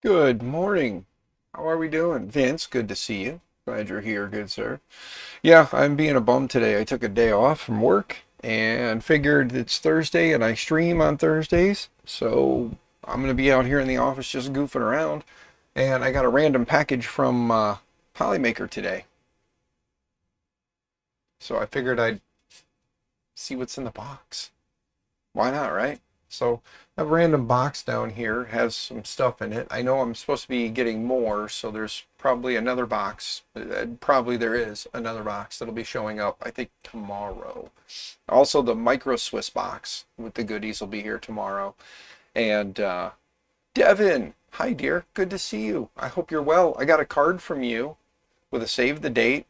Good morning. How are we doing? Vince, good to see you. Glad you're here, good sir. Yeah, I'm being a bum today. I took a day off from work and figured it's Thursday and I stream on Thursdays. So I'm going to be out here in the office just goofing around. And I got a random package from Polymaker today. So I figured I'd see what's in the box. Why not, right? So a random box down here has some stuff in it. I know I'm supposed to be getting more, so there's probably another box. Probably there is another box that'll be showing up, I think, tomorrow. Also, the Micro Swiss box with the goodies will be here tomorrow. And Devin, hi dear, good to see you. I hope you're well. I got a card from you with a save the date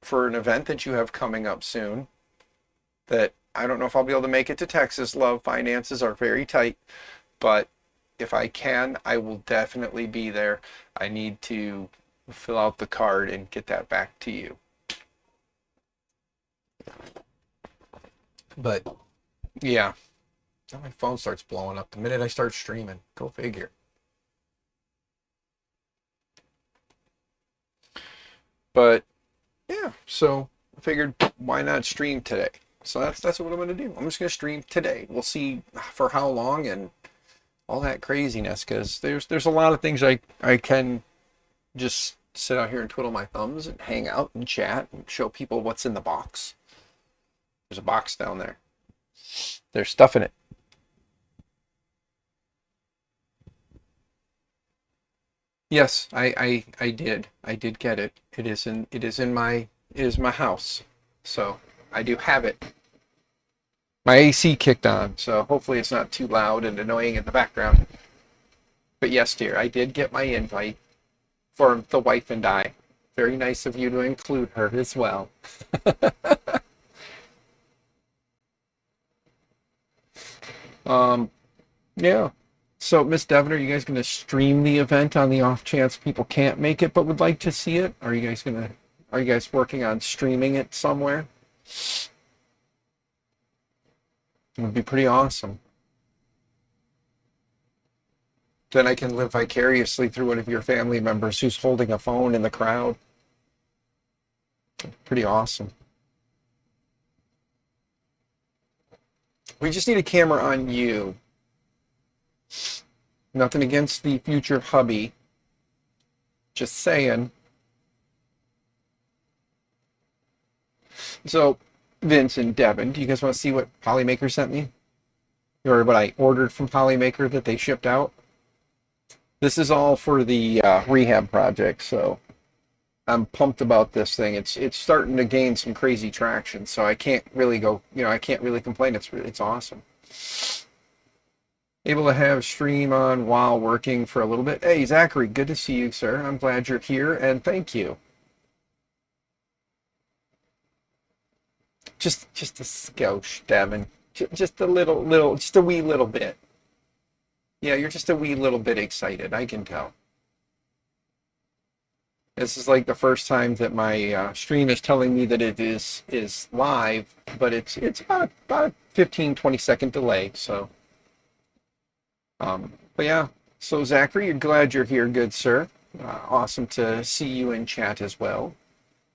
for an event that you have coming up soon that I don't know if I'll be able to make it to Texas, love. Finances are very tight, but if I can, I will definitely be there. I need to fill out the card and get that back to you. But yeah, now my phone starts blowing up the minute I start streaming. Go figure. But yeah, so I figured why not stream today? So that's what I'm gonna do. I'm just gonna stream today. We'll see for how long and all that craziness because there's a lot of things I can just sit out here and twiddle my thumbs and hang out and chat and show people what's in the box. There's a box down there. There's stuff in it. Yes, I did. I did get it. It is my house. So I do have it. My AC kicked on, so hopefully it's not too loud and annoying in the background. But yes, dear, I did get my invite for the wife and I. Very nice of you to include her as well. Um, yeah. So, Miss Devon, are you guys going to stream the event on the off chance people can't make it but would like to see it? Are you guys working on streaming it somewhere? It would be pretty awesome. Then I can live vicariously through one of your family members who's holding a phone in the crowd. Pretty awesome. We just need a camera on you. Nothing against the future hubby. Just saying. So, Vince and Devin, do you guys want to see what Polymaker sent me? Or what I ordered from Polymaker that they shipped out? This is all for the rehab project, so I'm pumped about this thing. It's starting to gain some crazy traction, so I can't really go, I can't really complain. It's awesome. Able to have stream on while working for a little bit. Hey, Zachary, good to see you, sir. I'm glad you're here, and thank you. Just a skosh, Devin. Just a just a wee little bit. Yeah, you're just a wee little bit excited. I can tell. This is like the first time that my stream is telling me that it is live, but it's about 15-20 second delay. So, but yeah. So Zachary, you're glad you're here, good sir. Awesome to see you in chat as well.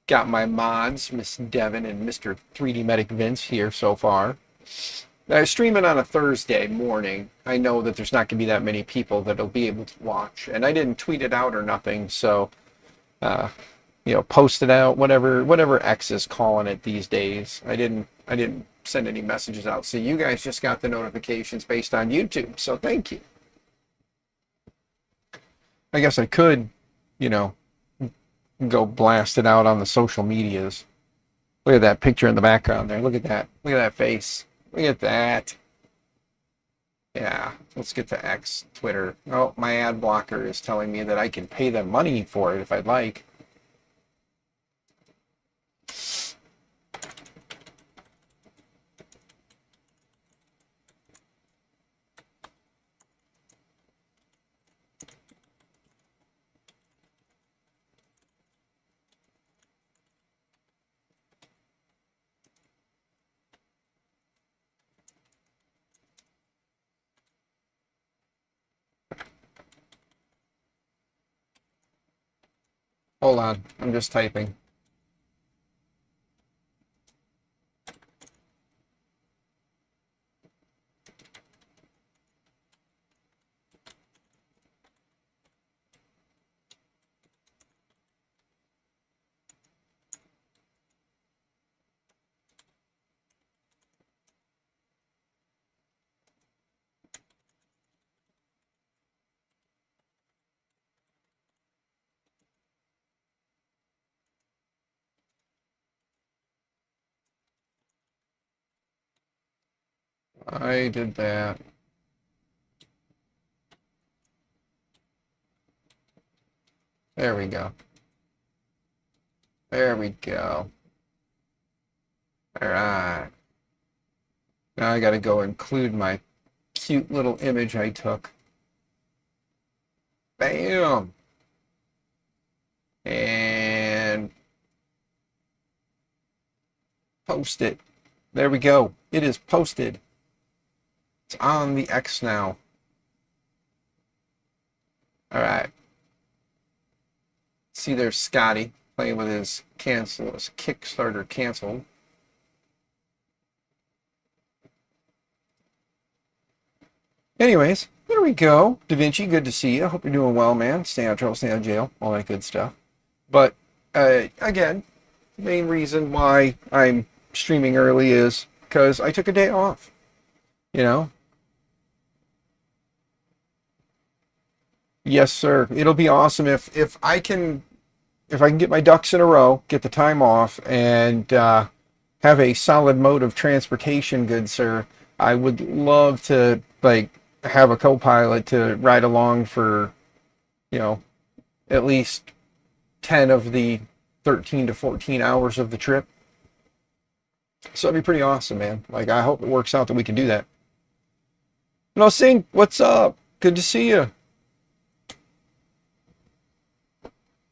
Got my mods, Miss Devon and Mr. 3D Medic Vince here so far. I stream it on a Thursday morning. I know that there's not going to be that many people that'll be able to watch, and I didn't tweet it out or nothing, so uh, post it out, whatever X is calling it these days. I didn't send any messages out. So you guys just got the notifications based on YouTube. So thank you. I guess I could, you know, go blast it out on the social medias. Look at that picture in the background there. Look at that. Look at that face. Look at that. Yeah, let's get to X, Twitter. Oh, my ad blocker is telling me that I can pay them money for it if I'd like. Hold on, I'm just typing. I did that. There we go. There we go. All right. Now I got to go include my cute little image I took. Bam! And post it. There we go. It is posted. It's on the X now. All right. See, there's Scotty playing with his Kickstarter canceled. Anyways, there we go. Da Vinci, good to see you. Hope you're doing well, man. Stay out of trouble, stay out of jail, all that good stuff. But again, main reason why I'm streaming early is because I took a day off. You know? Yes, sir. It'll be awesome if I can get my ducks in a row, get the time off, and have a solid mode of transportation, good sir. I would love to like have a co-pilot to ride along for, you know, at least 10 of the 13 to 14 hours of the trip. So that'd be pretty awesome, man. Like, I hope it works out that we can do that. No, Sing, what's up? Good to see you.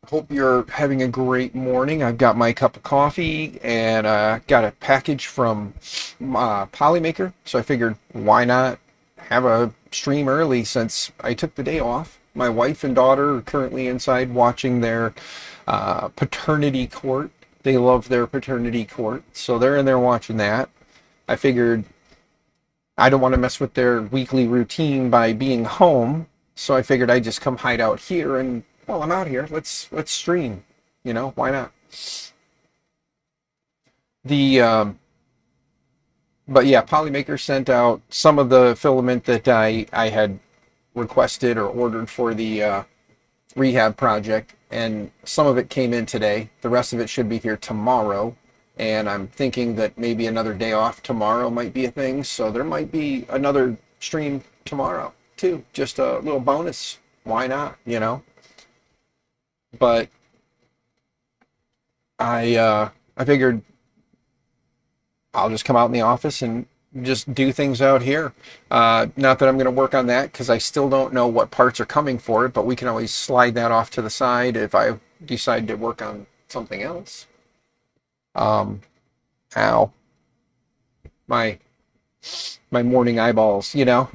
Hope you're having a great morning. I've got my cup of coffee and got a package from Polymaker. So I figured, why not have a stream early since I took the day off. My wife and daughter are currently inside watching their paternity court. They love their paternity court, so they're in there watching that. I figured I don't want to mess with their weekly routine by being home, so I figured I'd just come hide out here, and while I'm out here, let's stream. You know, why not? The But yeah, Polymaker sent out some of the filament that I had requested or ordered for the rehab project, and some of it came in today. The rest of it should be here tomorrow, and I'm thinking that maybe another day off tomorrow might be a thing, so there might be another stream tomorrow too. Just a little bonus. Why not, you know? But I figured I'll just come out in the office and just do things out here. Not that I'm going to work on that because I still don't know what parts are coming for it, but we can always slide that off to the side if I decide to work on something else. Ow. My morning eyeballs, you know?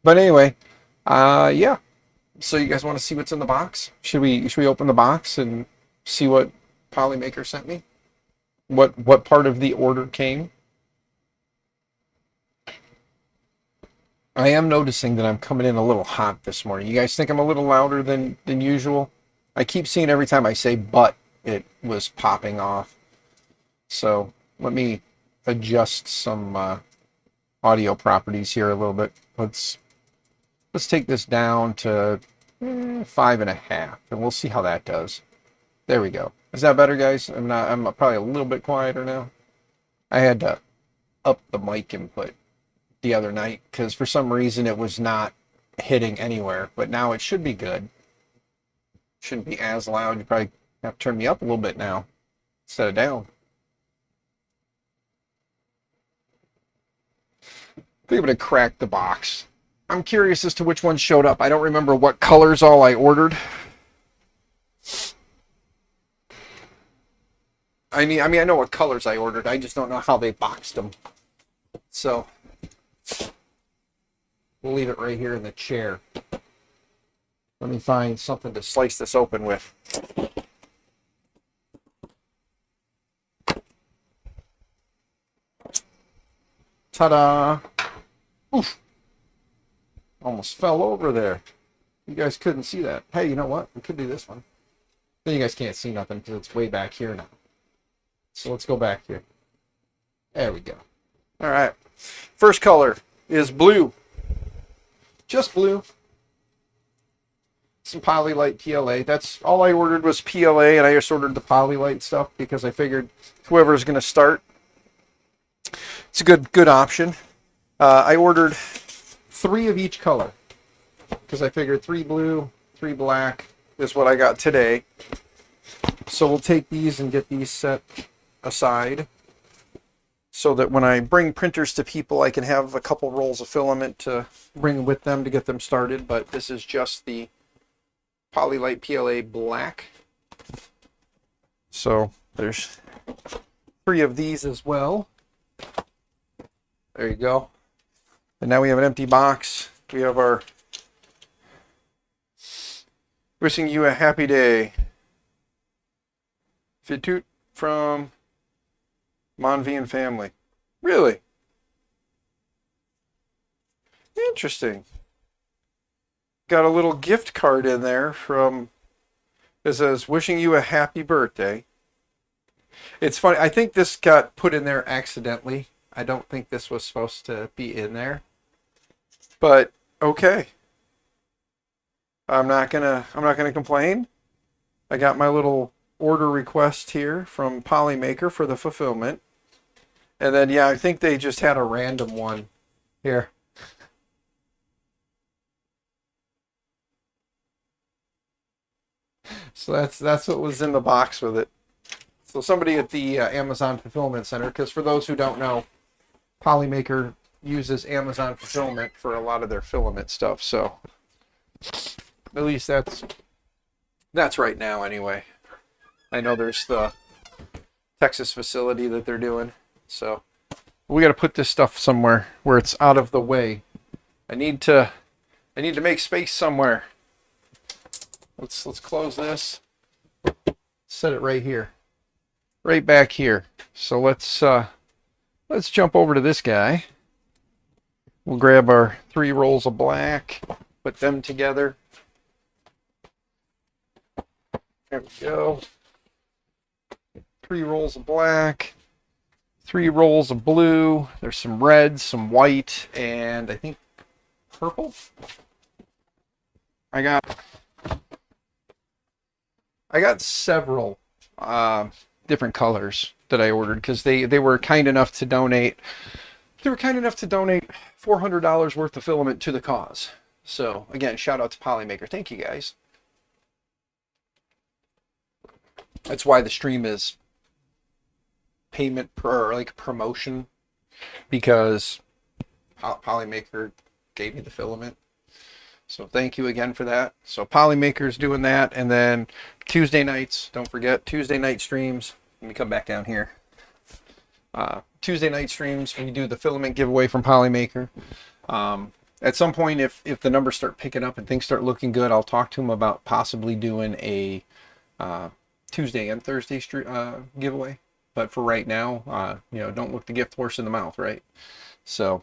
But anyway, yeah. So you guys want to see what's in the box? Should we open the box and see what Polymaker sent me? What part of the order came? I am noticing that I'm coming in a little hot this morning. You guys think I'm a little louder than usual? I keep seeing every time I say but, it was popping off. So let me adjust some audio properties here a little bit. Let's take this down to 5.5, and we'll see how that does. There we go. Is that better, guys? I'm probably a little bit quieter now. I had to up the mic input the other night because for some reason it was not hitting anywhere, but now it should be good. Shouldn't be as loud. You probably have to turn me up a little bit now instead of down. I think I'm gonna crack the box. I'm curious as to which one showed up. I don't remember what colors all I ordered. I mean, I know what colors I ordered. I just don't know how they boxed them. So we'll leave it right here in the chair. Let me find something to slice this open with. Ta-da! Oof! Almost fell over there. You guys couldn't see that. Hey, you know what? We could do this one. Then you guys can't see nothing because it's way back here now. So let's go back here. There we go. All right. First color is blue. Just blue. Some Polylite PLA. That's all I ordered was PLA, and I just ordered the Polylite stuff because I figured whoever's going to start, it's a good option. I ordered 3 of each color because I figured 3 blue, 3 black is what I got today. So we'll take these and get these set aside so that when I bring printers to people, I can have a couple rolls of filament to bring with them to get them started. But this is just the Polylite PLA black. So there's 3 of these as well. There you go. And now we have an empty box. We have our wishing you a happy day. Fitut from Monvian family. Really? Interesting. Got a little gift card in there from, it says, wishing you a happy birthday. It's funny, I think this got put in there accidentally. I don't think this was supposed to be in there. But okay. I'm not gonna complain. I got my little order request here from Polymaker for the fulfillment. And then yeah, I think they just had a random one here. So that's what was in the box with it. So somebody at the Amazon Fulfillment Center, because for those who don't know, Polymaker uses Amazon Fulfillment for a lot of their filament stuff. So at least that's right now anyway. I know there's the Texas facility that they're doing. So we got to put this stuff somewhere where it's out of the way. I need to make space somewhere. Let's close this. Set it right here. Right back here. So let's jump over to this guy. We'll grab our 3 rolls of black, put them together. There we go. 3 rolls of black, 3 rolls of blue. There's some red, some white, and I think purple. I got several different colors that I ordered because they were kind enough to donate. They were kind enough to donate $400 worth of filament to the cause. So again, shout out to Polymaker. Thank you guys. That's why the stream is payment per like promotion, because Polymaker gave me the filament. So thank you again for that. So Polymaker's doing that, and then Tuesday nights, don't forget Tuesday night streams. Let me come back down here. Tuesday night streams, we do the filament giveaway from Polymaker. At some point, if the numbers start picking up and things start looking good, I'll talk to them about possibly doing a Tuesday and Thursday giveaway. But for right now, don't look the gift horse in the mouth, right? So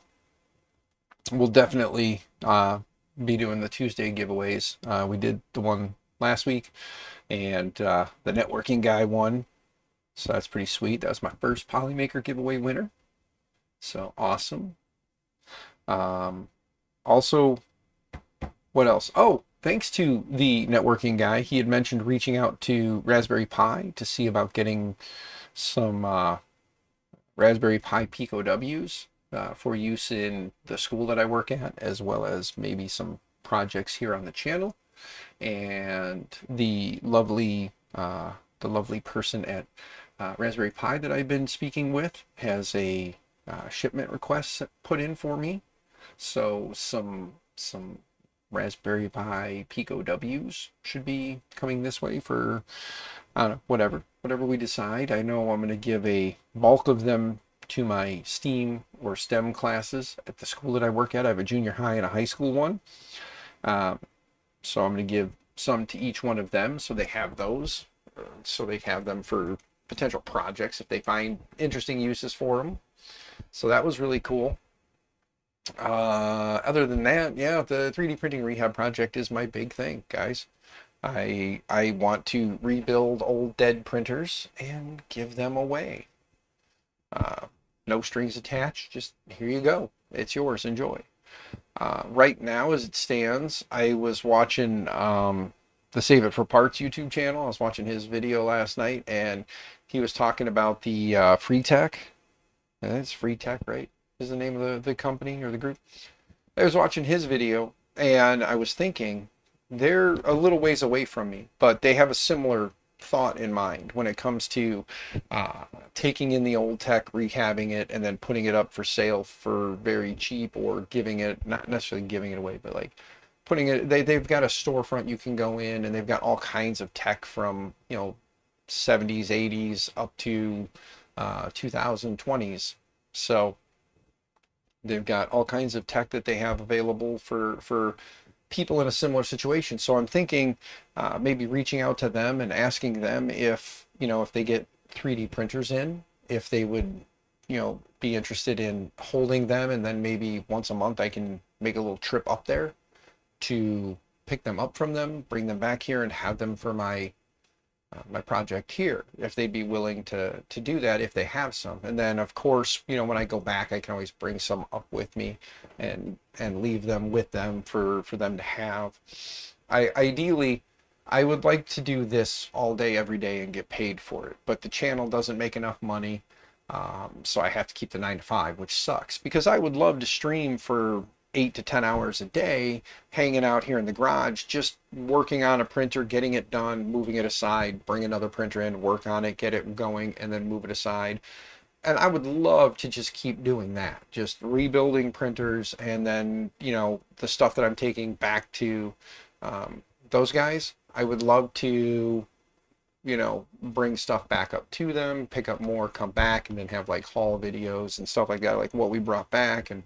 we'll definitely be doing the Tuesday giveaways. We did the one last week, and the networking guy won. So that's pretty sweet. That was my first Polymaker giveaway winner. So awesome. Also, what else? Oh, thanks to the networking guy. He had mentioned reaching out to Raspberry Pi to see about getting some Raspberry Pi Pico Ws for use in the school that I work at, as well as maybe some projects here on the channel. And the lovely person at Raspberry Pi that I've been speaking with has a shipment request put in for me. So some Raspberry Pi Pico Ws should be coming this way for, I don't know, whatever we decide. I know I'm going to give a bulk of them to my STEAM or STEM classes at the school that I work at. I have a junior high and a high school one. So I'm going to give some to each one of them so they have those. So they have them for potential projects if they find interesting uses for them. So that was really cool. Other than that, yeah, the 3D printing rehab project is my big thing, guys. I want to rebuild old dead printers and give them away. Uh, no strings attached. Just here you go. It's yours. Enjoy. Right now, as it stands, I was watching the Save It for Parts YouTube channel. I was watching his video last night, and he was talking about the Free Tech. It's Free Tech, right? Is the name of the company or the group? I was watching his video, and I was thinking they're a little ways away from me, but they have a similar thought in mind when it comes to taking in the old tech, rehabbing it, and then putting it up for sale for very cheap, or giving it, not necessarily giving it away, but like putting it, they've got a storefront you can go in, and they've got all kinds of tech from, 70s, 80s up to 2020s. So they've got all kinds of tech that they have available for people in a similar situation. So I'm thinking maybe reaching out to them and asking them if they get 3D printers in, if they would, be interested in holding them, and then maybe once a month I can make a little trip up there to pick them up from them, bring them back here, and have them for my project here, if they'd be willing to do that, if they have some. And then of course, when I go back, I can always bring some up with me and leave them with them for them to have. Ideally, I would like to do this all day every day and get paid for it, but the channel doesn't make enough money, so I have to keep the 9 to 5, which sucks, because I would love to stream for 8 to 10 hours a day, hanging out here in the garage, just working on a printer, getting it done, moving it aside, bring another printer in, work on it, get it going, and then move it aside. And I would love to just keep doing that, just rebuilding printers, and then, the stuff that I'm taking back to those guys, I would love to, bring stuff back up to them, pick up more, come back, and then have like haul videos and stuff like that, like what we brought back. And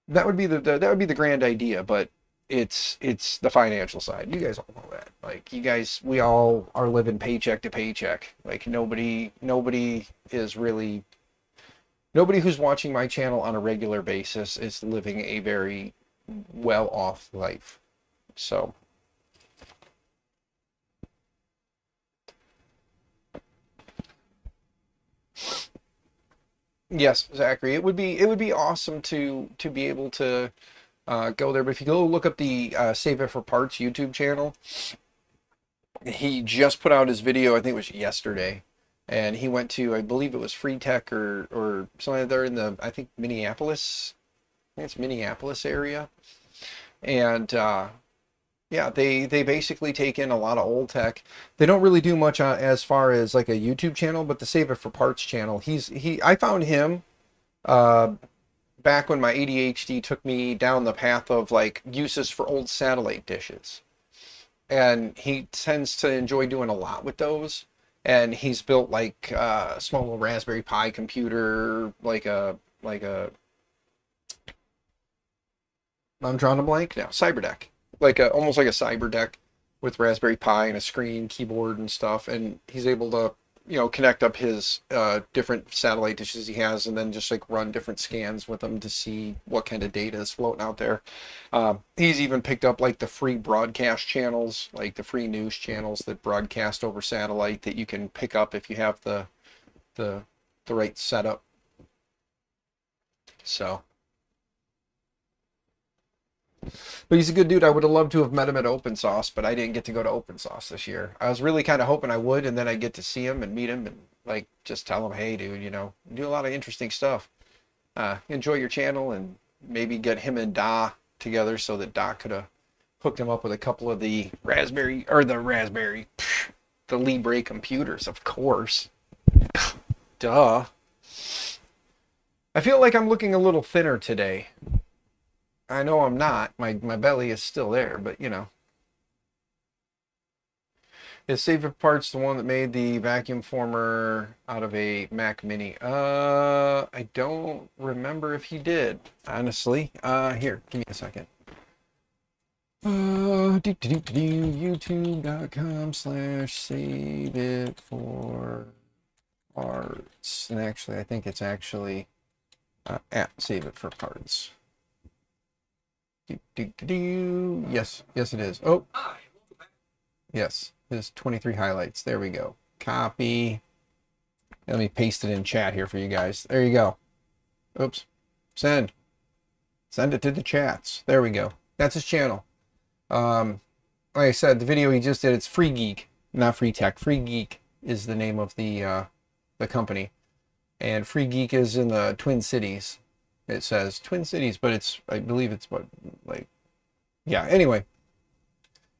that would be the grand idea, but it's the financial side. You guys all know that. Like, you guys, we all are living paycheck to paycheck. Like, nobody is really, nobody who's watching my channel on a regular basis is living a very well off life. So yes, Zachary, it would be awesome to be able to go there. But if you go look up the Save It for Parts YouTube channel, he just put out his video. I think it was yesterday, and he went to, I believe it was Free Tech or something there in the, I think, Minneapolis. I think it's Minneapolis area, and yeah, they basically take in a lot of old tech. They don't really do much as far as like a YouTube channel, but the Save It for Parts channel, I found him uh, back when my ADHD took me down the path of like uses for old satellite dishes. And he tends to enjoy doing a lot with those. And he's built like a small little Raspberry Pi computer, like a I'm drawing a blank now. Cyberdeck, almost like a Cyberdeck with Raspberry Pi and a screen, keyboard, and stuff. And he's able to, connect up his different satellite dishes he has, and then just like run different scans with them to see what kind of data is floating out there. He's even picked up like the free broadcast channels, like the free news channels that broadcast over satellite that you can pick up if you have the the right setup. So. But he's a good dude. I would have loved to have met him at Open Sauce, but I didn't get to go to Open Sauce this year. I was really kind of hoping I would, and then I get to see him and meet him and like just tell him, hey, dude, you do a lot of interesting stuff. Enjoy your channel, and maybe get him and Da together so that Da could have hooked him up with a couple of the the Libre computers, of course. Duh. I feel like I'm looking a little thinner today. I know I'm not. My belly is still there, but Is Save It Parts the one that made the vacuum former out of a Mac Mini? I don't remember if he did, honestly. Here, give me a second. YouTube.com/save it for parts. And actually, I think it's actually Save it for cards. Yes, yes it is. Oh, yes, there's 23 highlights. There we go. Copy. Let me paste it in chat here for you guys. There you go. Oops. Send. Send it to the chats. There we go. That's his channel. Like I said, the video he just did, it's Free Geek, not Free Tech. Free Geek is the name of the company. And Free Geek is in the Twin Cities. It says Twin Cities, but it's, I believe it's what, like, yeah, anyway.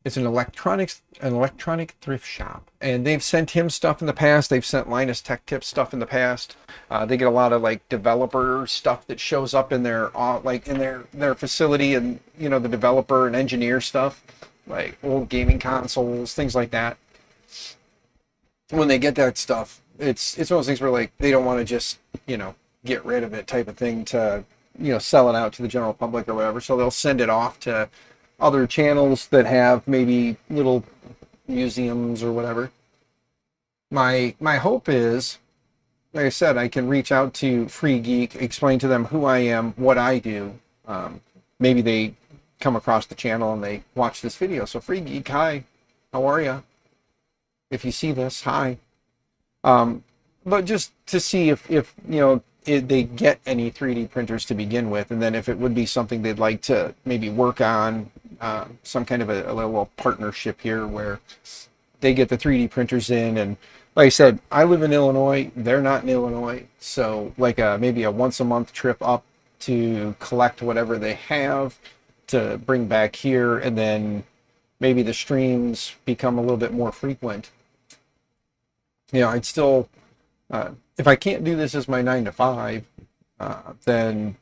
It's an electronic thrift shop, and they've sent him stuff in the past. They've sent Linus Tech Tips stuff in the past. They get a lot of like developer stuff that shows up in their their facility, and you know, the developer and engineer stuff, like old gaming consoles, things like that. When they get that stuff, it's one of those things where like they don't want to just, you know, get rid of it type of thing to, you know, sell it out to the general public or whatever. So they'll send it off to other channels that have maybe little museums or whatever. My hope is, like I said, I can reach out to Free Geek, explain to them who I am, what I do. Maybe they come across the channel and they watch this video. So Free Geek, hi, how are you? If you see this, hi. But just to see if you know, they get any 3D printers to begin with, and then if it would be something they'd like to maybe work on, some kind of a little partnership here where they get the 3D printers in. And like I said, I live in Illinois, they're not in Illinois, so like maybe a once a month trip up to collect whatever they have to bring back here, and then maybe the streams become a little bit more frequent. You know, I'd still, if I can't do this as my 9 to 5, then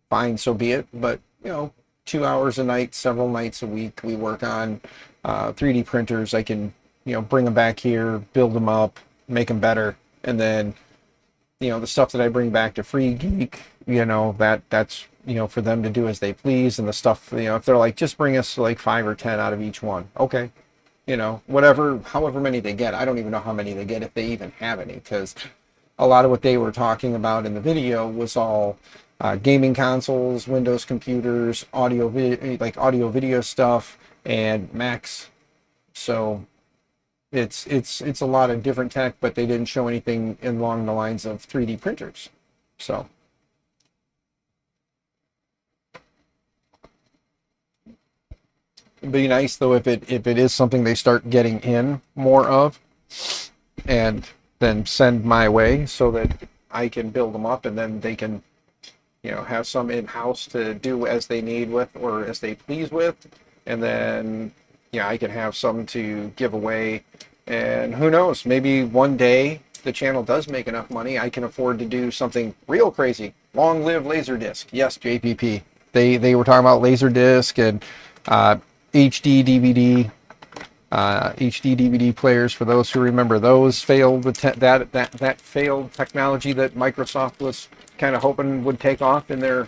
fine, so be it. But, you know, 2 hours a night, several nights a week, we work on 3D printers. I can, you know, bring them back here, build them up, make them better. And then, you know, the stuff that I bring back to Free Geek, you know, that's, you know, for them to do as they please. And the stuff, you know, if they're like, just bring us like 5 or 10 out of each one. Okay. You know, whatever, however many they get. I don't even know how many they get, if they even have any, because a lot of what they were talking about in the video was all gaming consoles, Windows computers, audio video stuff, and Macs. So it's a lot of different tech, but they didn't show anything along the lines of 3D printers. So it'd be nice though if it is something they start getting in more of, and then send my way so that I can build them up, and then they can, you know, have some in-house to do as they need with or as they please with, and then, yeah, I can have some to give away. And who knows, maybe one day the channel does make enough money, I can afford to do something real crazy. Long live Laserdisc. Yes, JPP. They were talking about Laserdisc and HD DVD. HD DVD players, for those who remember those, failed that failed technology that Microsoft was kind of hoping would take off in their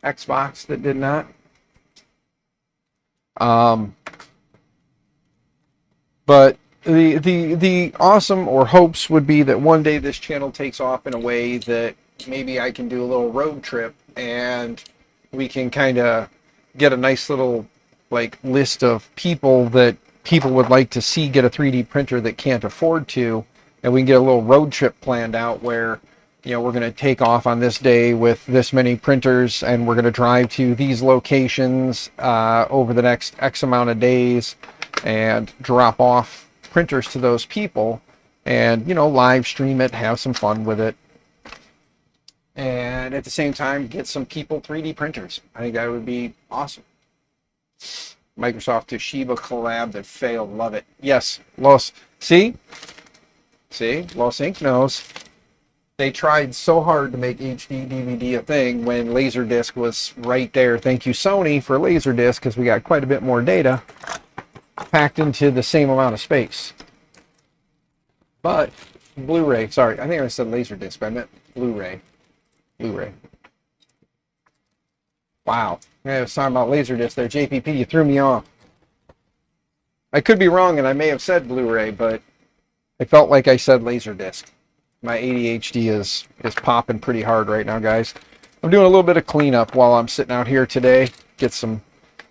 Xbox that did not. But the awesome or hopes would be that one day this channel takes off in a way that maybe I can do a little road trip and we can kind of get a nice little like list of people that people would like to see get a 3D printer that can't afford to, and we can get a little road trip planned out where, you know, we're going to take off on this day with this many printers, and we're going to drive to these locations over the next X amount of days and drop off printers to those people, and, you know, live stream it, have some fun with it, and at the same time get some people 3D printers. I think that would be awesome. Microsoft Toshiba collab that failed. Love it. Yes, Los Inc knows. They tried so hard to make HD DVD a thing when Laserdisc was right there. Thank you, Sony, for Laserdisc, because we got quite a bit more data packed into the same amount of space. But Blu-ray, sorry, I think I said Laserdisc, but I meant Blu-ray. Wow. I was talking about Laserdisc there. JPP, you threw me off. I could be wrong, and I may have said Blu-ray, but I felt like I said Laserdisc. My ADHD is popping pretty hard right now, guys. I'm doing a little bit of cleanup while I'm sitting out here today. Get some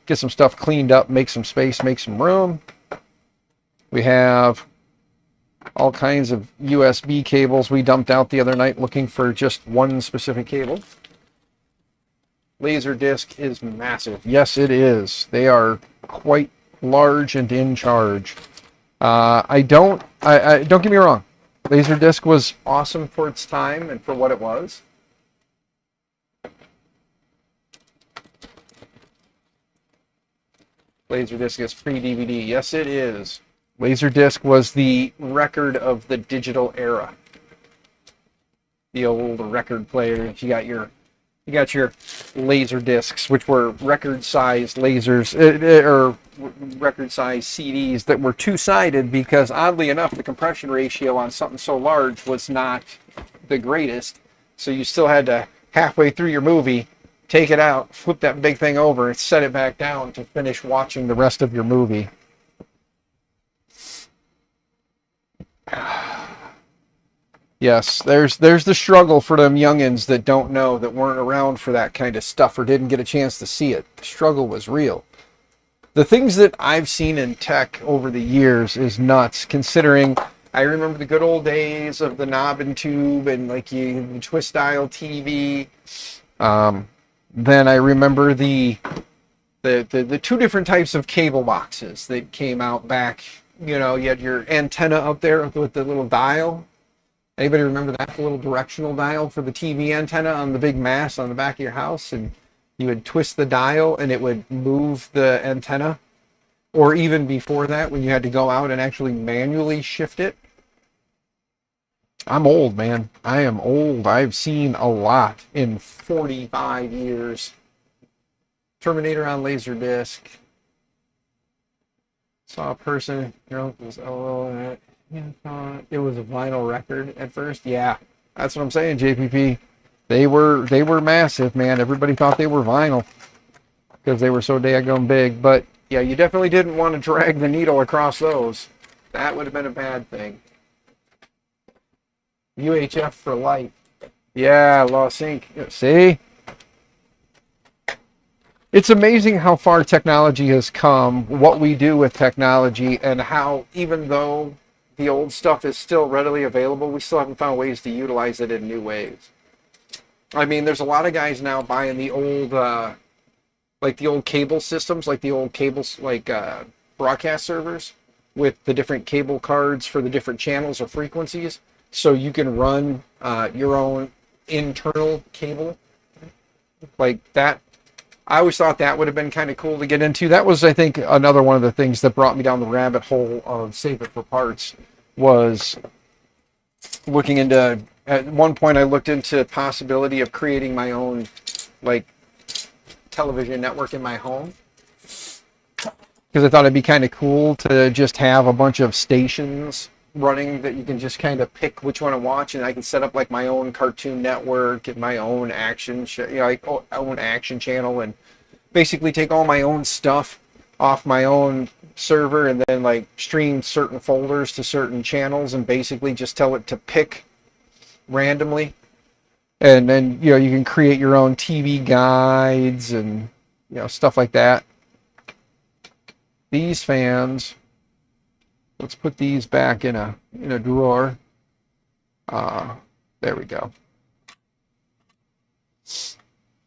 stuff cleaned up, make some space, make some room. We have all kinds of USB cables we dumped out the other night looking for just one specific cable. Laserdisc is massive. Yes, it is. They are quite large and in charge. Don't get me wrong. Laserdisc was awesome for its time and for what it was. Laserdisc is pre-DVD. Yes, it is. Laserdisc was the record of the digital era. The old record players. You got your laser discs, which were record-sized lasers, or record-sized CDs that were two-sided because, oddly enough, the compression ratio on something so large was not the greatest. So you still had to, halfway through your movie, take it out, flip that big thing over, and set it back down to finish watching the rest of your movie. Yes, there's the struggle for them youngins that don't know, that weren't around for that kind of stuff or didn't get a chance to see it. The struggle was real. The things that I've seen in tech over the years is nuts, considering I remember the good old days of the knob and tube and like you twist dial TV. Then I remember the two different types of cable boxes that came out back. You know, you had your antenna up there with the little dial. Anybody remember that? The little directional dial for the TV antenna on the big mast on the back of your house, and you would twist the dial and it would move the antenna. Or even before that, when you had to go out and actually manually shift it. I'm old, man. I am old. I've seen a lot in 45 years. Terminator on Laserdisc. Saw a person, your uncle's LOL. It was a vinyl record at first. Yeah, that's what I'm saying, JPP. They were massive, man. Everybody thought they were vinyl because they were so daggone big. But yeah, you definitely didn't want to drag the needle across those. That would have been a bad thing. UHF for life. Yeah, Lost Sync. See? It's amazing how far technology has come, what we do with technology, and how even though the old stuff is still readily available, we still haven't found ways to utilize it in new ways. I mean, there's a lot of guys now buying the old, like the old cable systems, like the old cables, like broadcast servers with the different cable cards for the different channels or frequencies. So you can run your own internal cable like that. I always thought that would have been kind of cool to get into. That was, I think, another one of the things that brought me down the rabbit hole of Save It for Parts, was looking into, at one point I looked into the possibility of creating my own, like, television network in my home. Because I thought it'd be kind of cool to just have a bunch of stations running that you can just kind of pick which one to watch, and I can set up like my own Cartoon Network and my own action, like own action channel, and basically take all my own stuff off my own server and then like stream certain folders to certain channels and basically just tell it to pick randomly. And then, you know, you can create your own TV guides and, you know, stuff like that. These fans, let's put these back in a drawer. There we go.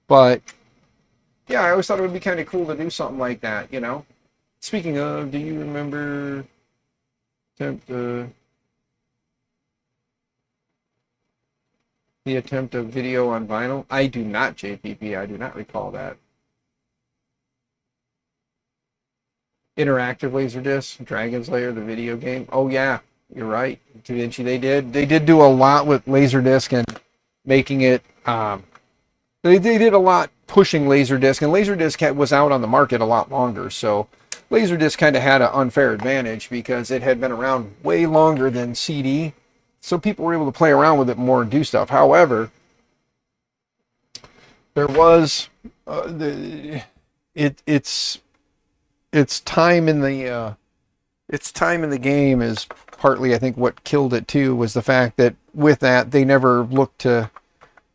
But yeah, I always thought it would be kind of cool to do something like that, you know. Speaking of, do you remember the attempt of video on vinyl? I do not, JPP. I do not recall that. Interactive Laserdisc, Dragon's Lair, the video game. Oh yeah, you're right. Da Vinci, they did do a lot with Laserdisc and making it. They did a lot pushing Laserdisc, and Laserdisc was out on the market a lot longer. So Laserdisc kind of had an unfair advantage because it had been around way longer than CD. So people were able to play around with it more and do stuff. However, there was its time in the its time in the game is partly, I think, what killed it too, was the fact that with that, they never looked to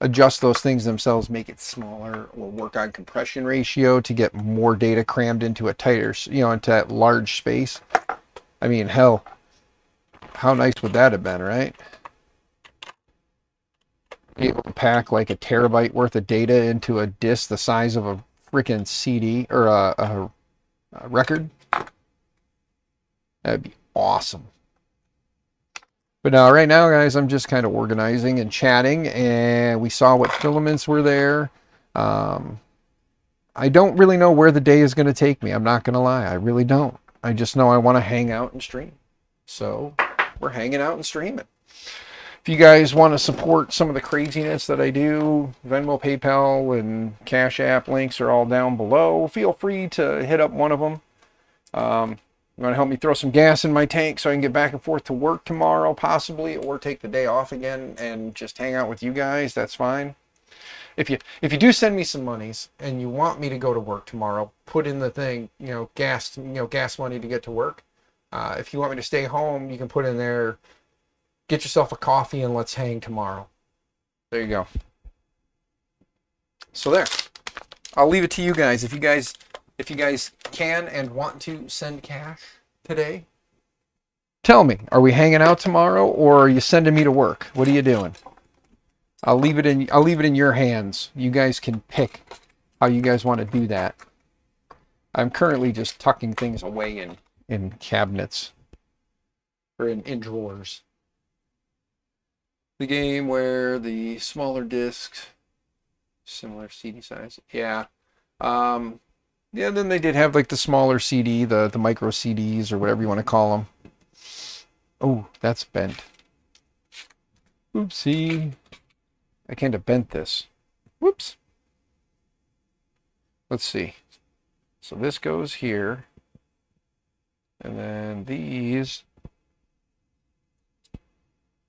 adjust those things themselves, make it smaller, or work on compression ratio to get more data crammed into a tighter, into that large space. I mean, hell, how nice would that have been, right? Able to pack like a terabyte worth of data into a disk the size of a freaking CD or a record. That'd be awesome. But now, right now, guys, I'm just kind of organizing and chatting, and we saw what filaments were there. I don't really know where the day is going to take me. I'm not going to lie. I really don't. I just know I want to hang out and stream. So we're hanging out and streaming. If you guys want to support some of the craziness that I do, Venmo, PayPal, and Cash App links are all down below. Feel free to hit up one of them. You want to help me throw some gas in my tank so I can get back and forth to work tomorrow, possibly, or take the day off again and just hang out with you guys, that's fine. If you do send me some monies and you want me to go to work tomorrow, put in the thing, gas money to get to work. If you want me to stay home, you can put in there, get yourself a coffee and let's hang tomorrow. There you go. So there. I'll leave it to you guys. If you guys can and want to send cash today, tell me. Are we hanging out tomorrow, or are you sending me to work? What are you doing? I'll leave it in your hands. You guys can pick how you guys want to do that. I'm currently just tucking things away in cabinets or in drawers. The game where the smaller discs, similar CD size. Yeah. Yeah, then they did have like the smaller CD, the micro CDs or whatever you want to call them. Oh, that's bent. Oopsie. I can't have bent this. Whoops. Let's see. So this goes here. And then these.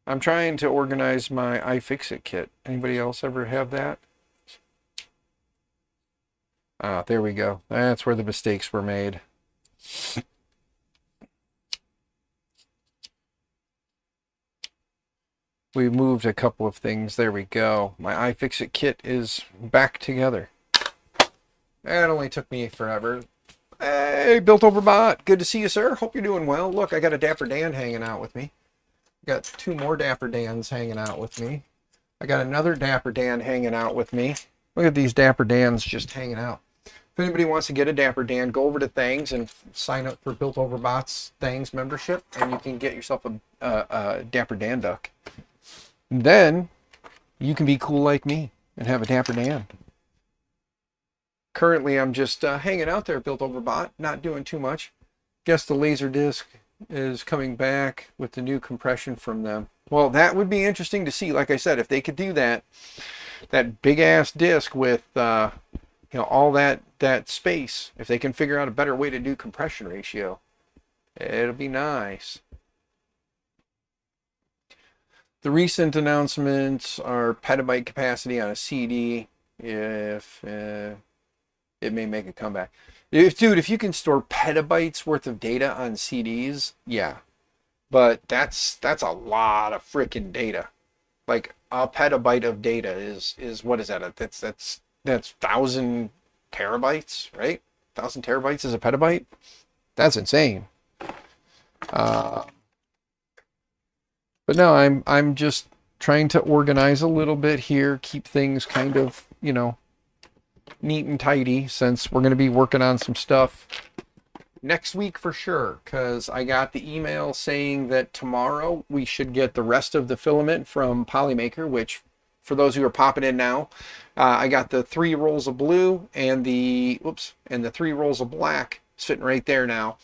I'm trying to organize my iFixit kit. Anybody else ever have that? Ah, there we go. That's where the mistakes were made. We moved a couple of things. There we go. My iFixit kit is back together. That only took me forever. Hey, Built Over Bot. Good to see you, sir. Hope you're doing well. Look, I got a Dapper Dan hanging out with me. Got two more Dapper Dans hanging out with me. I got another Dapper Dan hanging out with me. Look at these Dapper Dans just hanging out. If anybody wants to get a Dapper Dan, go over to Thangs and sign up for Built Over Bot's Thangs membership, and you can get yourself a Dapper Dan duck. And then you can be cool like me and have a Dapper Dan. Currently, I'm just hanging out there at Built Over Bot, not doing too much. Guess the Laserdisc is coming back with the new compression from them. Well, that would be interesting to see. Like I said, if they could do that big ass disc with all that space, if they can figure out a better way to do compression ratio, it'll be nice. The recent announcements are petabyte capacity on a CD. If it may make a comeback. If you can store petabytes worth of data on CDs, yeah. But that's a lot of freaking data. Like a petabyte of data is what is that? That's 1,000 terabytes, right? 1,000 terabytes is a petabyte? That's insane. But no, I'm just trying to organize a little bit here, keep things kind of, neat and tidy, since we're going to be working on some stuff next week for sure, because I got the email saying that tomorrow we should get the rest of the filament from Polymaker, which for those who are popping in now, I got the 3 rolls of blue and the 3 rolls of black sitting right there now.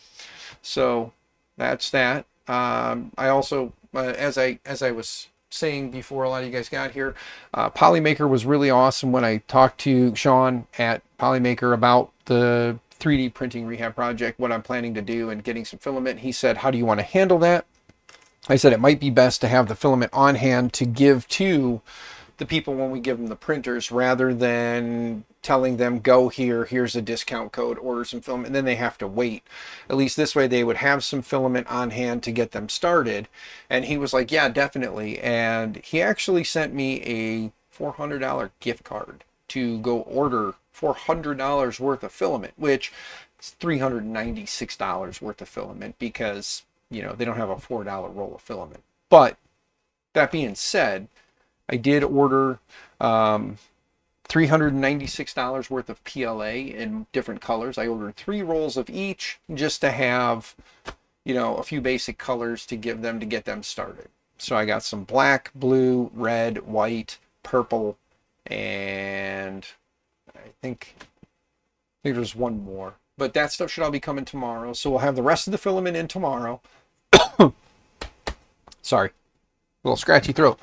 So that's that. I also, as I was saying before a lot of you guys got here, Polymaker was really awesome when I talked to Sean at Polymaker about the 3D printing rehab project, what I'm planning to do and getting some filament. He said, how do you want to handle that? I said it might be best to have the filament on hand to give to the people when we give them the printers, rather than telling them, go here, here's a discount code, order some filament, and then they have to wait. At least this way they would have some filament on hand to get them started. And he was like, yeah, definitely. And he actually sent me a $400 gift card to go order $400 worth of filament, which is $396 worth of filament, because, you know, they don't have a $4 roll of filament. But that being said, I did order $396 worth of PLA in different colors. I ordered 3 rolls of each, just to have, you know, a few basic colors to give them, to get them started. So I got some black, blue, red, white, purple, and I think there's one more. But that stuff should all be coming tomorrow. So we'll have the rest of the filament in tomorrow. Sorry, a little scratchy throat.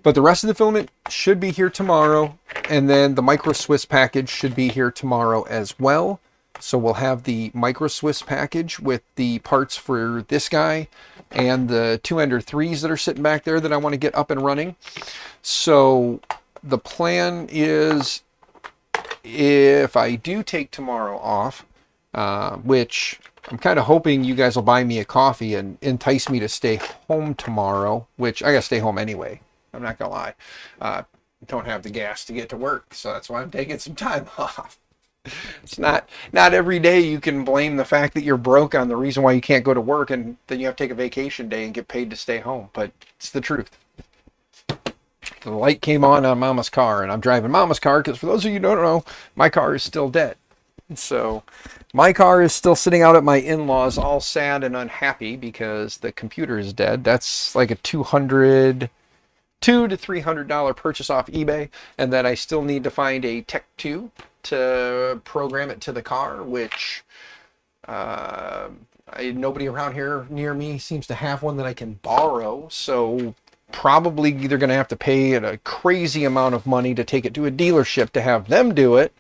But the rest of the filament should be here tomorrow. And then the Micro Swiss package should be here tomorrow as well. So we'll have the Micro Swiss package with the parts for this guy and the 2 Ender 3s that are sitting back there that I want to get up and running. So the plan is, if I do take tomorrow off, which I'm kind of hoping you guys will buy me a coffee and entice me to stay home tomorrow, which I got to stay home anyway. I'm not going to lie. Don't have the gas to get to work, so that's why I'm taking some time off. It's not every day you can blame the fact that you're broke on the reason why you can't go to work, and then you have to take a vacation day and get paid to stay home. But it's the truth. The light came on Mama's car, and I'm driving Mama's car because, for those of you who don't know, my car is still dead. So my car is still sitting out at my in-laws, all sad and unhappy because the computer is dead. That's like a $200 to $300 purchase off eBay, and then I still need to find a Tech 2 to program it to the car, which nobody around here near me seems to have one that I can borrow. So probably either going to have to pay a crazy amount of money to take it to a dealership to have them do it,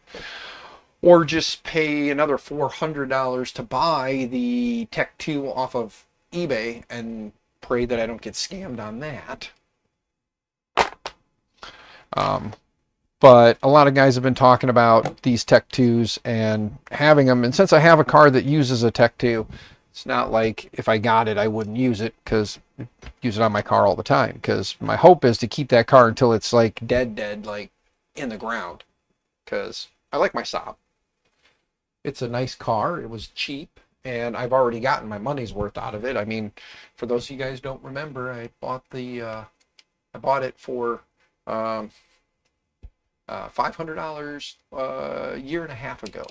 or just pay another $400 to buy the Tech 2 off of eBay and pray that I don't get scammed on that. But a lot of guys have been talking about these Tech 2s and having them. And since I have a car that uses a Tech 2, it's not like if I got it, I wouldn't use it, because I use it on my car all the time. Because my hope is to keep that car until it's like dead, like in the ground. Because I like my Saab. It's a nice car. It was cheap, and I've already gotten my money's worth out of it. I mean, for those of you guys who don't remember, I bought it for $500 a year and a half ago.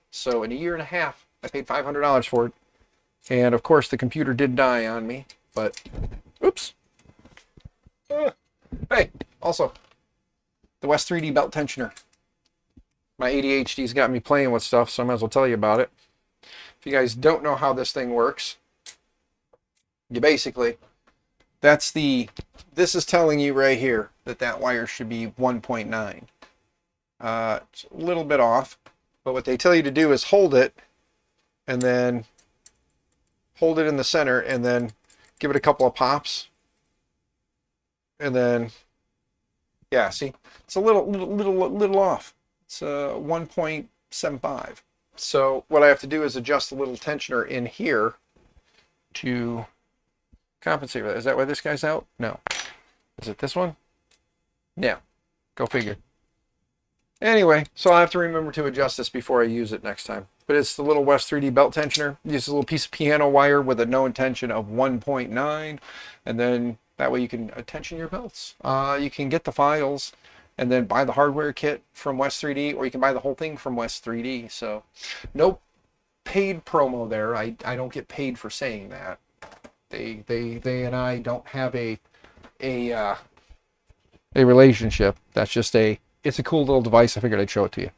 So in a year and a half, I paid $500 for it. And of course, the computer did die on me, but oops. Hey, also, the West 3D belt tensioner. My ADHD's got me playing with stuff, so I might as well tell you about it. If you guys don't know how this thing works, you basically, this is telling you right here that wire should be 1.9. It's a little bit off, but what they tell you to do is hold it, and then hold it in the center, and then give it a couple of pops, and then, yeah, see, it's a little off. It's 1.75. So what I have to do is adjust the little tensioner in here to compensate for that. Is that why this guy's out? No. Is it this one? Yeah. Go figure. Anyway, so I'll have to remember to adjust this before I use it next time. But it's the little West 3D belt tensioner. Use a little piece of piano wire with a known tension of 1.9, and then that way you can tension your belts. You can get the files and then buy the hardware kit from West 3D, or you can buy the whole thing from West 3D. So no paid promo there. I don't get paid for saying that. They and I don't have a relationship. That's just it's a cool little device. I figured I'd show it to you.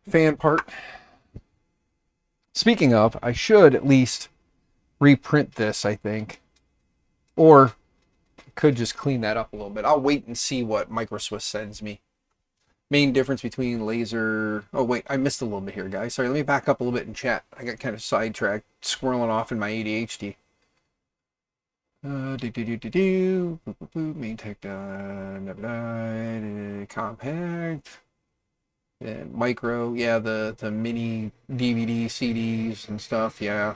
Fan part. Speaking of, I should at least reprint this, I think. Or could just clean that up a little bit. I'll wait and see what Micro Swiss sends me. Main difference between laser... Oh, wait, I missed a little bit here, guys. Sorry, let me back up a little bit and chat. I got kind of sidetracked, squirreling off in my ADHD. Main tech compact and micro. Yeah, the mini DVD CDs and stuff. Yeah.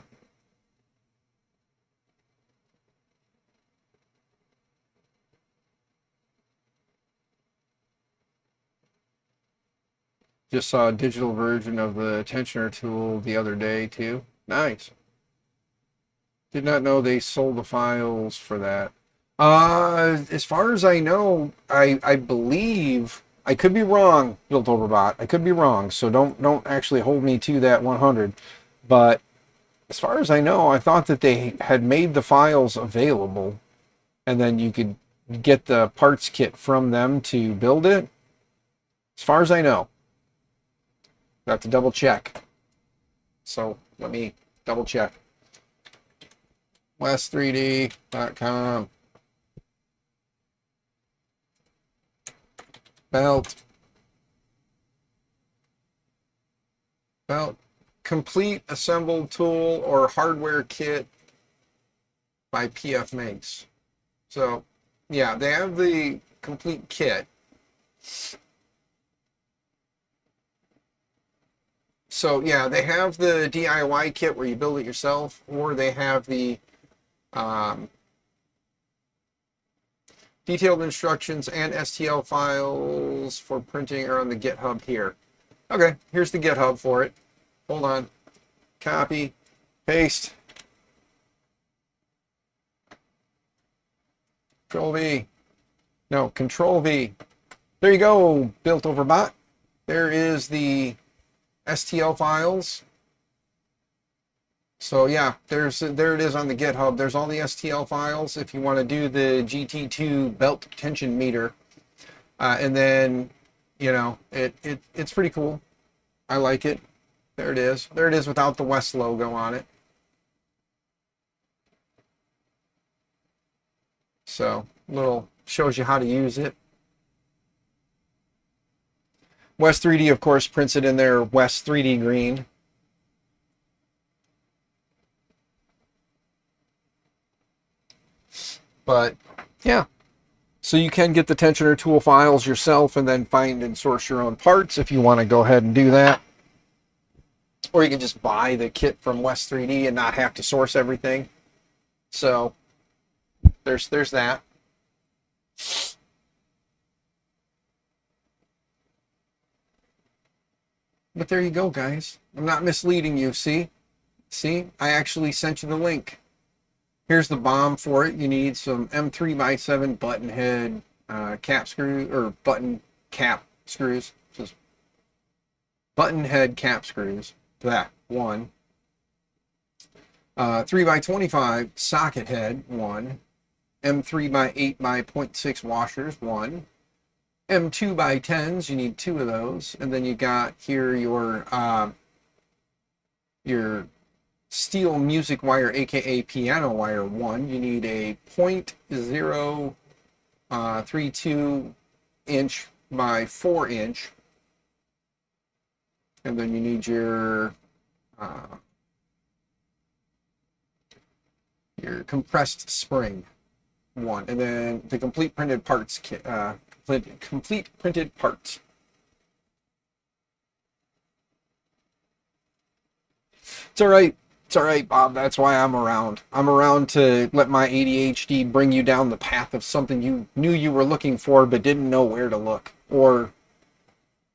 Just saw a digital version of the tensioner tool the other day too. Nice. Did not know they sold the files for that. As far as I know, I believe I could be wrong, Built Overbot. I could be wrong, so don't actually hold me to that 100. But as far as I know, I thought that they had made the files available, and then you could get the parts kit from them to build it. As far as I know, I have to double check. So let me double check. West3D.com. Belt. Complete assembled tool or hardware kit by PF Makes. So, yeah, they have the complete kit. So, yeah, they have the DIY kit where you build it yourself, or they have the detailed instructions and STL files for printing are on the GitHub here. Okay, here's the GitHub for it. Hold on. Copy, paste, Control V. No, Control V. There you go, Built Over Bot. There is the STL files. So yeah, there it is on the GitHub. There's all the STL files if you want to do the GT2 belt tension meter. And then, you know, it's pretty cool. I like it. There it is. There it is without the West logo on it. So, little shows you how to use it. West 3D, of course, prints it in their West 3D green. But, yeah. So you can get the tensioner tool files yourself and then find and source your own parts if you want to go ahead and do that. Or you can just buy the kit from West 3D and not have to source everything. So, there's that. But there you go, guys. I'm not misleading you, see? See? I actually sent you the link. Here's the BOM for it. You need some M3x7 button head cap screw, or button cap screws. Just button head cap screws. That, one. 3x25 socket head, one. M3x8x0.6 washers, one. M2x10s, you need two of those. And then you got here your steel music wire, aka piano wire, one. You need a 0.032 inch by 4 inch. And then you need your compressed spring, one. And then the complete printed parts kit, complete printed parts. It's all right. It's all right, Bob. That's why I'm around. I'm around to let my ADHD bring you down the path of something you knew you were looking for but didn't know where to look, or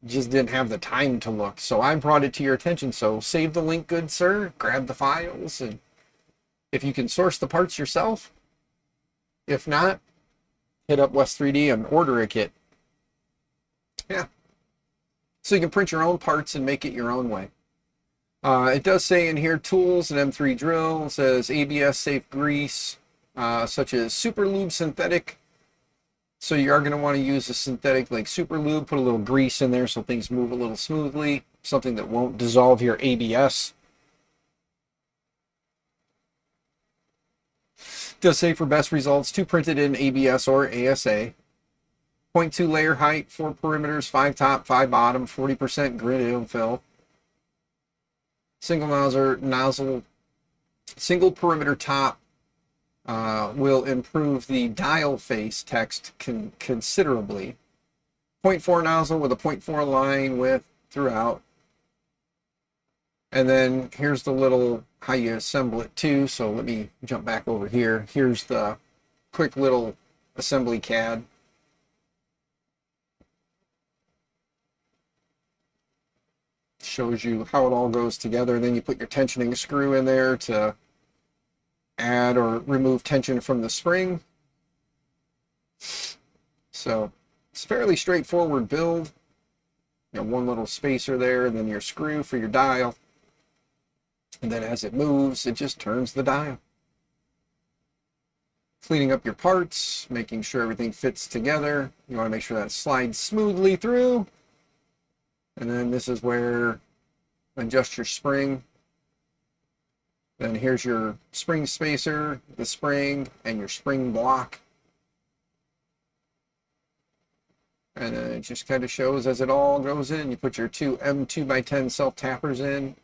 just didn't have the time to look. So I brought it to your attention. So save the link, good sir. Grab the files, and if you can source the parts yourself, if not, hit up West 3D and order a kit. Yeah. So you can print your own parts and make it your own way. It does say in here, tools and M3 drill. It says ABS safe grease, such as Super Lube synthetic. So you are going to want to use a synthetic like Super Lube, put a little grease in there so things move a little smoothly, something that won't dissolve your ABS. It does say for best results, 2 printed in ABS or ASA. 0.2 layer height, 4 perimeters, 5 top, 5 bottom, 40% grid infill. Single perimeter top, will improve the dial face text considerably. 0.4 nozzle with a 0.4 line width throughout. And then here's the little how you assemble it too. So let me jump back over here. Here's the quick little assembly CAD. Shows you how it all goes together. Then you put your tensioning screw in there to add or remove tension from the spring. So it's a fairly straightforward build. You know, one little spacer there, and then your screw for your dial. And then as it moves, it just turns the dial. Cleaning up your parts, making sure everything fits together. You want to make sure that slides smoothly through. And then this is where adjust your spring. Then here's your spring spacer, the spring, and your spring block. And then it just kind of shows as it all goes in. You put your two M2x10 self-tappers in.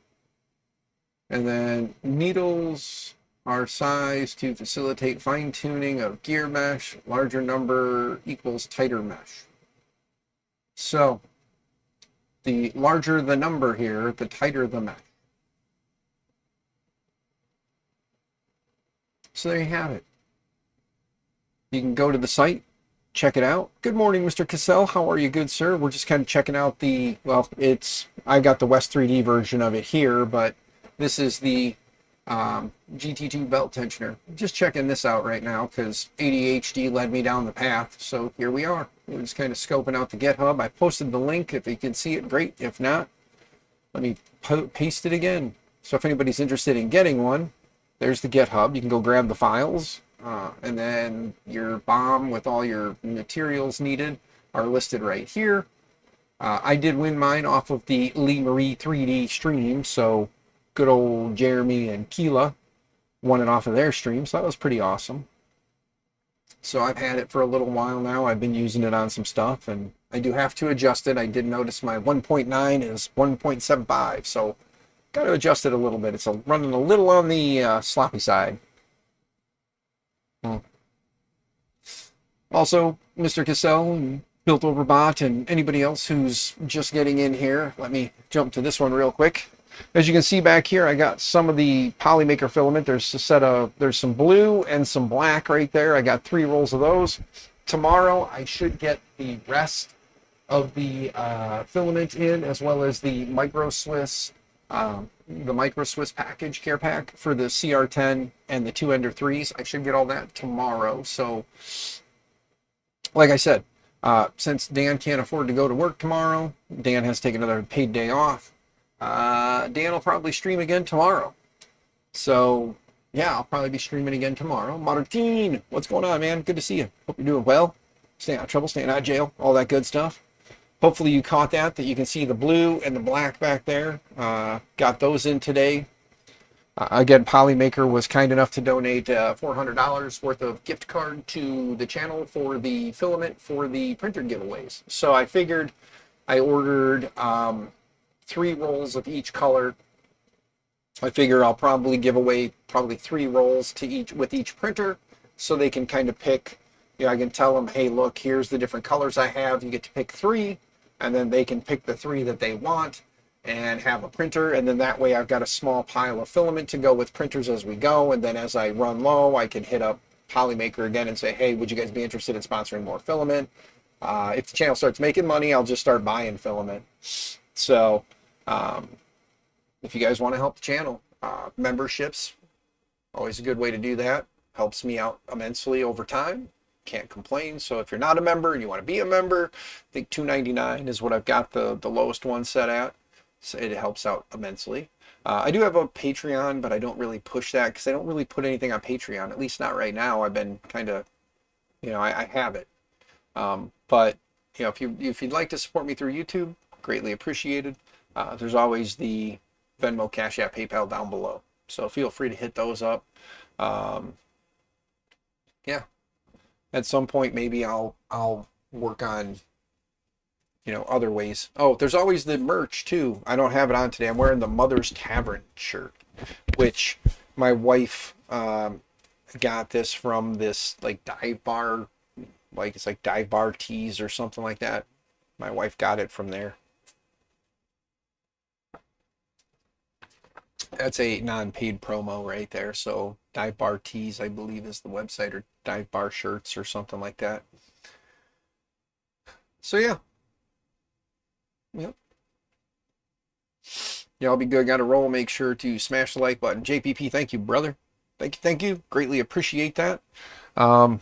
And then needles are sized to facilitate fine-tuning of gear mesh. Larger number equals tighter mesh. So the larger the number here, the tighter the mesh. So there you have it. You can go to the site, check it out. Good morning, Mr. Cassell. How are you, good sir? We're just kind of checking out the, well, I got the West 3D version of it here, but this is the GT2 belt tensioner. Just checking this out right now because ADHD led me down the path. So here we are. We're just kind of scoping out the GitHub. I posted the link. If you can see it, great. If not, let me paste it again. So if anybody's interested in getting one, there's the GitHub. You can go grab the files. And then your BOM with all your materials needed are listed right here. I did win mine off of the Lee Marie 3D stream, so good old Jeremy and Keela won it off of their stream, so that was pretty awesome. So I've had it for a little while now. I've been using it on some stuff, and I do have to adjust it. I did notice my 1.9 is 1.75, so got to adjust it a little bit. It's running a little on the sloppy side. Also, Mr. Cassell and Built Over Bot and anybody else who's just getting in here, let me jump to this one real quick. As you can see back here, I got some of the Polymaker filament. There's some blue and some black right there. I got 3 rolls of those. Tomorrow I should get the rest of the filament in, as well as the Micro Swiss package, care pack for the CR10 and the 2 Ender 3s. I should get all that tomorrow. So like I said, since Dan can't afford to go to work tomorrow, Dan has taken another paid day off. Dan will probably stream again tomorrow. So yeah, I'll probably be streaming again tomorrow. Martin, what's going on, man? Good to see you. Hope you're doing well. Staying out of trouble, staying out of jail, all that good stuff. Hopefully you caught that you can see the blue and the black back there. Got those in today. Again, Polymaker was kind enough to donate $400 worth of gift card to the channel for the filament for the printer giveaways. So I figured I ordered 3 rolls of each color. I figure I'll probably give away 3 rolls to each printer, so they can kind of pick. You know, I can tell them, hey, look, here's the different colors I have. You get to pick 3, and then they can pick the 3 that they want and have a printer. And then that way I've got a small pile of filament to go with printers as we go. And then as I run low, I can hit up Polymaker again and say, hey, would you guys be interested in sponsoring more filament? If the channel starts making money, I'll just start buying filament. So if you guys want to help the channel, memberships, always a good way to do that. Helps me out immensely over time. Can't complain. So if you're not a member and you want to be a member, I think $2.99 is what I've got the lowest one set at. So it helps out immensely. I do have a Patreon, but I don't really push that because I don't really put anything on Patreon, at least not right now. I've been kind of, you know, I have it. But you know, if you'd like to support me through YouTube, greatly appreciated. There's always the Venmo, Cash App, PayPal down below. So feel free to hit those up. Yeah. At some point, maybe I'll work on, you know, other ways. Oh, there's always the merch too. I don't have it on today. I'm wearing the Mother's Tavern shirt, which my wife got this from this like dive bar, like it's like Dive Bar Tees or something like that. My wife got it from there. That's a non-paid promo right there. So Dive Bar Tees, I believe, is the website, or Dive Bar Shirts or something like that. So yeah, yep. Y'all be good. Got to roll. Make sure to smash the like button. JPP, thank you, brother. Thank you, thank you. Greatly appreciate that. Um,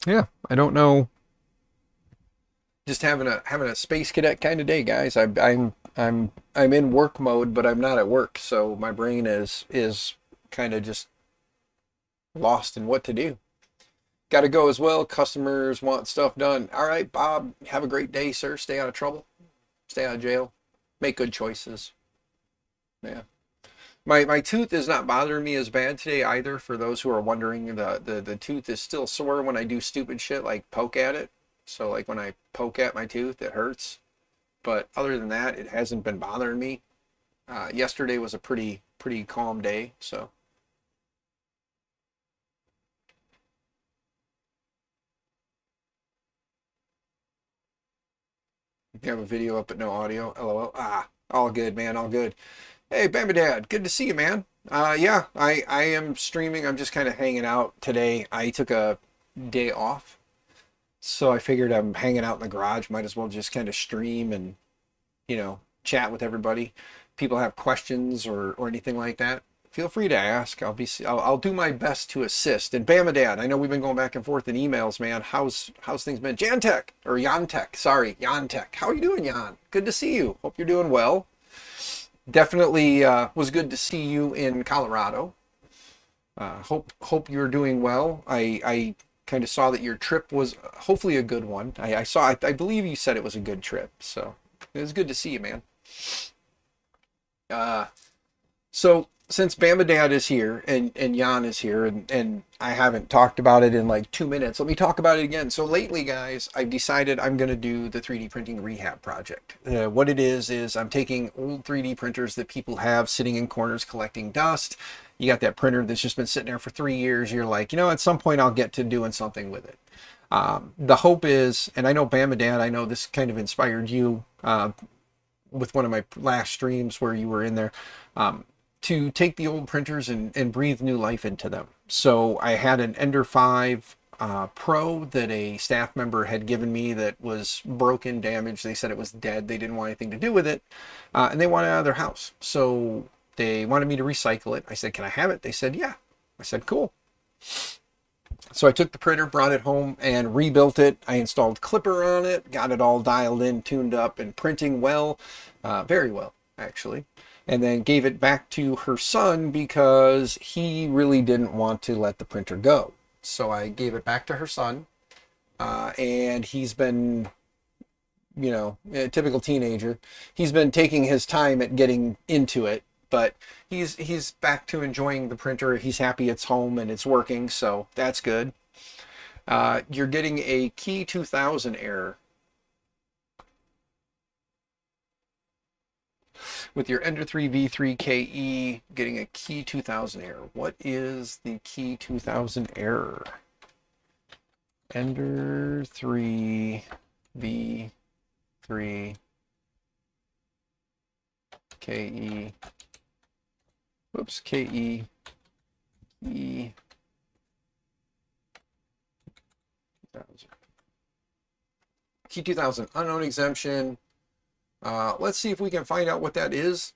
yeah, I don't know. Just having a space cadet kind of day, guys. I'm in work mode, but I'm not at work, so my brain is kind of just lost in what to do. Got to go as well. Customers want stuff done. All right, Bob. Have a great day, sir. Stay out of trouble. Stay out of jail. Make good choices. Yeah. My tooth is not bothering me as bad today either. For those who are wondering, the tooth is still sore when I do stupid shit like poke at it. So like when I poke at my tooth, it hurts. But other than that, it hasn't been bothering me. Yesterday was a pretty calm day. So you have a video up but no audio. LOL. Ah, all good, man. All good. Hey, Bama Dad, good to see you, man. Yeah, I am streaming. I'm just kind of hanging out today. I took a day off, so I figured I'm hanging out in the garage. Might as well just kind of stream and, chat with everybody. People have questions or anything like that, feel free to ask. I'll do my best to assist. And Bama Dad, I know we've been going back and forth in emails, man. How's things been? Jantech or Yantech? Sorry, Yantech. How are you doing, Jan? Good to see you. Hope you're doing well. Definitely was good to see you in Colorado. Hope you're doing well. I kind of saw that your trip was hopefully a good one. I believe you said it was a good trip, so it was good to see you, man. Uh, so since Bama Dad is here and Jan is here and I haven't talked about it in like 2 minutes, let me talk about it again. So lately, guys, I've decided I'm going to do the 3D printing rehab project. What it is I'm taking old 3D printers that people have sitting in corners collecting dust. You got that printer that's just been sitting there for 3 years. You're like, at some point I'll get to doing something with it. The hope is, and I know Bama Dad, I know this kind of inspired you with one of my last streams where you were in there, to take the old printers and breathe new life into them. So I had an Ender 5 Pro that a staff member had given me that was broken, damaged. They said it was dead. They didn't want anything to do with it. And they wanted it out of their house. So they wanted me to recycle it. I said, can I have it? They said, yeah. I said, cool. So I took the printer, brought it home, and rebuilt it. I installed Clipper on it, got it all dialed in, tuned up, and printing well, very well, actually. And then gave it back to her son because he really didn't want to let the printer go. So I gave it back to her son, and he's been, a typical teenager. He's been taking his time at getting into it, but he's back to enjoying the printer. He's happy it's home and it's working, so that's good. You're getting a key 2000 error with your Ender 3 V3 KE, getting a key 2000 error. What is the key 2000 error? Ender 3 V3 KE. Whoops, KE. E. Key 2000, unknown exemption. Let's see if we can find out what that is.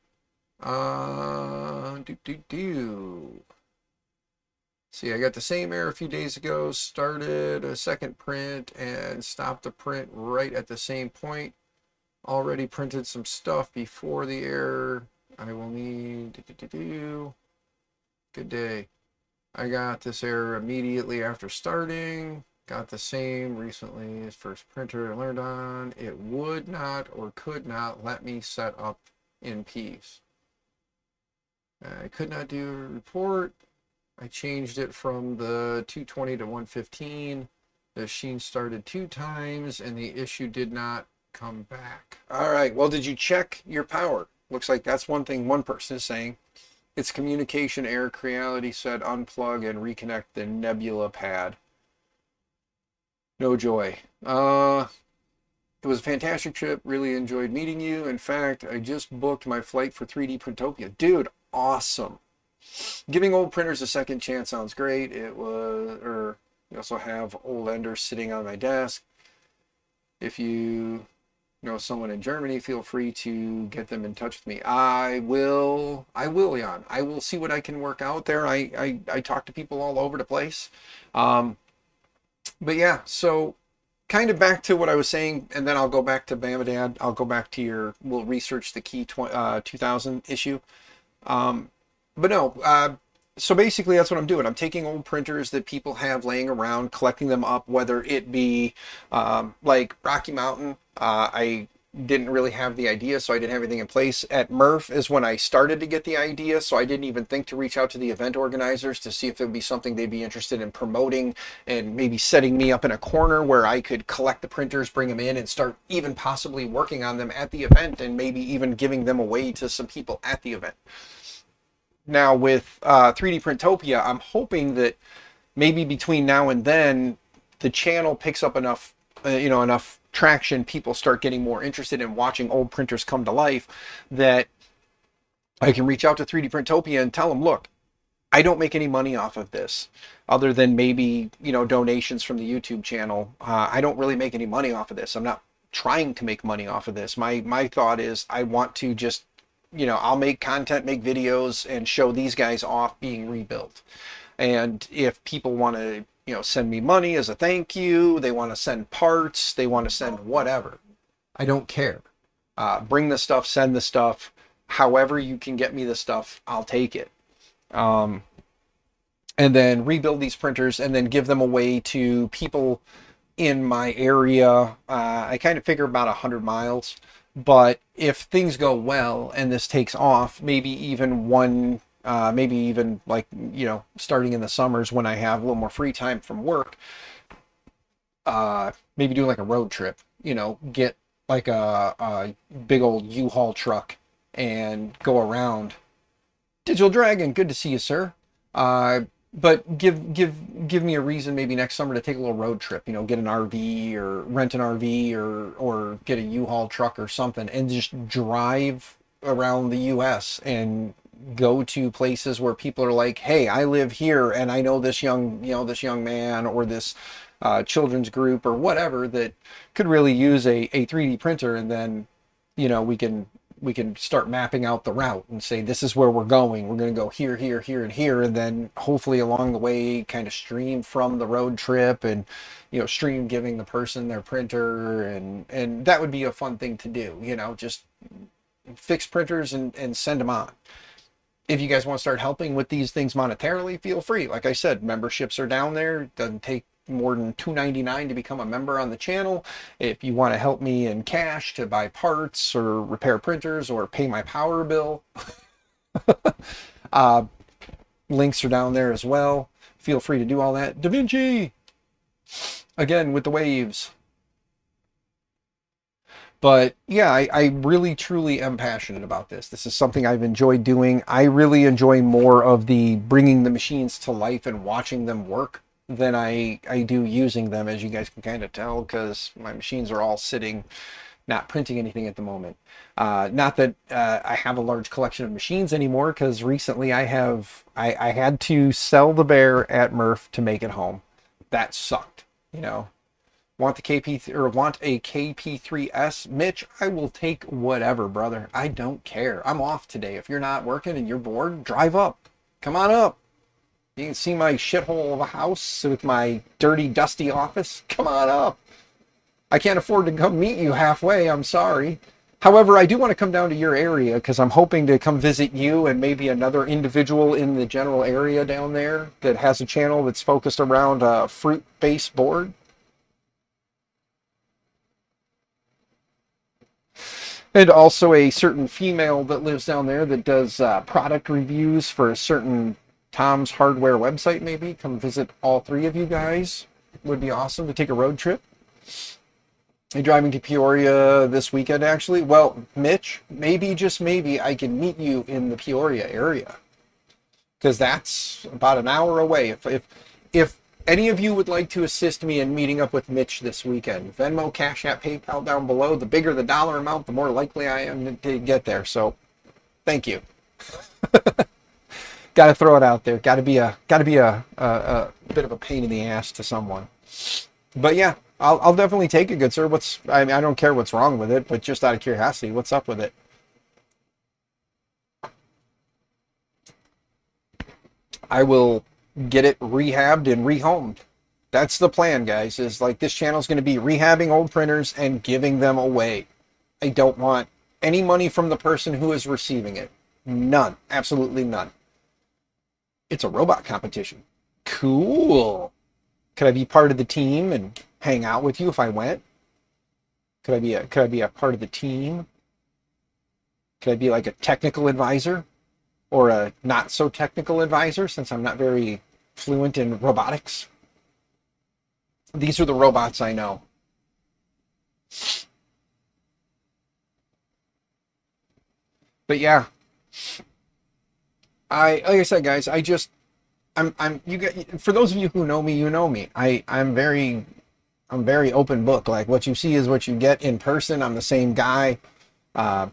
See, I got the same error a few days ago, started a second print and stopped the print right at the same point. Already printed some stuff before the error. I will need, good day. I got this error immediately after starting. Got the same recently as first printer I learned on. It would not or could not let me set up in peace. I could not do a report. I changed it from the 220 to 115. The machine started 2 times and the issue did not come back. All right, well, did you check your power? Looks like that's one thing one person is saying. It's communication error. Creality said unplug and reconnect the Nebula pad. No joy. It was a fantastic trip. Really enjoyed meeting you. In fact, I just booked my flight for 3D Printopia. Dude, awesome. Giving old printers a second chance sounds great. It was, or you also have old Enders sitting on my desk. If you know someone in Germany, feel free to get them in touch with me. I will, Jan. I will see what I can work out there. I talk to people all over the place. But yeah, so kind of back to what I was saying, and then I'll go back to Bamadad. I'll go back to we'll research the key 2000 issue. But no, so basically that's what I'm doing. I'm taking old printers that people have laying around, collecting them up, whether it be like Rocky Mountain. I didn't really have the idea, so I didn't have anything in place. At Murph is when I started to get the idea, so I didn't even think to reach out to the event organizers to see if it would be something they'd be interested in promoting and maybe setting me up in a corner where I could collect the printers, bring them in, and start even possibly working on them at the event and maybe even giving them away to some people at the event. Now with 3D Printopia, I'm hoping that maybe between now and then the channel picks up enough enough traction, people start getting more interested in watching old printers come to life, that I can reach out to 3D Printopia and tell them, look, I don't make any money off of this other than maybe, donations from the YouTube channel. I don't really make any money off of this. I'm not trying to make money off of this. My thought is I want to just, I'll make content, make videos, and show these guys off being rebuilt. And if people want to, send me money as a thank you, they want to send parts, they want to send whatever, I don't care. Bring the stuff, send the stuff, however you can get me the stuff, I'll take it. And then rebuild these printers and then give them away to people in my area. I kind of figure about 100 miles, but if things go well and this takes off, maybe even starting in the summers when I have a little more free time from work, maybe do like a road trip, get like a big old U-Haul truck and go around. Digital Dragon, good to see you, sir. But give me a reason maybe next summer to take a little road trip, get an RV or rent an RV or get a U-Haul truck or something and just drive around the US and go to places where people are like, hey, I live here and I know this young man or this children's group or whatever that could really use a 3D printer. And then, we can start mapping out the route and say, this is where we're going. We're going to go here, here, here, and here. And then hopefully along the way, kind of stream from the road trip and, stream giving the person their printer. And that would be a fun thing to do, just fix printers and send them on. If you guys want to start helping with these things monetarily, feel free. Like I said, memberships are down there. It doesn't take more than $2.99 to become a member on the channel. If you want to help me in cash to buy parts or repair printers or pay my power bill, links are down there as well. Feel free to do all that. Da Vinci, again, with the waves. But yeah, I really, truly am passionate about this. This is something I've enjoyed doing. I really enjoy more of the bringing the machines to life and watching them work than I do using them, as you guys can kind of tell, because my machines are all sitting, not printing anything at the moment. Not that I have a large collection of machines anymore, because recently I had to sell the Bear at Murph to make it home. That sucked, Want a KP3S, Mitch? I will take whatever, brother. I don't care. I'm off today. If you're not working and you're bored, drive up. Come on up. You can see my shithole of a house with my dirty, dusty office. Come on up. I can't afford to come meet you halfway. I'm sorry. However, I do want to come down to your area because I'm hoping to come visit you and maybe another individual in the general area down there that has a channel that's focused around a fruit-based board. And also a certain female that lives down there that does product reviews for a certain Tom's Hardware website, maybe. Come visit all three of you guys. Would be awesome to take a road trip. I'm driving to Peoria this weekend, actually. Well, Mitch, maybe, just maybe, I can meet you in the Peoria area. because that's about an hour away. If any of you would like to assist me in meeting up with Mitch this weekend, Venmo, Cash App, PayPal down below. The bigger the dollar amount, the more likely I am to get there. So, thank you. Got to throw it out there. Got to be a bit of a pain in the ass to someone. But yeah, I'll definitely take it, good sir. I mean, I don't care what's wrong with it, but just out of curiosity, what's up with it? I will get it rehabbed and rehomed. That's the plan, guys, is like this channel is going to be rehabbing old printers and giving them away. I don't want any money from the person who is receiving it. None. Absolutely none. It's a robot competition. Cool. Could I be part of the team and hang out with you if I went? Could I be a part of the team? Could I be like a technical advisor or a not so technical advisor since I'm not very fluent in robotics? These are the robots I know. But yeah, like I said, guys, you get, for those of you who know me, you know me. I'm very open book. Like what you see is what you get in person. I'm the same guy. Uh,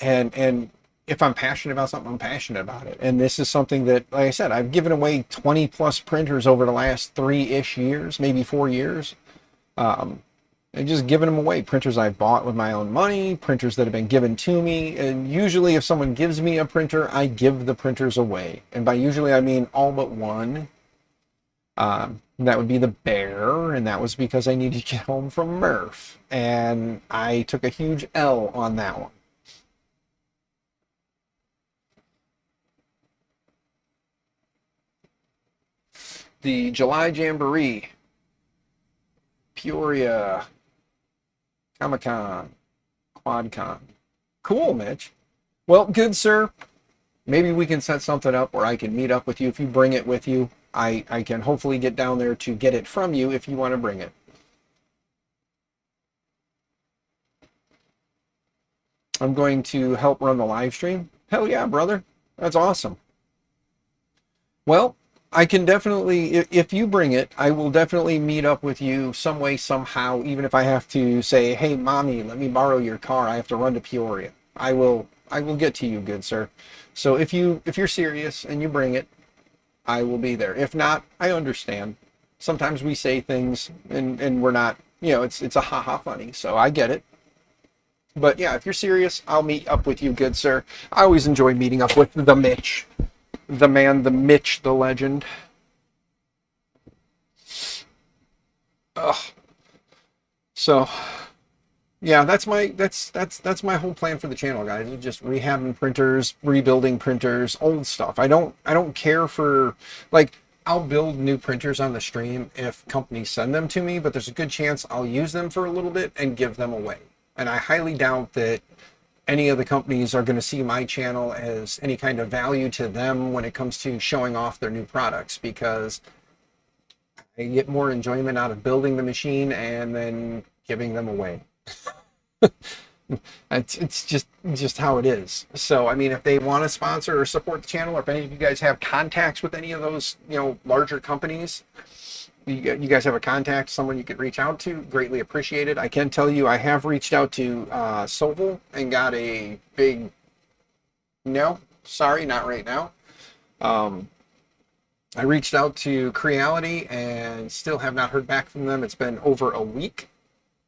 and if I'm passionate about something, I'm passionate about it. And this is something that, like I said, I've given away 20 plus printers over the last 3-ish years, maybe 4 years. And just giving them away. Printers I bought with my own money, printers that have been given to me. And usually if someone gives me a printer, I give the printers away. And by usually, I mean all but one. That would be the Bear, and that was because I needed to get home from Murph. And I took a huge L on that one. The July Jamboree, Peoria, Comic-Con, QuadCon. Cool, Mitch. Well, good sir. Maybe we can set something up where I can meet up with you. If you bring it with you, I can hopefully get down there to get it from you if you want to bring it. I'm going to help run the live stream. Hell yeah, brother. That's awesome. Well, I can definitely, if you bring it, I will definitely meet up with you some way, somehow, even if I have to say, hey, mommy, let me borrow your car. I have to run to Peoria. I will get to you, good sir. So if you're serious and you bring it, I will be there. If not, I understand. Sometimes we say things and we're not, it's a ha-ha funny. So I get it. But yeah, if you're serious, I'll meet up with you, good sir. I always enjoy meeting up with the Mitch. The man, the Mitch, the legend. Ugh. So, yeah, that's my whole plan for the channel, guys. It's just rehabbing printers, rebuilding printers, old stuff. I don't care for, like, I'll build new printers on the stream if companies send them to me, but there's a good chance I'll use them for a little bit and give them away. And I highly doubt that any of the companies are going to see my channel as any kind of value to them when it comes to showing off their new products, because I get more enjoyment out of building the machine and then giving them away. It's just how it is. So, I mean, if they want to sponsor or support the channel, or if any of you guys have contacts with any of those, larger companies, you guys have a contact, someone you could reach out to, greatly appreciated. I can tell you I have reached out to Sovol and got a big no, sorry, not right now. I reached out to Creality and still have not heard back from them. It's been over a week,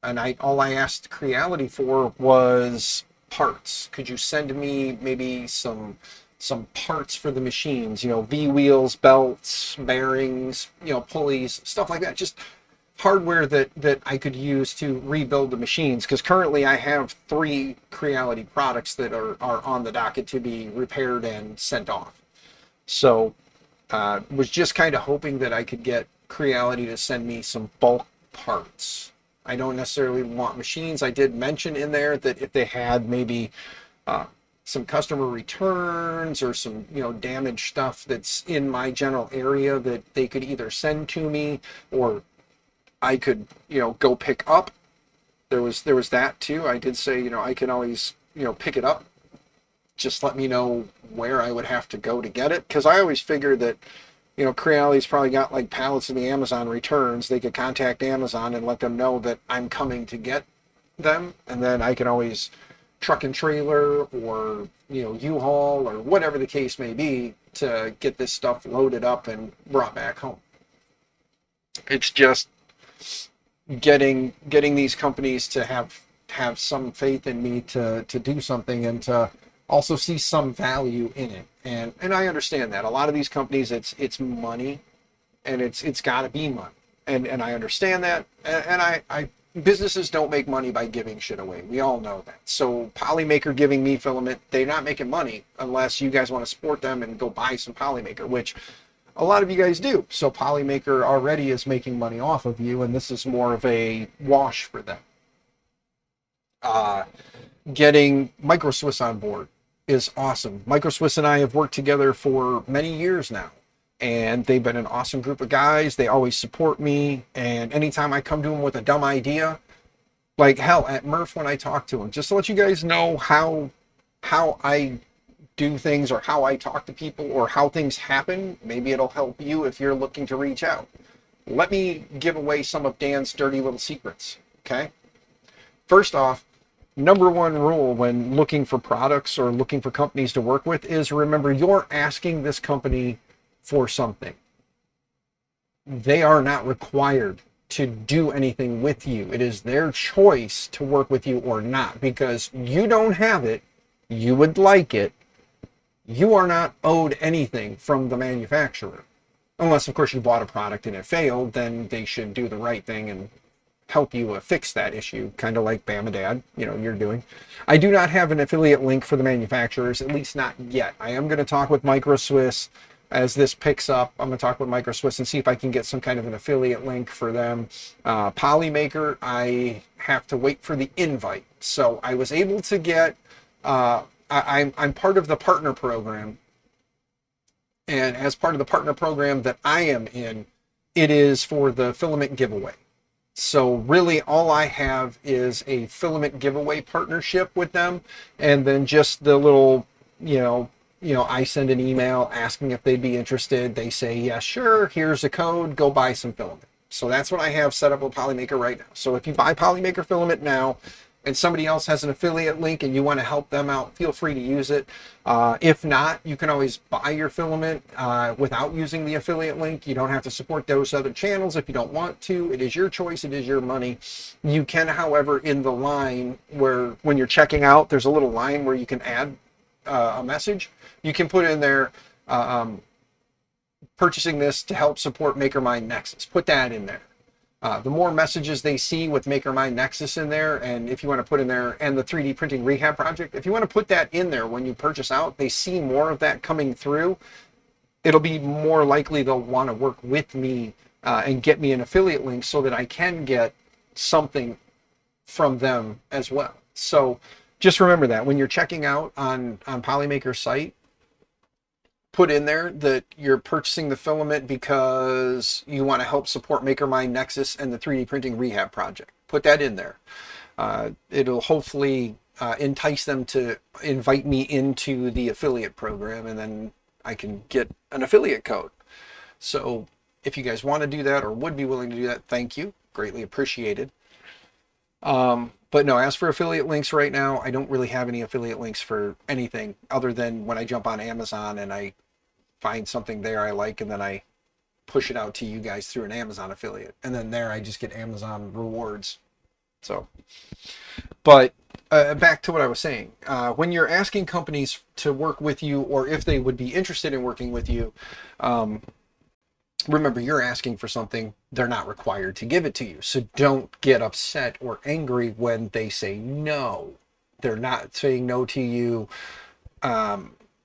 and all I asked Creality for was parts. Could you send me maybe some parts for the machines, V-wheels, belts, bearings, pulleys, stuff like that. Just hardware that I could use to rebuild the machines, because currently I have 3 Creality products that are on the docket to be repaired and sent off. So was just kind of hoping that I could get Creality to send me some bulk parts. I don't necessarily want machines. I did mention in there that if they had maybe some customer returns or some damaged stuff that's in my general area that they could either send to me or I could go pick up. There was that too. I did say I can always pick it up just let me know where I would have to go to get it. Because I always figured that, Creality's probably got like pallets of the Amazon returns. They could contact Amazon and let them know that I'm coming to get them, and then I can always truck and trailer or U-Haul or whatever the case may be to get this stuff loaded up and brought back home. It's just getting these companies to have some faith in me to do something and to also see some value in it. And I understand that a lot of these companies, it's money, and it's got to be money, and I understand that, and I businesses don't make money by giving shit away. We all know that. So Polymaker giving me filament, they're not making money unless you guys want to support them and go buy some Polymaker, which a lot of you guys do. So Polymaker already is making money off of you, and this is more of a wash for them. Getting MicroSwiss on board is awesome. MicroSwiss and I have worked together for many years now, and they've been an awesome group of guys. They always support me, and anytime I come to them with a dumb idea, like hell at Murph when I talk to them, just to let you guys know how I do things or how I talk to people or how things happen, maybe it'll help you if you're looking to reach out. Let me give away some of Dan's dirty little secrets, okay? First off, number one rule when looking for products or looking for companies to work with is remember you're asking this company for something. They are not required to do anything with you. It is their choice to work with you or not, because you don't have it, you would like it, you are not owed anything from the manufacturer. Unless, of course, you bought a product and it failed, then they should do the right thing and help you fix that issue, kind of like Bamadad, you're doing. I do not have an affiliate link for the manufacturers, at least not yet. I am going to talk with MicroSwiss as this picks up. I'm going to talk with MicroSwiss and see if I can get some kind of an affiliate link for them. Polymaker, I have to wait for the invite. So I was able to get, I'm part of the partner program. And as part of the partner program that I am in, it is for the filament giveaway. So really all I have is a filament giveaway partnership with them, and then just the little, I send an email asking if they'd be interested. They say, yeah, sure, here's a code, go buy some filament. So that's what I have set up with Polymaker right now. So if you buy Polymaker filament now and somebody else has an affiliate link and you want to help them out, feel free to use it. If not, you can always buy your filament without using the affiliate link. You don't have to support those other channels if you don't want to. It is your choice. It is your money. You can, however, in the line where when you're checking out, there's a little line where you can add a message. You can put in there, purchasing this to help support MakerMind Nexus. Put that in there. The more messages they see with MakerMind Nexus in there, and if you want to put in there, and the 3D printing rehab project, if you want to put that in there when you purchase out, they see more of that coming through, it'll be more likely they'll want to work with me and get me an affiliate link so that I can get something from them as well. So just remember that when you're checking out on Polymaker's site, put in there that you're purchasing the filament because you want to help support MakerMind Nexus and the 3D printing rehab project. Put that in there. It'll hopefully entice them to invite me into the affiliate program, and then I can get an affiliate code. So if you guys want to do that or would be willing to do that, thank you. Greatly appreciated. But no, as for affiliate links right now, I don't really have any affiliate links for anything other than when I jump on Amazon and I find something there I like, and then I push it out to you guys through an Amazon affiliate, and then there I just get Amazon rewards. So, but back to what I was saying, when you're asking companies to work with you or if they would be interested in working with you, remember you're asking for something. They're not required to give it to you, so don't get upset or angry when they say no. They're not saying no to you.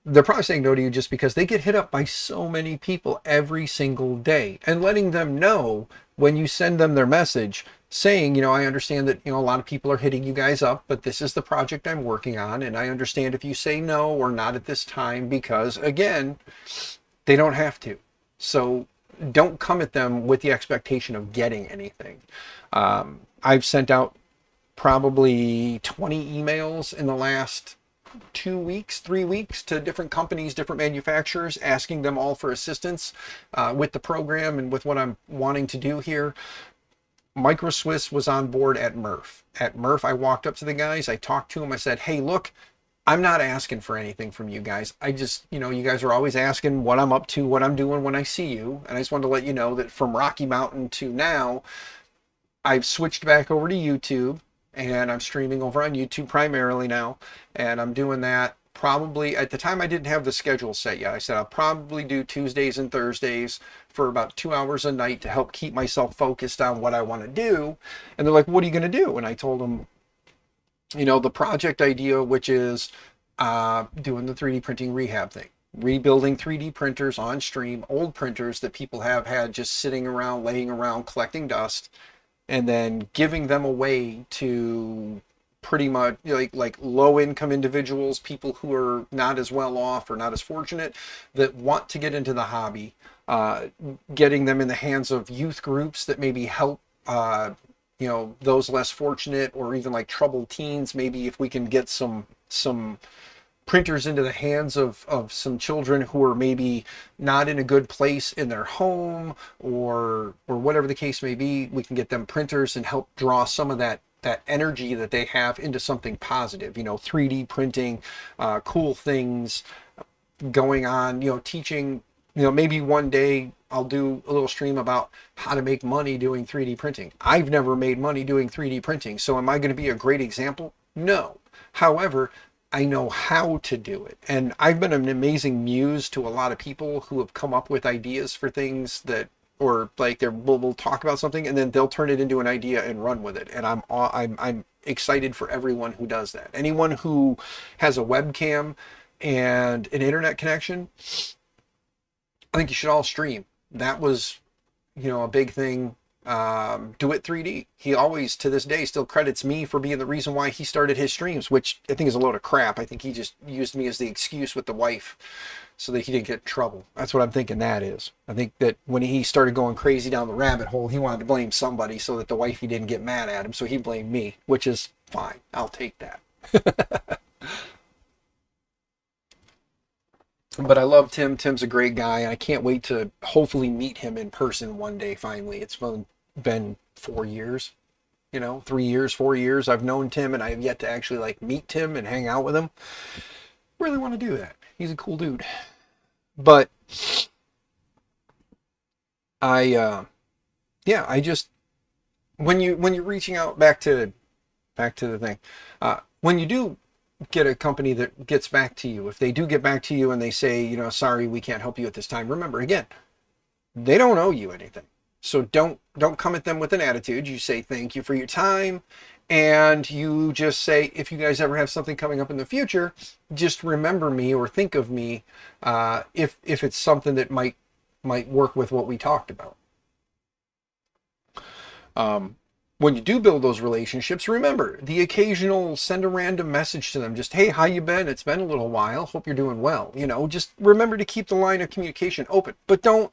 They're probably saying no to you just because they get hit up by so many people every single day, and letting them know when you send them their message saying, I understand that, a lot of people are hitting you guys up, but this is the project I'm working on. And I understand if you say no or not at this time, because again, they don't have to. So don't come at them with the expectation of getting anything. I've sent out probably 20 emails in the last 2 weeks, 3 weeks to different companies, different manufacturers, asking them all for assistance with the program and with what I'm wanting to do here. Micro Swiss was on board at Murph. At Murph, I walked up to the guys, I talked to them, I said, hey, look, I'm not asking for anything from you guys. I just, you guys are always asking what I'm up to, what I'm doing when I see you. And I just wanted to let you know that from Rocky Mountain to now, I've switched back over to YouTube, and I'm streaming over on YouTube primarily now. And I'm doing that probably, at the time I didn't have the schedule set yet. I said I'll probably do Tuesdays and Thursdays for about 2 hours a night to help keep myself focused on what I want to do. And they're like, what are you going to do? And I told them, the project idea, which is doing the 3D printing rehab thing, rebuilding 3D printers on stream, old printers that people have had just sitting around, laying around, collecting dust, and then giving them away to pretty much like low income individuals, people who are not as well off or not as fortunate, that want to get into the hobby, getting them in the hands of youth groups that maybe help those less fortunate, or even like troubled teens. Maybe if we can get some printers into the hands of some children who are maybe not in a good place in their home, or whatever the case may be, we can get them printers and help draw some of that energy that they have into something positive. 3D printing, cool things going on, teaching, maybe one day I'll do a little stream about how to make money doing 3D printing. I've never made money doing 3D printing, so am I going to be a great example? No. However, I know how to do it. And I've been an amazing muse to a lot of people who have come up with ideas for things that, or like we'll talk about something and then they'll turn it into an idea and run with it. And I'm excited for everyone who does that. Anyone who has a webcam and an internet connection, I think you should all stream. That was, a big thing. Do It 3D. He always, to this day, still credits me for being the reason why he started his streams, which I think is a load of crap. I think he just used me as the excuse with the wife so that he didn't get in trouble. That's what I'm thinking that is. I think that when he started going crazy down the rabbit hole, he wanted to blame somebody so that the wifey didn't get mad at him, so he blamed me, which is fine. I'll take that. But I love Tim. Tim's a great guy. I can't wait to hopefully meet him in person one day finally. It's been 4 years, 3 years, 4 years. I've known Tim, and I have yet to actually meet Tim and hang out with him. Really want to do that. He's a cool dude. But I just, when you're reaching out, back to the thing, when you do get a company that gets back to you, if they do get back to you and they say, sorry, we can't help you at this time, remember, again, they don't owe you anything. So don't come at them with an attitude. You say thank you for your time, and you just say, if you guys ever have something coming up in the future, just remember me or think of me, if it's something that might work with what we talked about. When you do build those relationships, remember the occasional send a random message to them. Just, hey, how you been? It's been a little while. Hope you're doing well. Just remember to keep the line of communication open. But don't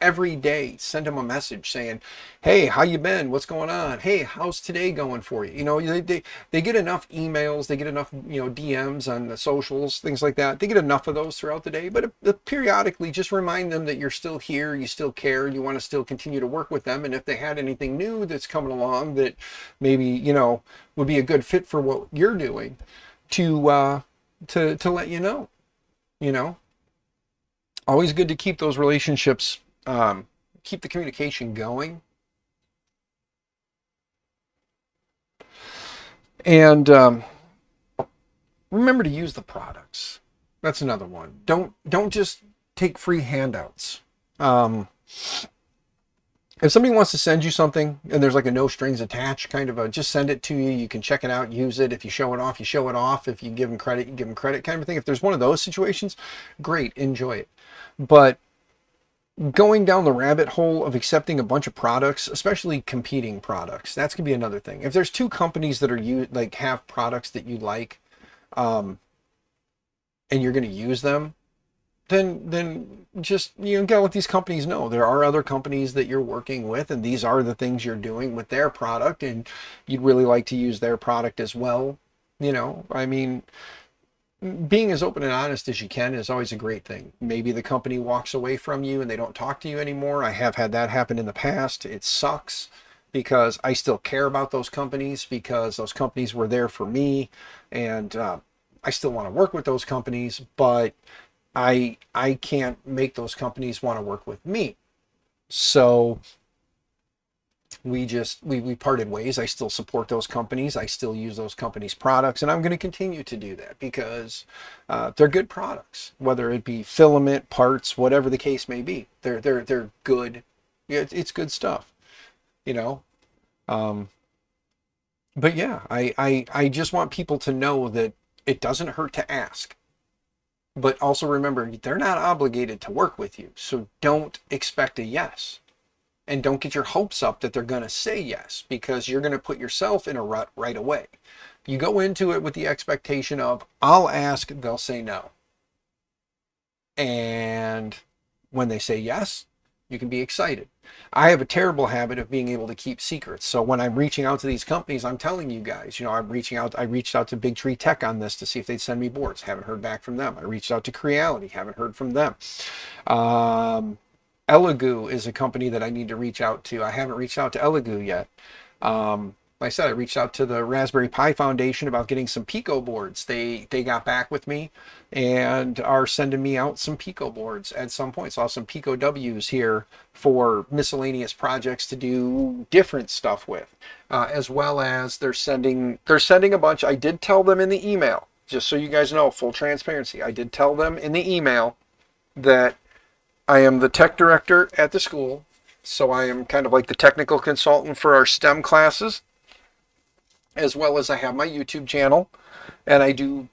every day send them a message saying, hey, how you been? What's going on? Hey, how's today going for you? They get enough emails, they get enough, DMs on the socials, things like that. They get enough of those throughout the day, but periodically just remind them that you're still here, you still care, you want to still continue to work with them. And if they had anything new that's coming along that maybe, would be a good fit for what you're doing, to let you know. Always good to keep those relationships, keep the communication going. And remember to use the products. That's another one. Don't just take free handouts. If somebody wants to send you something and there's like a no strings attached kind of just send it to you. You can check it out, use it. If you show it off, you show it off. If you give them credit, you give them credit kind of thing. If there's one of those situations, great, enjoy it. But going down the rabbit hole of accepting a bunch of products, especially competing products, that's gonna be another thing. If there's two companies that are have products that you like, and you're gonna use them, then just gotta let these companies know there are other companies that you're working with, and these are the things you're doing with their product, and you'd really like to use their product as well. I mean, being as open and honest as you can is always a great thing. Maybe the company walks away from you and they don't talk to you anymore. I have had that happen in the past. It sucks because I still care about those companies, because those companies were there for me, and I still want to work with those companies, but I can't make those companies want to work with me. So we parted ways. I still support those companies. I still use those companies' products, and I'm going to continue to do that because they're good products, whether it be filament, parts, whatever the case may be. They're good. Yeah, it's good stuff, you know. Um, but yeah, I just want people to know that it doesn't hurt to ask. But also remember, they're not obligated to work with you, so don't expect a yes. And don't get your hopes up that they're going to say yes, because you're going to put yourself in a rut right away. You go into it with the expectation of, I'll ask, they'll say no. And when they say yes, you can be excited. I have a terrible habit of being able to keep secrets. So when I'm reaching out to these companies, I'm telling you guys, I reached out to Big Tree Tech on this to see if they'd send me boards. Haven't heard back from them. I reached out to Creality. Haven't heard from them. Elegoo is a company that I need to reach out to. I haven't reached out to Elegoo yet. Like I said, I reached out to the Raspberry Pi Foundation about getting some Pico boards. They got back with me and are sending me out some Pico boards at some point. So I'll have some Pico Ws here for miscellaneous projects to do different stuff with, as well as they're sending a bunch. I did tell them in the email, just so you guys know, full transparency. I did tell them in the email that I am the tech director at the school, so I am kind of like the technical consultant for our STEM classes, as well as I have my YouTube channel, and I do,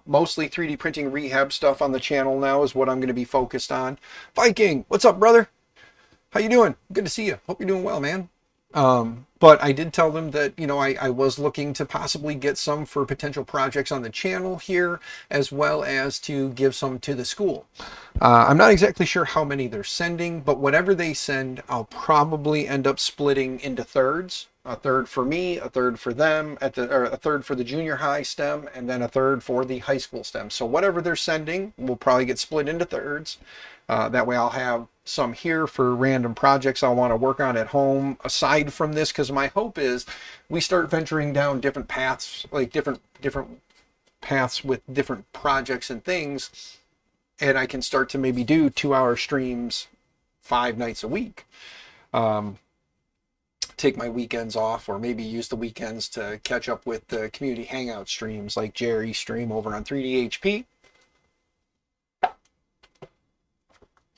mostly 3D printing rehab stuff on the channel now is what I'm going to be focused on. Viking, what's up, brother? How you doing? Good to see you. Hope you're doing well, man. But I did tell them that, I was looking to possibly get some for potential projects on the channel here, as well as to give some to the school. I'm not exactly sure how many they're sending, but whatever they send, I'll probably end up splitting into thirds. A third for me, a third for them, or a third for the junior high STEM, and then a third for the high school STEM. So whatever they're sending will probably get split into thirds. That way I'll have some here for random projects I want to work on at home aside from this, because my hope is we start venturing down different paths, like different paths with different projects and things, and I can start to maybe do 2-hour streams 5 nights a week. Take my weekends off, or maybe use the weekends to catch up with the community hangout streams like Jerry's stream over on 3DHP.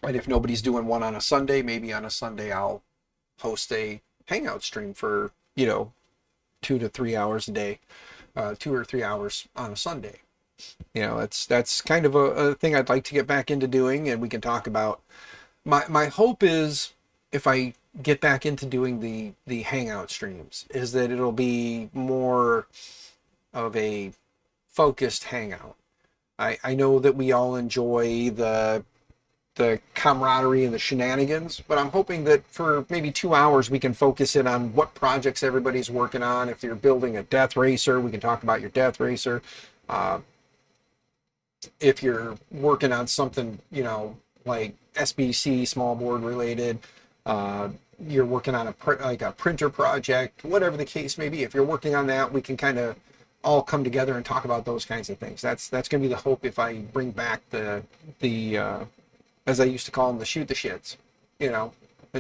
And if nobody's doing one on a Sunday, maybe on a Sunday I'll host a hangout stream for, 2 to 3 hours a day, 2 or 3 hours on a Sunday. That's kind of a thing I'd like to get back into doing, and we can talk about. My hope is, if I get back into doing the hangout streams, is that it'll be more of a focused hangout. I know that we all enjoy the camaraderie and the shenanigans, but I'm hoping that for maybe 2 hours we can focus in on what projects everybody's working on. If you're building a Death Racer, we can talk about your Death Racer. If you're working on something, like SBC, small board related, you're working on a printer project, whatever the case may be. If you're working on that, we can kind of all come together and talk about those kinds of things. That's going to be the hope if I bring back the as I used to call them, the shoot the shits, and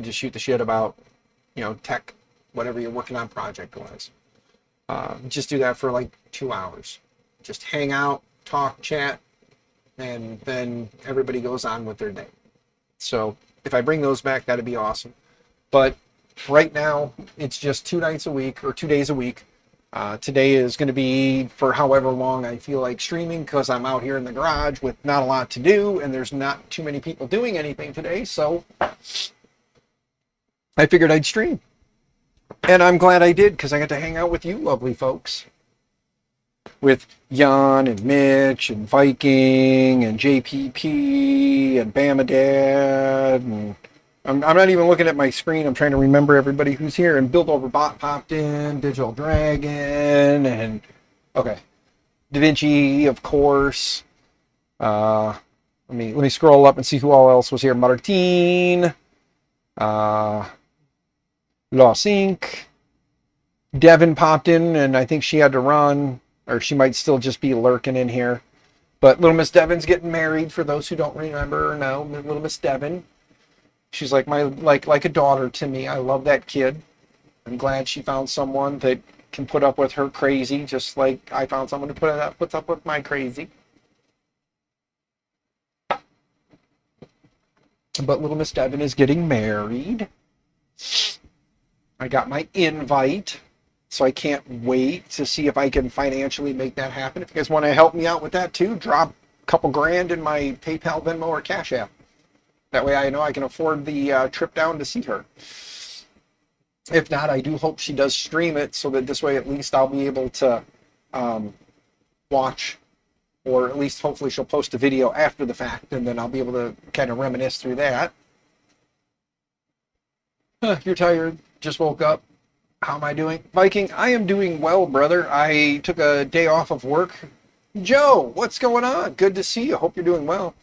just shoot the shit about, tech, whatever you're working on project wise. Just do that for like 2 hours. Just hang out, talk, chat, and then everybody goes on with their day. So if I bring those back, that'd be awesome. But right now, it's just 2 nights a week, or 2 days a week. Today is going to be for however long I feel like streaming, because I'm out here in the garage with not a lot to do, and there's not too many people doing anything today, so I figured I'd stream. And I'm glad I did, because I got to hang out with you lovely folks. With Jan and Mitch and Viking and JPP and Bamadad, and I'm not even looking at my screen. I'm trying to remember everybody who's here. And Build Over Bot popped in, Digital Dragon, and okay. Da Vinci, of course. Let me scroll up and see who all else was here. Martine, uh, Los Inc. Devin popped in, and I think she had to run, or she might still just be lurking in here. But Little Miss Devin's getting married. For those who don't remember or know, Little Miss Devin, she's like my like a daughter to me. I love that kid. I'm glad she found someone that can put up with her crazy, just like I found someone who puts up with my crazy. But Little Miss Devin is getting married. I got my invite, so I can't wait to see if I can financially make that happen. If you guys want to help me out with that too, drop a couple grand in my PayPal, Venmo, or Cash App. That way I know I can afford the trip down to see her. If not, I do hope she does stream it, so that this way at least I'll be able to watch, or at least hopefully she'll post a video after the fact, and then I'll be able to kind of reminisce through that. You're tired, just woke up. How am I doing? Viking, I am doing well, brother. I took a day off of work. Joe, what's going on? Good to see you. Hope you're doing well.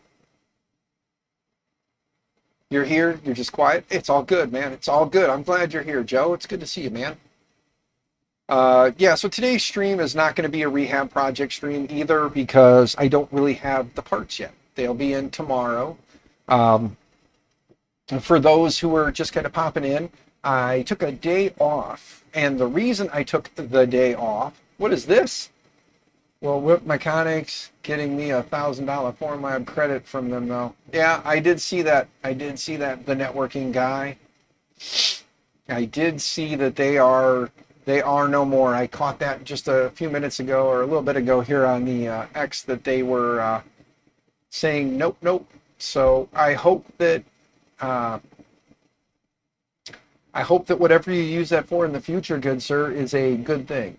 You're here. You're just quiet. It's all good, man. It's all good. I'm glad you're here, Joe. It's good to see you, man. Yeah, so today's stream is not going to be a rehab project stream either, because I don't really have the parts yet. They'll be in tomorrow. For those who are just kind of popping in, I took a day off, and the reason I took the day off, what is this? Well, Whip Mechanics getting me $1,000 Formlab credit from them, though. Yeah, I did see that. The networking guy. I did see that they are no more. I caught that just a few minutes ago, or a little bit ago here on the X, that they were saying nope, nope. So I hope that whatever you use that for in the future, good sir, is a good thing.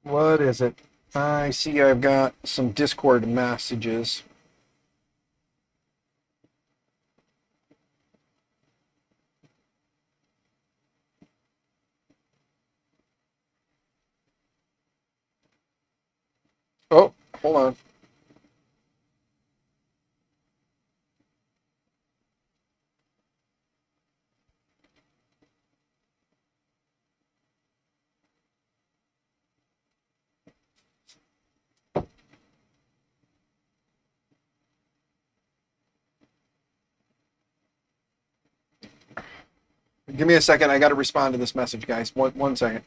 What is it? I see I've got some Discord messages. Oh, hold on. Give me a second. I got to respond to this message, guys. One second.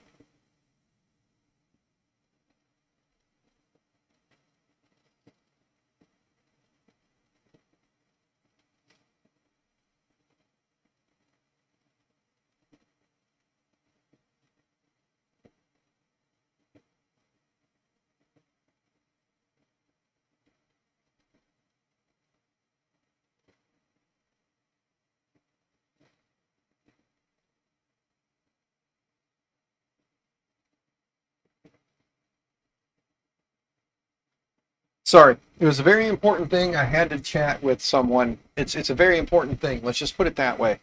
Sorry, it was a very important thing. I had to chat with someone. It's a very important thing. Let's just put it that way.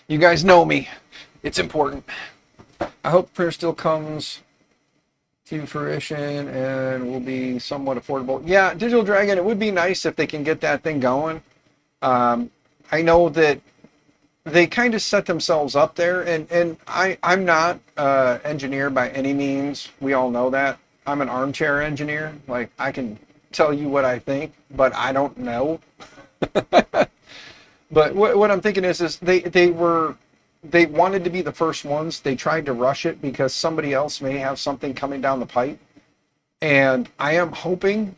You guys know me. It's important. I hope printer still comes to fruition and will be somewhat affordable. Yeah, Digital Dragon, it would be nice if they can get that thing going. I know that they kind of set themselves up there, and I'm not an engineer by any means. We all know that. I'm an armchair engineer. Like, I can tell you what I think, but I don't know. But what I'm thinking is they wanted to be the first ones. They tried to rush it because somebody else may have something coming down the pipe. And I am hoping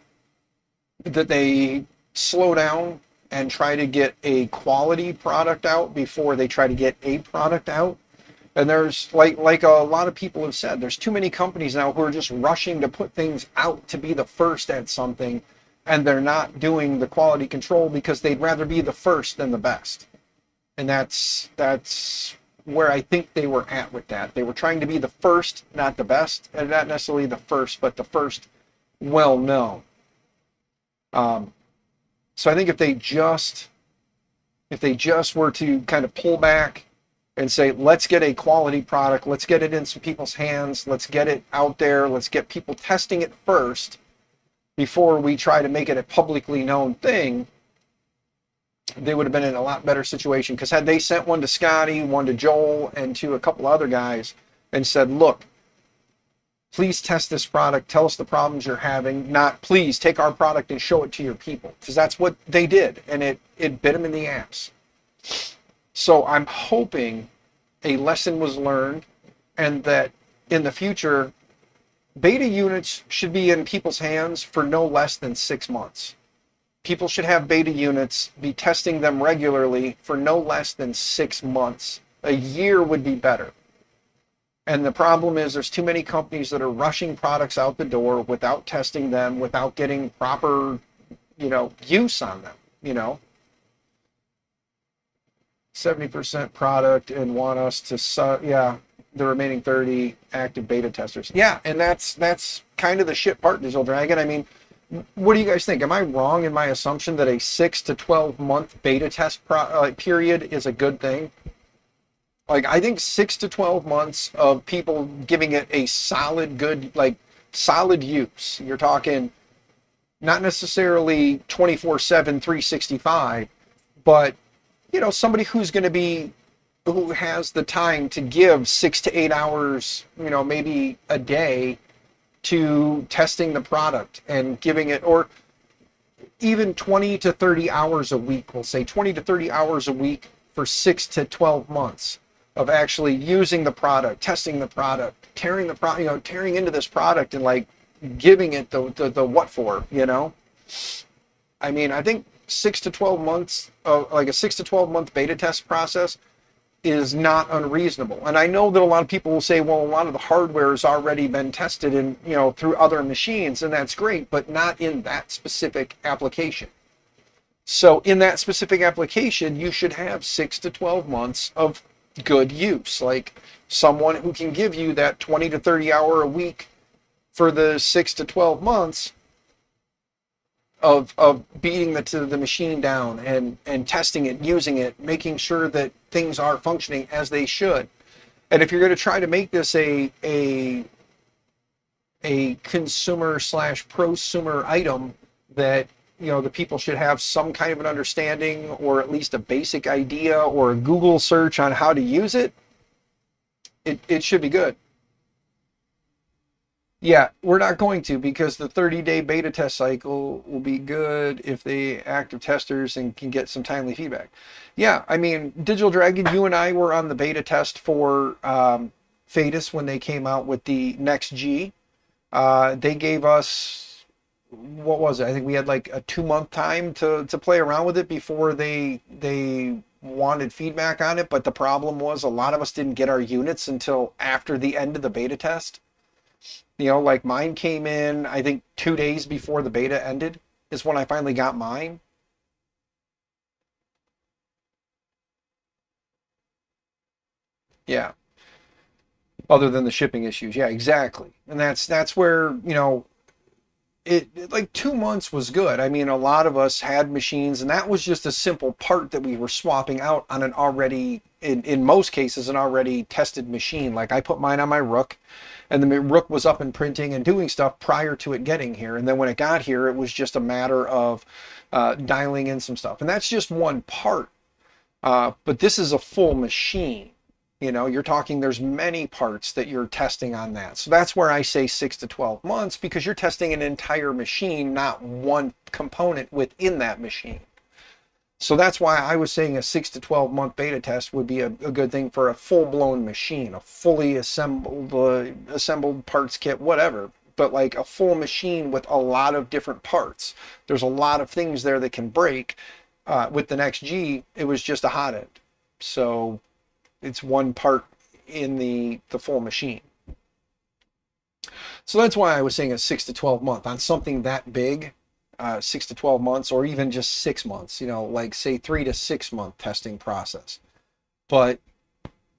that they slow down and try to get a quality product out before they try to get a product out. And there's, like a lot of people have said, there's too many companies now who are just rushing to put things out to be the first at something, and they're not doing the quality control because they'd rather be the first than the best. And that's where I think they were at with that. They were trying to be the first, not the best, and not necessarily the first, but the first well known. So I think if they just were to kind of pull back and say, let's get a quality product, let's get it in some people's hands, let's get it out there, let's get people testing it first before we try to make it a publicly known thing, they would have been in a lot better situation. Because had they sent one to Scotty, one to Joel, and to a couple other guys and said, look, please test this product, tell us the problems you're having, not please take our product and show it to your people, because that's what they did, and it bit them in the ass. So I'm hoping a lesson was learned, and that in the future, beta units should be in people's hands for no less than 6 months. People should have beta units, be testing them regularly for no less than 6 months. A year would be better. And the problem is there's too many companies that are rushing products out the door without testing them, without getting proper, use on them, 70% product and want us to, the remaining 30 active beta testers. Yeah, and that's kind of the shit part, Digital Dragon. I mean, what do you guys think? Am I wrong in my assumption that a 6 to 12 month beta test period is a good thing? Like, I think 6 to 12 months of people giving it a solid use. You're talking not necessarily 24/7, 365, but, somebody who has the time to give 6 to 8 hours, maybe a day to testing the product and giving it, or even 20 to 30 hours a week, we'll say 20 to 30 hours a week for 6 to 12 months. Of actually using the product, testing the product, tearing into this product and giving it the what for, I mean, I think 6 to 12 months, a 6 to 12 month beta test process is not unreasonable. And I know that a lot of people will say, well, a lot of the hardware has already been tested in, through other machines, and that's great, but not in that specific application. So in that specific application, you should have 6 to 12 months of good use, like someone who can give you that 20 to 30 hour a week for the 6 to 12 months of beating the machine down and testing it, using it, making sure that things are functioning as they should. And if you're going to try to make this a consumer/prosumer item that the people should have some kind of an understanding, or at least a basic idea, or a Google search on how to use it, it should be good. Yeah, we're not going to, because the 30-day beta test cycle will be good if they active testers and can get some timely feedback. Yeah, I mean, Digital Dragon, you and I were on the beta test for Fadus when they came out with the Next G. They gave us, what was it? I think we had like a 2-month time to play around with it before they wanted feedback on it. But the problem was a lot of us didn't get our units until after the end of the beta test. Like mine came in, I think 2 days before the beta ended is when I finally got mine. Yeah. Other than the shipping issues. Yeah, exactly. And that's where, like 2 months was good. I mean, a lot of us had machines, and that was just a simple part that we were swapping out on an already, in most cases, an already tested machine. Like I put mine on my Rook, and the Rook was up and printing and doing stuff prior to it getting here. And then when it got here, it was just a matter of dialing in some stuff. And that's just one part. But this is a full machine. You're talking, there's many parts that you're testing on that. So that's where I say 6 to 12 months, because you're testing an entire machine, not one component within that machine. So that's why I was saying a 6 to 12 month beta test would be a good thing for a full-blown machine, a fully assembled parts kit, whatever. But like a full machine with a lot of different parts. There's a lot of things there that can break. With the Next G, it was just a hot end. So it's one part in the full machine. So that's why I was saying a 6 to 12 month on something that big. 6 to 12 months, or even just 6 months, like say 3 to 6 month testing process. But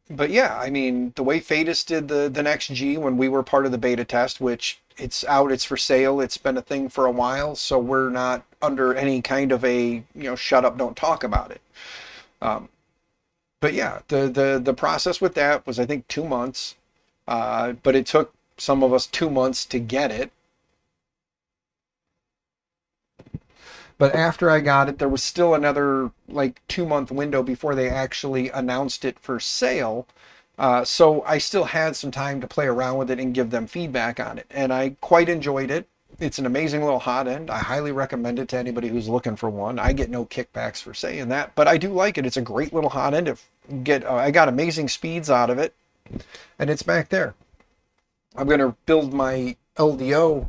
yeah, I mean, the way Fadus did the Next G when we were part of the beta test, which it's out, it's for sale, it's been a thing for a while, so we're not under any kind of a, shut up, don't talk about it. But yeah, the process with that was, I think, 2 months. But it took some of us 2 months to get it. But after I got it, there was still another like 2 month window before they actually announced it for sale. So I still had some time to play around with it and give them feedback on it. And I quite enjoyed it. It's an amazing little hot end. I highly recommend it to anybody who's looking for one. I get no kickbacks for saying that, but I do like it. It's a great little hot end. I got amazing speeds out of it, and it's back there. I'm going to build my LDO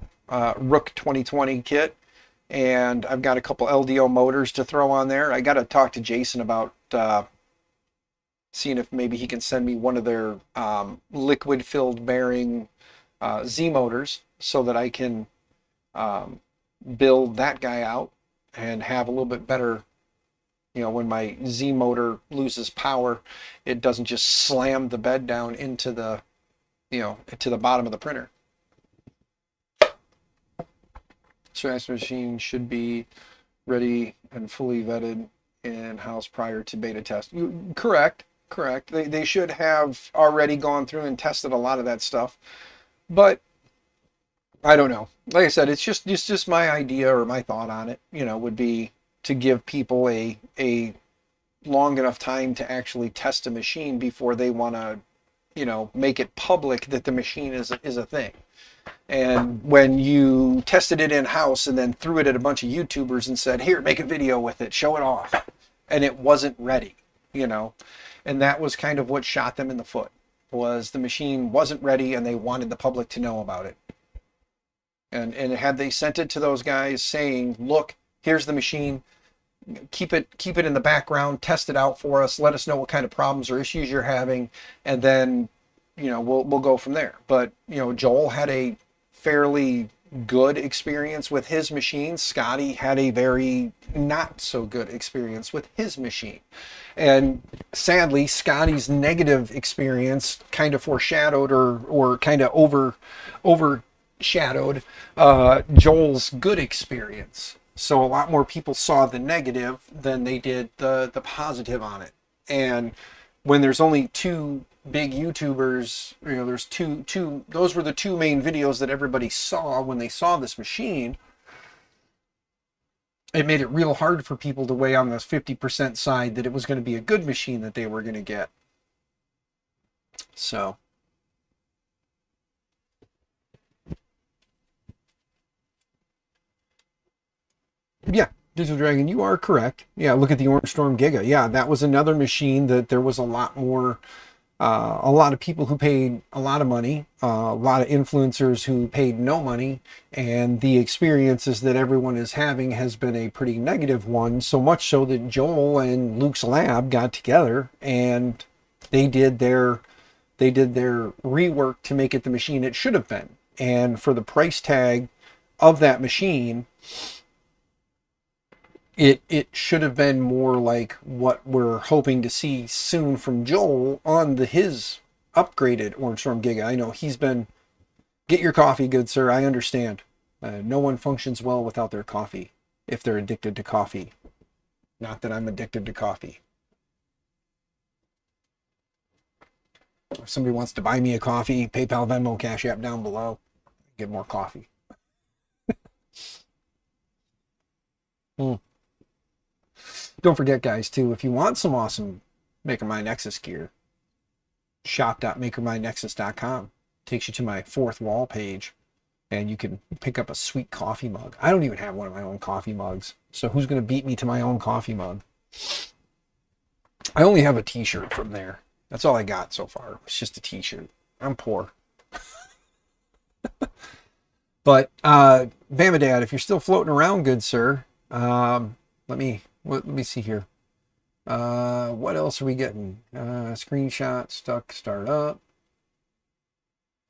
Rook 2020 kit, and I've got a couple LDO motors to throw on there. I got to talk to Jason about seeing if maybe he can send me one of their liquid filled bearing Z motors so that I can build that guy out and have a little bit better, when my Z motor loses power, it doesn't just slam the bed down into the, to the bottom of the printer. So this machine should be ready and fully vetted in-house prior to beta test. Correct. They should have already gone through and tested a lot of that stuff, but I don't know. Like I said, it's just my idea or my thought on it. Would be to give people a long enough time to actually test a machine before they want to, make it public that the machine is a thing. And when you tested it in-house and then threw it at a bunch of YouTubers and said, here, make a video with it, show it off, and it wasn't ready, and that was kind of what shot them in the foot, was the machine wasn't ready and they wanted the public to know about it. And had they sent it to those guys saying, look, here's the machine, keep it in the background, test it out for us, let us know what kind of problems or issues you're having, and then we'll go from there. But Joel had a fairly good experience with his machine. Scotty had a very not so good experience with his machine, and sadly Scotty's negative experience kind of foreshadowed or kind of overshadowed Joel's good experience. So a lot more people saw the negative than they did the positive on it. And when there's only two big YouTubers, there's two, those were the two main videos that everybody saw when they saw this machine. It made it real hard for people to weigh on the 50% side that it was going to be a good machine that they were going to get. So yeah, Digital Dragon, you are correct. Yeah, look at the Orange Storm Giga. Yeah, that was another machine that there was a lot of people who paid a lot of money, a lot of influencers who paid no money, and the experiences that everyone is having has been a pretty negative one, so much so that Joel and Luke's Lab got together and they did their rework to make it the machine it should have been. And for the price tag of that machine, it should have been more like what we're hoping to see soon from Joel on his upgraded Orange Storm Giga. I know he's been, get your coffee, good sir. I understand. No one functions well without their coffee if they're addicted to coffee. Not that I'm addicted to coffee. If somebody wants to buy me a coffee, PayPal, Venmo, Cash App down below. Get more coffee. Don't forget, guys, too, if you want some awesome MakerMyNexus gear, shop.makermynexus.com takes you to my fourth wall page, and you can pick up a sweet coffee mug. I don't even have one of my own coffee mugs, so who's going to beat me to my own coffee mug? I only have a t-shirt from there. That's all I got so far. It's just a t-shirt. I'm poor. But Bamadad, if you're still floating around, good sir, let me see here. What else are we getting? Screenshot, stuck, start up.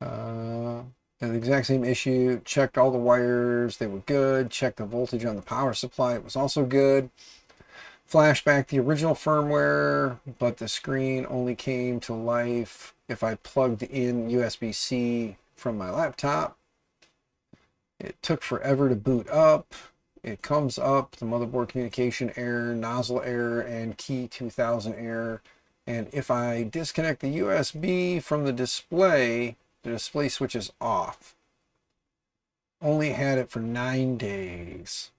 The exact same issue. Checked all the wires. They were good. Checked the voltage on the power supply. It was also good. Flashback the original firmware, but the screen only came to life if I plugged in USB-C from my laptop. It took forever to boot up. It comes up, the motherboard communication error, nozzle error, and key 2000 error. And if I disconnect the USB from the display switch is off. Only had it for 9 days.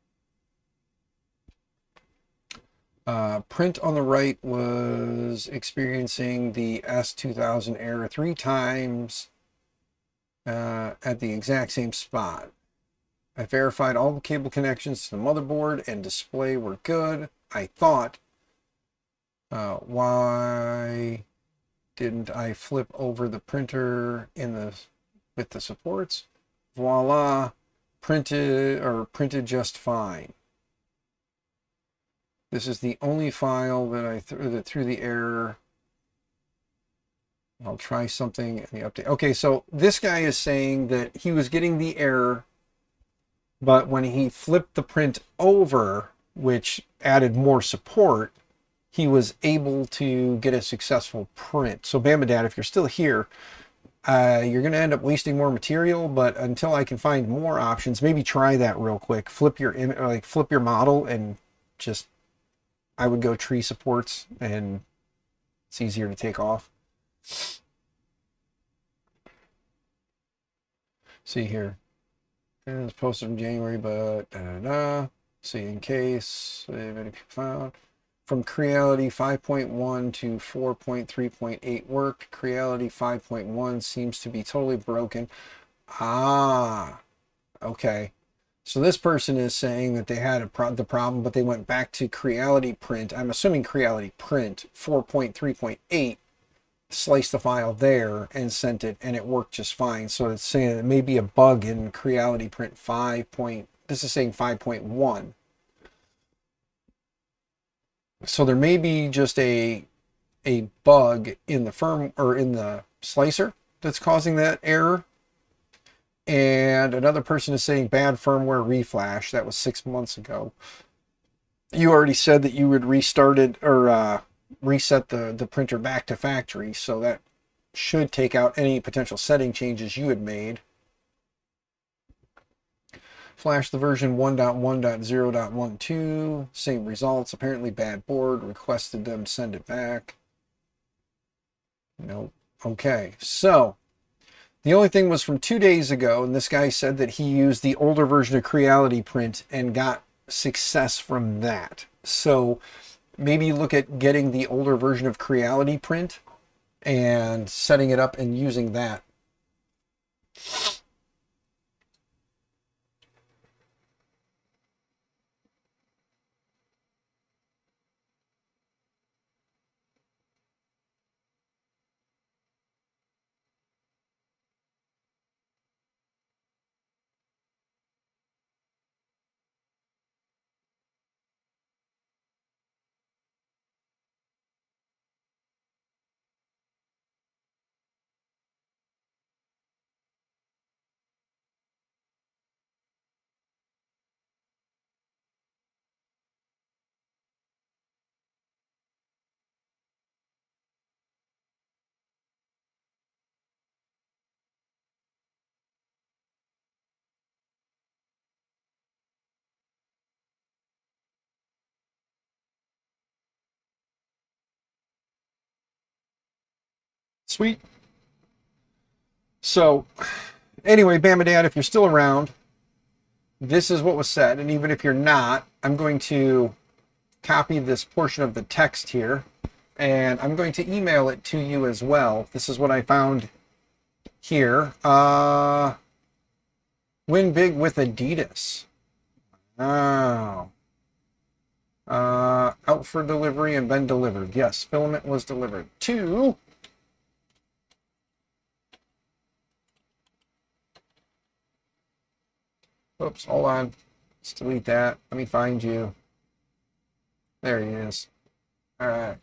Print on the right was experiencing the S2000 error 3 times at the exact same spot. I verified all the cable connections to the motherboard and display were good. I thought, why didn't I flip over the printer with the supports? Voila, printed just fine. This is the only file that that threw the error. I'll try something in the update. Okay, so this guy is saying that he was getting the error, but when he flipped the print over, which added more support, he was able to get a successful print. So Bambadad, if you're still here, you're going to end up wasting more material, but until I can find more options, maybe try that real quick. Flip your model and just, I would go tree supports and it's easier to take off. See here. It was posted in January, but see in case many people found. From Creality 5.1 to 4.3.8 worked. Creality 5.1 seems to be totally broken. Ah, okay. So this person is saying that they had the problem, but they went back to Creality Print. I'm assuming Creality Print 4.3.8, sliced the file there and sent it, and it worked just fine. So it's saying it may be a bug in Creality Print 5. This is saying 5.1. So there may be just a bug in the in the slicer that's causing that error. And another person is saying bad firmware reflash. That was 6 months ago. You already said that you would restart it or reset the printer back to factory, so that should take out any potential setting changes you had made. Flash the version 1.1.0.12, same results. Apparently bad board, requested them send it back. Nope. Okay, so the only thing was from 2 days ago, and this guy said that he used the older version of Creality Print and got success from that. So maybe look at getting the older version of Creality Print and setting it up and using that. Sweet. So anyway, Bambadad, if you're still around, this is what was said. And even if you're not, I'm going to copy this portion of the text here and I'm going to email it to you as well. This is what I found here. Win big with Adidas. Oh. Out for delivery and been delivered. Yes, filament was delivered to. Oops, hold on. Let's delete that. Let me find you. There he is. All right.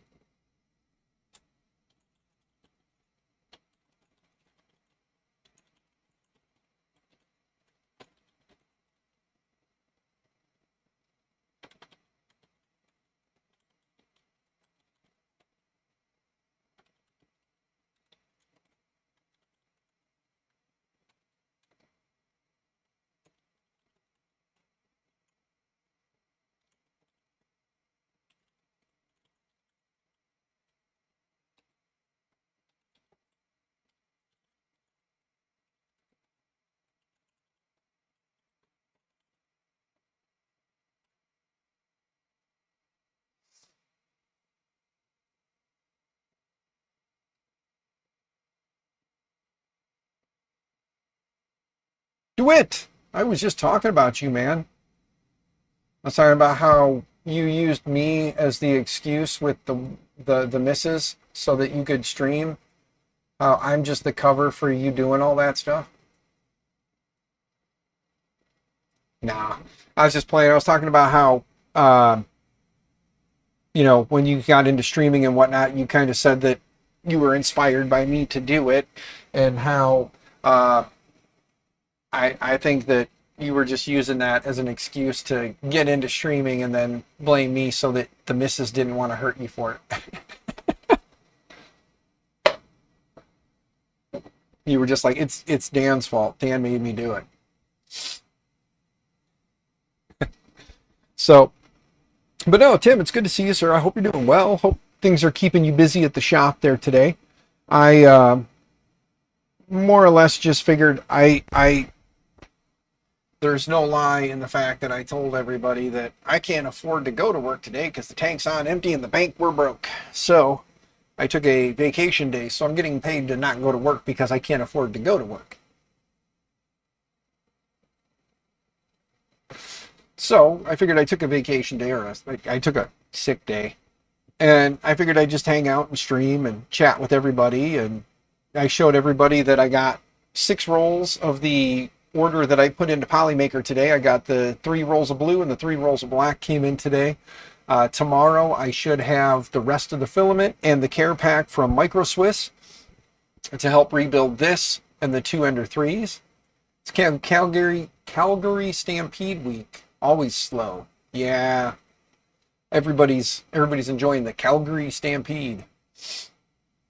DeWitt, I was just talking about you, man. I was talking about how you used me as the excuse with the misses so that you could stream. How I'm just the cover for you doing all that stuff. Nah, I was just playing. I was talking about how, when you got into streaming and whatnot, you kind of said that you were inspired by me to do it, and how uh, I think that you were just using that as an excuse to get into streaming and then blame me so that the missus didn't want to hurt you for it. You were just like, it's Dan's fault. Dan made me do it. So, but no, Tim, it's good to see you, sir. I hope you're doing well. Hope things are keeping you busy at the shop there today. I more or less just figured I there's no lie in the fact that I told everybody that I can't afford to go to work today because the tank's on empty and the bank we're broke. So I took a vacation day, so I'm getting paid to not go to work because I can't afford to go to work. So I figured I took a vacation day, or I took a sick day, and I figured I'd just hang out and stream and chat with everybody. And I showed everybody that I got 6 rolls of the order that I put into Polymaker today. I got the 3 rolls of blue and the 3 rolls of black came in today. Tomorrow I should have the rest of the filament and the care pack from Micro Swiss to help rebuild this and the 2 Ender 3s. It's Calgary Stampede Week. Always slow. Yeah. Everybody's enjoying the Calgary Stampede.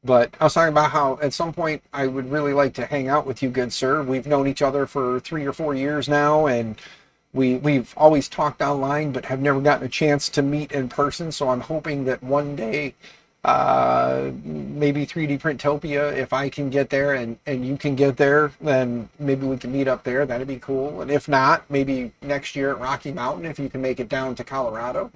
But I was talking about how at some point I would really like to hang out with you, good sir. We've known each other for 3 or 4 years now, and we've always talked online but have never gotten a chance to meet in person. So I'm hoping that one day, maybe 3D Printopia, if I can get there and you can get there, then maybe we can meet up there. That'd be cool. And if not, maybe next year at Rocky Mountain, if you can make it down to Colorado.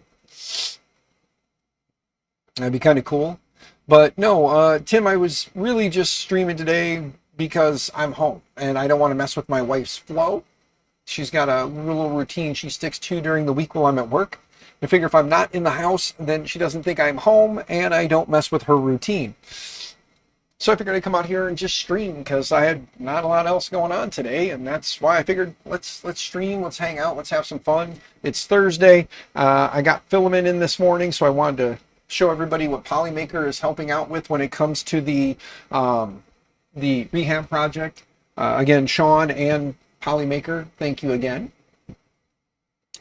That'd be kind of cool. But no, Tim, I was really just streaming today because I'm home and I don't want to mess with my wife's flow. She's got a little routine she sticks to during the week while I'm at work. I figure if I'm not in the house, then she doesn't think I'm home and I don't mess with her routine. So I figured I'd come out here and just stream because I had not a lot else going on today, and that's why I figured let's stream, let's hang out, let's have some fun. It's Thursday. I got filament in this morning, so I wanted to show everybody what Polymaker is helping out with when it comes to the rehab project. Again, Sean and Polymaker, thank you again.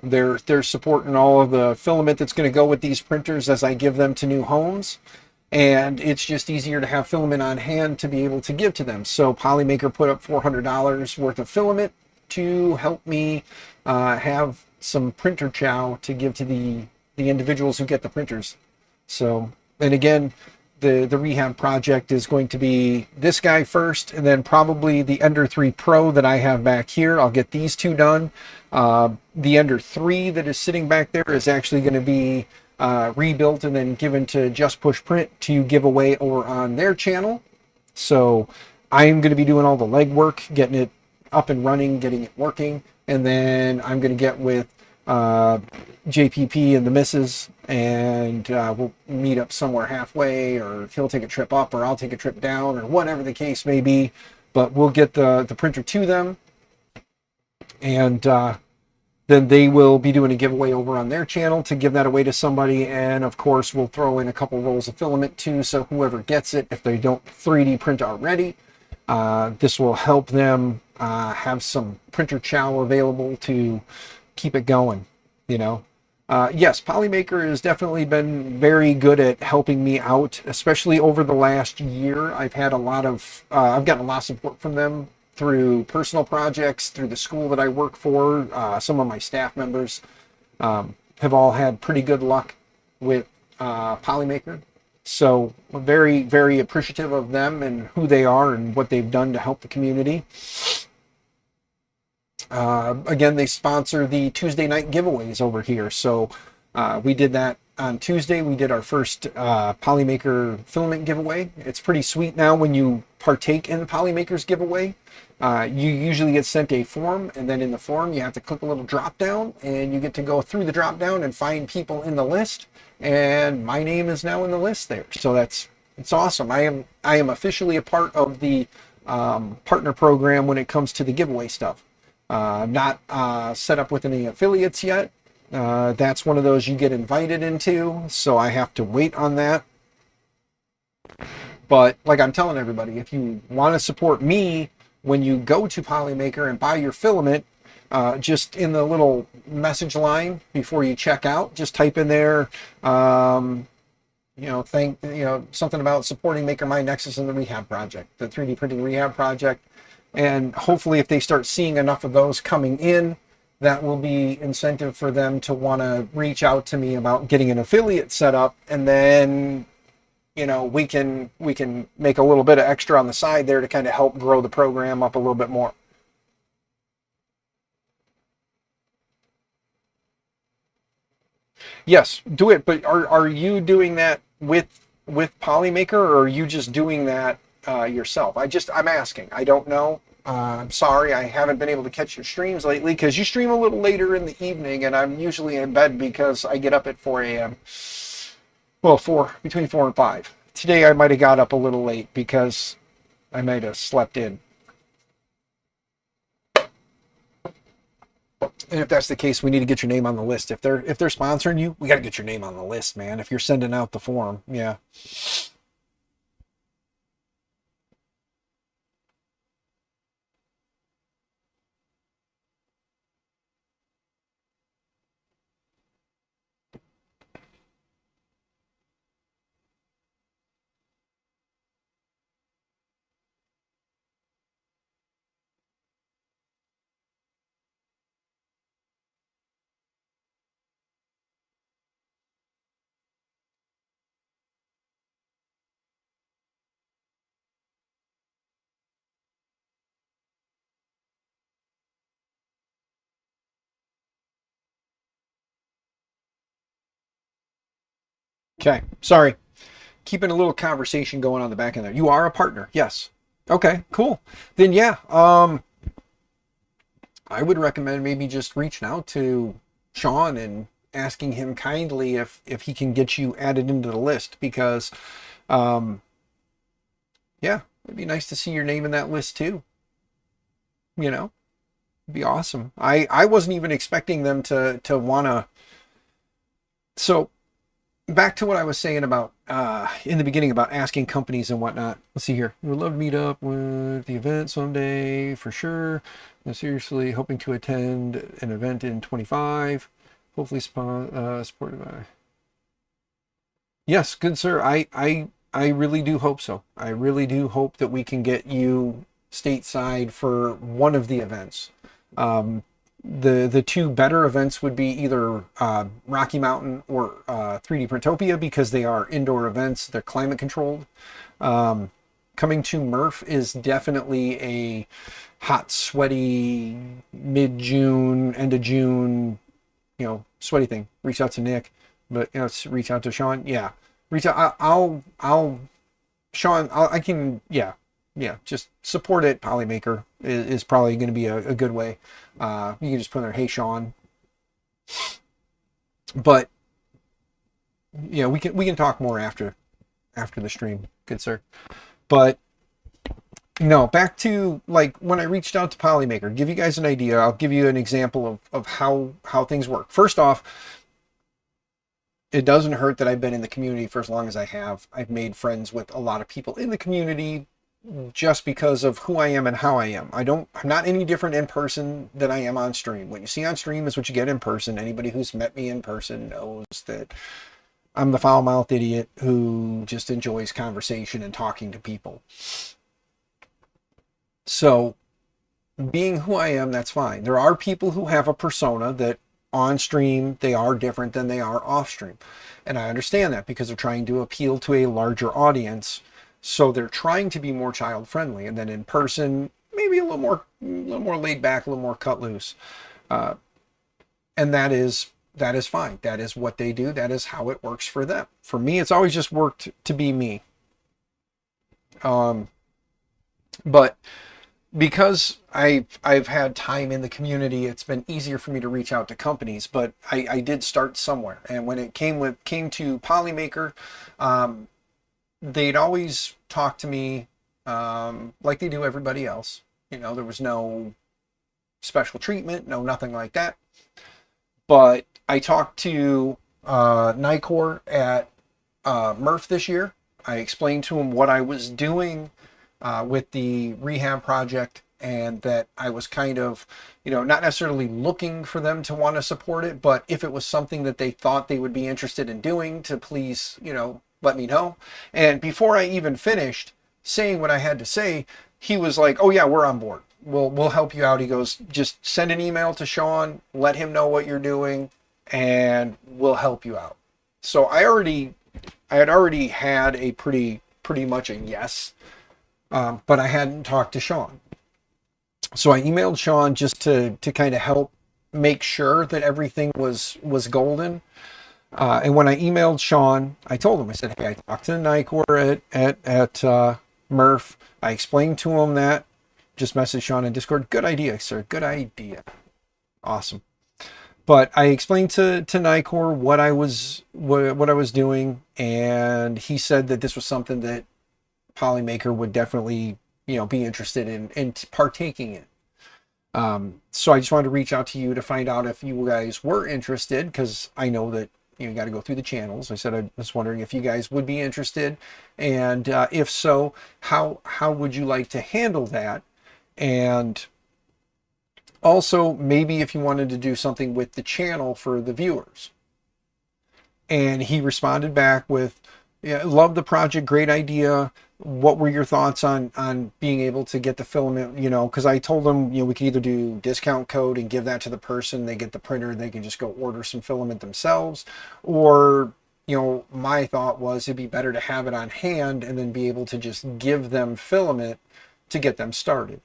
They're supporting all of the filament that's going to go with these printers as I give them to new homes. And it's just easier to have filament on hand to be able to give to them. So Polymaker put up $400 worth of filament to help me have some printer chow to give to the individuals who get the printers. So, and again, the rehab project is going to be this guy first, and then probably the Ender 3 Pro that I have back here. I'll get these 2 done. The Ender 3 that is sitting back there is actually going to be rebuilt and then given to Just Push Print to give away over on their channel. So I'm going to be doing all the legwork, getting it up and running, getting it working, and then I'm going to get with JPP and the missus, and we'll meet up somewhere halfway, or he'll take a trip up or I'll take a trip down, or whatever the case may be. But we'll get the printer to them, and then they will be doing a giveaway over on their channel to give that away to somebody. And of course we'll throw in a couple rolls of filament too, so whoever gets it, if they don't 3D print already, this will help them have some printer chow available to keep it going, you know. Yes, Polymaker has definitely been very good at helping me out, especially over the last year. I've had a lot of, I've gotten a lot of support from them through personal projects, through the school that I work for. Some of my staff members have all had pretty good luck with Polymaker. So I'm very, very appreciative of them and who they are and what they've done to help the community. Again, they sponsor the Tuesday night giveaways over here. So we did that on Tuesday, we did our first Polymaker filament giveaway. It's pretty sweet now when you partake in the Polymakers giveaway. You usually get sent a form, and then in the form you have to click a little drop down, and you get to go through the drop down and find people in the list. And my name is now in the list there, so it's awesome. I am officially a part of the partner program when it comes to the giveaway stuff. I'm not set up with any affiliates yet. That's one of those you get invited into, so I have to wait on that. But like I'm telling everybody, if you want to support me when you go to Polymaker and buy your filament, just in the little message line before you check out, just type in there, something about supporting MakerMind Nexus and the rehab project, the 3D printing rehab project. And hopefully if they start seeing enough of those coming in, that will be incentive for them to want to reach out to me about getting an affiliate set up. And then, we can make a little bit of extra on the side there to kind of help grow the program up a little bit more. Yes, do it. But are you doing that with Polymaker, or are you just doing that yourself? I'm asking. I don't know. I'm sorry, I haven't been able to catch your streams lately because you stream a little later in the evening, and I'm usually in bed because I get up at 4 a.m. Well, between 4 and 5. Today I might have got up a little late because I might have slept in. And if that's the case, we need to get your name on the list. If they're sponsoring you, we got to get your name on the list, man. If you're sending out the form, yeah. Okay, sorry. Keeping a little conversation going on the back end there. You are a partner, yes. Okay, cool. Then yeah, I would recommend maybe just reaching out to Sean and asking him kindly if he can get you added into the list, because yeah, it'd be nice to see your name in that list too. It'd be awesome. I wasn't even expecting them to want to. So back to what I was saying about in the beginning about asking companies and whatnot. Let's see here. We would love to meet up with the event someday for sure. I'm seriously hoping to attend an event in 25. Hopefully supported by. Yes, good sir. I really do hope so. I really do hope that we can get you stateside for one of the events. The two better events would be either Rocky Mountain or 3D Printopia, because they are indoor events. They're climate controlled. Coming to Murph is definitely a hot, sweaty, mid-June, end of June, sweaty thing. Reach out to Nick, but reach out to Sean. Yeah, reach out. Sean, I can, yeah, just support it. Polymaker is probably going to be a good way. You can just put in there, hey Sean. But yeah, we can talk more after the stream, good sir. But back to like when I reached out to Polymaker, give you guys an idea. I'll give you an example of how things work. First off, it doesn't hurt that I've been in the community for as long as I have. I've made friends with a lot of people in the community just because of who I am and how I am. I'm not any different in person than I am on stream. What you see on stream is what you get in person. Anybody who's met me in person knows that I'm the foul-mouthed idiot who just enjoys conversation and talking to people. So being who I am, that's fine. There are people who have a persona that on stream, they are different than they are off stream. And I understand that because they're trying to appeal to a larger audience. So they're trying to be more child friendly. And then in person, maybe a little more laid back, a little more cut loose. And that is that is fine. That is what they do. That is how it works for them. For me, it's always just worked to be me. Um, but because I've had time in the community, it's been easier for me to reach out to companies. But I did start somewhere, and when it came to Polymaker, um, they'd always talk to me like they do everybody else. You know, there was no special treatment, no nothing like that. But I talked to Nicor at Murph this year. I explained to him what I was doing with the rehab project, and that I was kind of, not necessarily looking for them to want to support it, but if it was something that they thought they would be interested in doing, to please, let me know. And before I even finished saying what I had to say, he was like, "Oh yeah, we're on board. We'll help you out." He goes, "Just send an email to Sean, let him know what you're doing, and we'll help you out." So I had already had a pretty much a yes, but I hadn't talked to Sean. So I emailed Sean just to kind of help make sure that everything was golden. And when I emailed Sean, I told him, I said, "Hey, I talked to Nicor at Murph. I explained to him that. Just messaged Sean in Discord. Good idea, sir. Good idea. Awesome." But I explained to Nicor what I was doing, and he said that this was something that Polymaker would definitely, be interested in partaking in. So I just wanted to reach out to you to find out if you guys were interested, because I know that you got to go through the channels. I said I was wondering if you guys would be interested, and if so, how would you like to handle that? And also, maybe if you wanted to do something with the channel for the viewers. And he responded back with, "Yeah, love the project, great idea. What were your thoughts on being able to get the filament?" Because I told him, we could either do discount code and give that to the person, they get the printer, and they can just go order some filament themselves. Or, my thought was it'd be better to have it on hand and then be able to just give them filament to get them started.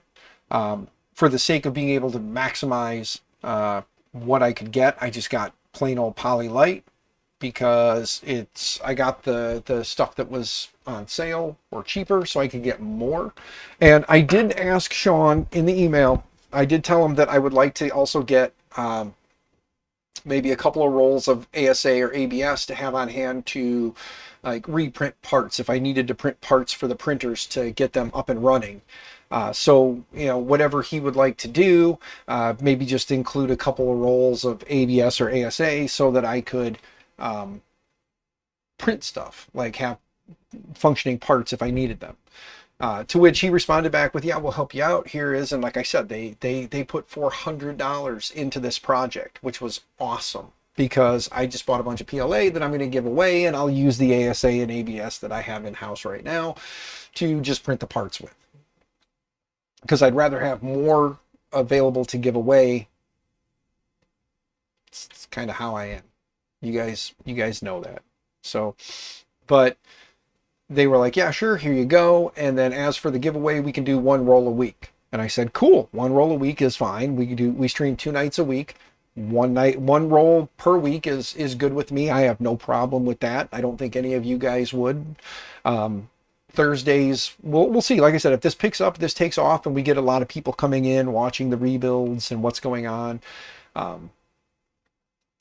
For the sake of being able to maximize what I could get, I just got plain old Poly Light, because I got the stuff that was on sale or cheaper, so I could get more. And I did ask Sean in the email, I did tell him that I would like to also get maybe a couple of rolls of ASA or ABS to have on hand to like reprint parts if I needed to print parts for the printers to get them up and running. So, whatever he would like to do, maybe just include a couple of rolls of ABS or ASA so that I could print stuff, like have functioning parts if I needed them. To which he responded back with, "Yeah, we'll help you out. Here is," and like I said, they put $400 into this project, which was awesome, because I just bought a bunch of PLA that I'm going to give away, and I'll use the ASA and ABS that I have in house right now to just print the parts with, because I'd rather have more available to give away. It's kind of how I am. You guys know that. So, but they were like, "Yeah, sure, here you go. And then as for the giveaway, we can do one roll a week." And I said, "Cool, one roll a week is fine. We stream 2 nights a week. One roll per week is good with me. I have no problem with that. I don't think any of you guys would. Thursdays, we'll see. Like I said, if this picks up, this takes off, and we get a lot of people coming in watching the rebuilds and what's going on,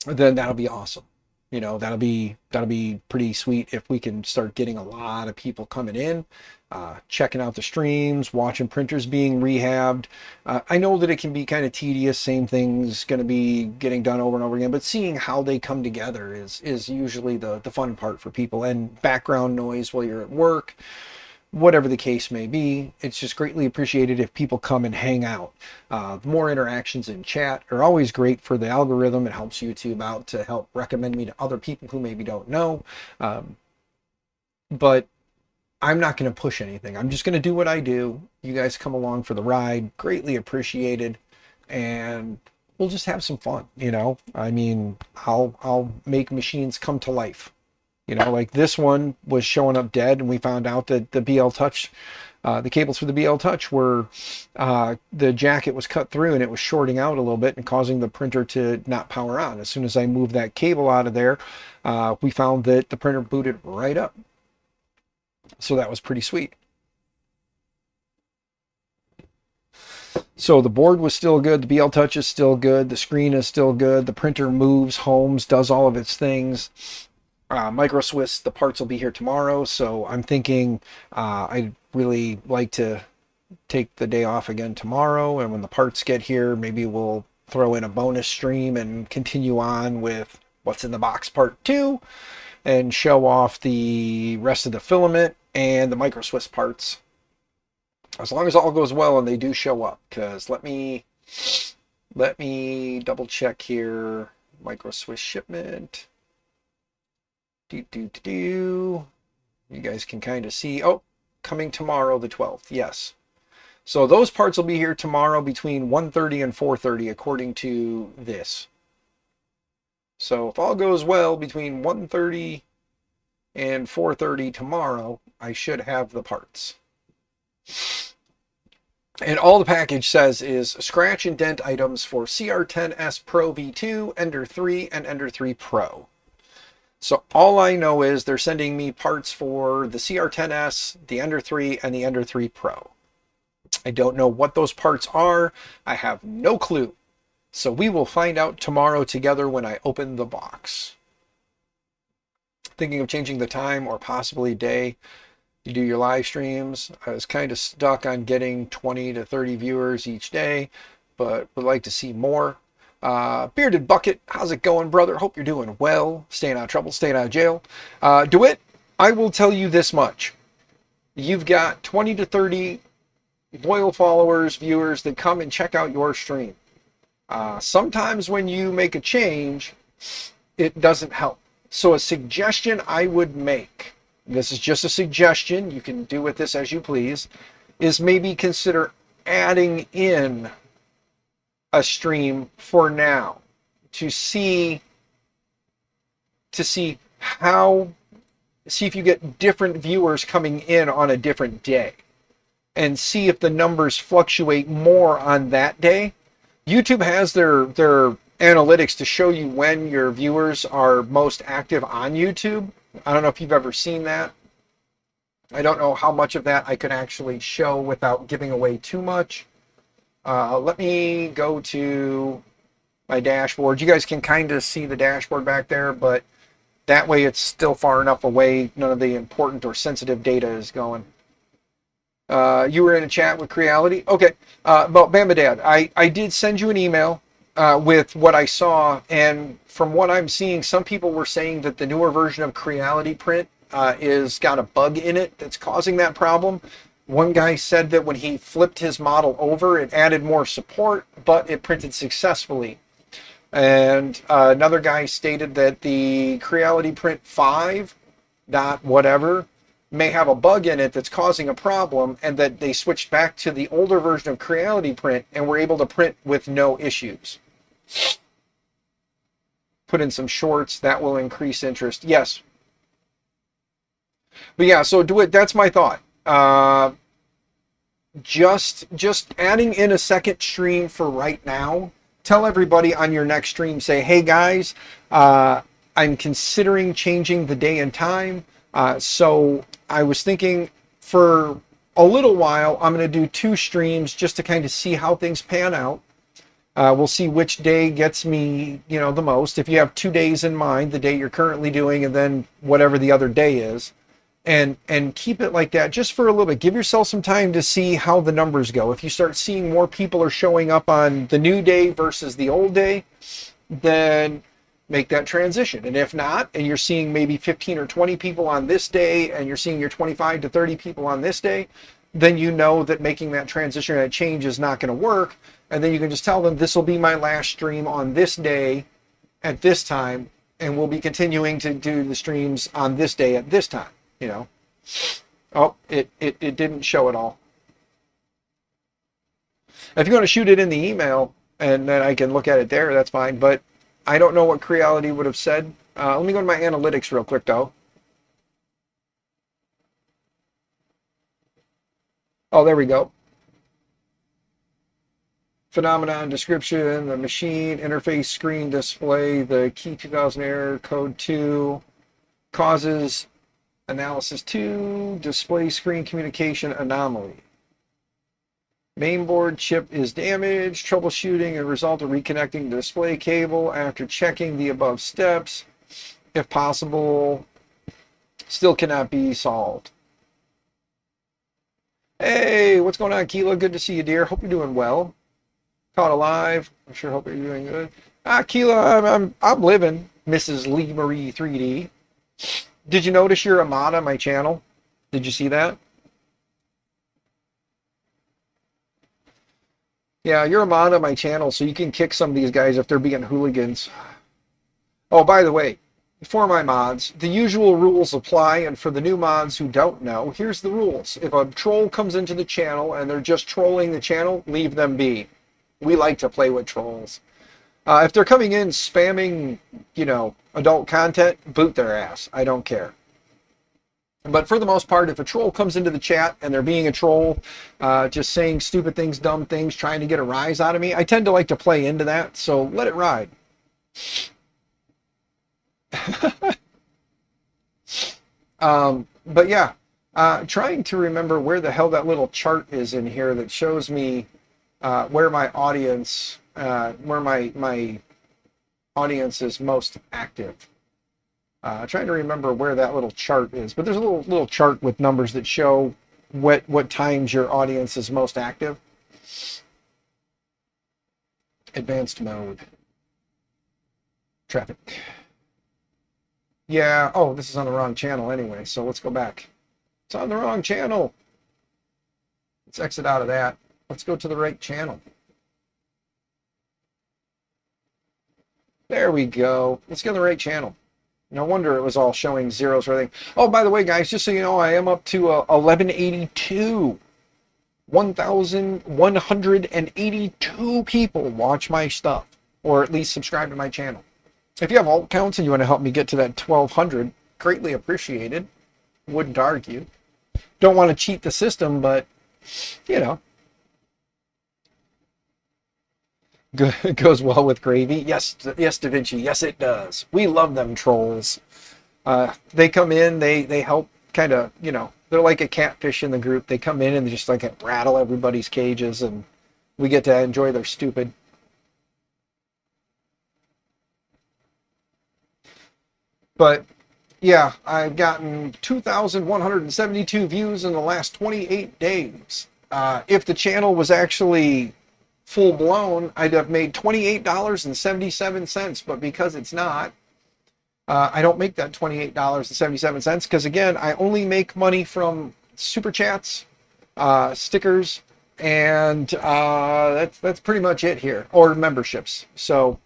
then that'll be awesome. That'll be pretty sweet if we can start getting a lot of people coming in, checking out the streams, watching printers being rehabbed. I know that it can be kind of tedious, same things going to be getting done over and over again, but seeing how they come together is usually the fun part for people. And background noise while you're at work, whatever the case may be, it's just greatly appreciated if people come and hang out. The more interactions in chat are always great for the algorithm. It helps YouTube out to help recommend me to other people who maybe don't know. But I'm not going to push anything. I'm just going to do what I do. You guys come along for the ride, greatly appreciated, and we'll just have some fun. I mean, I'll make machines come to life. Like this one was showing up dead, and we found out that the BL Touch The cables for the BL Touch were, the jacket was cut through and it was shorting out a little bit and causing the printer to not power on. As soon as I moved that cable out of there, we found that the printer booted right up. So that was pretty sweet. So the board was still good, the BL Touch is still good, the screen is still good, the printer moves, homes, does all of its things. Micro Swiss, the parts will be here tomorrow, so I'm thinking I'd really like to take the day off again tomorrow, and when the parts get here, maybe we'll throw in a bonus stream and continue on with What's in the Box Part 2 and show off the rest of the filament and the Micro Swiss parts. As long as all goes well and they do show up, because let me double check here. Micro Swiss shipment. You guys can kind of see. Oh, coming tomorrow, the 12th. Yes. So those parts will be here tomorrow between 1:30 and 4:30, according to this. So if all goes well, between 1:30 and 4:30 tomorrow, I should have the parts. And all the package says is scratch and dent items for CR10S Pro V2, Ender 3, and Ender 3 Pro. So all I know is they're sending me parts for the CR10S, the Ender 3, and the Ender 3 Pro. I don't know what those parts are. I have no clue. So we will find out tomorrow together when I open the box. Thinking of changing the time or possibly day you do your live streams. I was kind of stuck on getting 20 to 30 viewers each day, but would like to see more. Bearded Bucket, how's it going, brother? Hope you're doing well, staying out of trouble, staying out of jail. DeWitt, I will tell you this much. You've got 20 to 30 loyal followers, viewers that come and check out your stream. Sometimes when you make a change, it doesn't help. So a suggestion I would make, this is just a suggestion, you can do with this as you please, is maybe consider adding in a stream for now to see how, see if you get different viewers coming in on a different day and see if the numbers fluctuate more on that day. YouTube has their analytics to show you when your viewers are most active on YouTube. I don't know if you've ever seen that. I don't know how much of that I could actually show without giving away too much. Let me go to my dashboard. You guys can kind of see the dashboard back there, but that way it's still far enough away. None of the important or sensitive data is going. You were in a chat with Creality. Okay, about Bama Dad, I did send you an email with what I saw, and from what I'm seeing, some people were saying that the newer version of Creality Print is got a bug in it that's causing that problem. One guy said that when he flipped his model over, it added more support, but it printed successfully. And another guy stated that the Creality Print 5 dot whatever may have a bug in it that's causing a problem, and that they switched back to the older version of Creality Print and were able to print with no issues. Put in some shorts, that will increase interest. Yes. But yeah, so do it. That's my thought. Just adding in a second stream for right now. Tell everybody on your next stream, say, hey guys, I'm considering changing the day and time. So I was thinking for a little while, I'm going to do 2 streams just to kind of see how things pan out. We'll see which day gets me, the most. If you have 2 days in mind, the day you're currently doing, and then whatever the other day is, and keep it like that just for a little bit. Give yourself some time to see how the numbers go. If you start seeing more people are showing up on the new day versus the old day, then make that transition. And if not, and you're seeing maybe 15 or 20 people on this day, and you're seeing your 25 to 30 people on this day, then you know that making that transition and change is not going to work. And then you can just tell them, this will be my last stream on this day at this time, and we'll be continuing to do the streams on this day at this time, Oh, it didn't show it all. If you're going to shoot it in the email, and then I can look at it there, that's fine. But I don't know what Creality would have said. Let me go to my analytics real quick, though. Oh, there we go. Phenomenon description, the machine interface screen display, the key 2000 error code 2, causes analysis 2, display screen communication anomaly. Mainboard chip is damaged, troubleshooting and result of reconnecting the display cable after checking the above steps. If possible, still cannot be solved. Hey, what's going on, Keela? Good to see you, dear. Hope you're doing well. Caught alive. I sure hope you're doing good. Keela, I'm living. Mrs. Lee Marie 3D. Did you notice you're a mod on my channel? Did you see that? Yeah, you're a mod on my channel, so you can kick some of these guys if they're being hooligans. Oh, by the way, for my mods, the usual rules apply, and for the new mods who don't know, here's the rules. If a troll comes into the channel and they're just trolling the channel, leave them be. We like to play with trolls. If they're coming in spamming, adult content, boot their ass. I don't care. But for the most part, if a troll comes into the chat and they're being a troll, just saying stupid things, dumb things, trying to get a rise out of me, I tend to like to play into that, so let it ride. But yeah, trying to remember where the hell that little chart is in here that shows me where my audience, where my audience is most active. Trying to remember where that little chart is, but there's a little chart with numbers that show what times your audience is most active. Advanced mode. Traffic. Yeah, oh, this is on the wrong channel anyway, so let's go back. It's on the wrong channel. Let's exit out of that. Let's go to the right channel. There we go. Let's get on the right channel. No wonder it was all showing zeros or anything. Oh, by the way, guys, just so you know, I am up to 1182. 1,182 people watch my stuff, or at least subscribe to my channel. If you have alt counts and you want to help me get to that 1,200, greatly appreciated. Wouldn't argue. Don't want to cheat the system, but, It goes well with gravy. Yes, yes, Da Vinci. Yes, it does. We love them trolls. They come in, they help kind of, they're like a catfish in the group. They come in and they just like rattle everybody's cages, and we get to enjoy their stupid. But yeah, I've gotten 2,172 views in the last 28 days. If the channel was actually full blown, I'd have made $28.77, but because it's not, I don't make that $28.77 because, again, I only make money from super chats, stickers, and that's pretty much it here, or memberships. So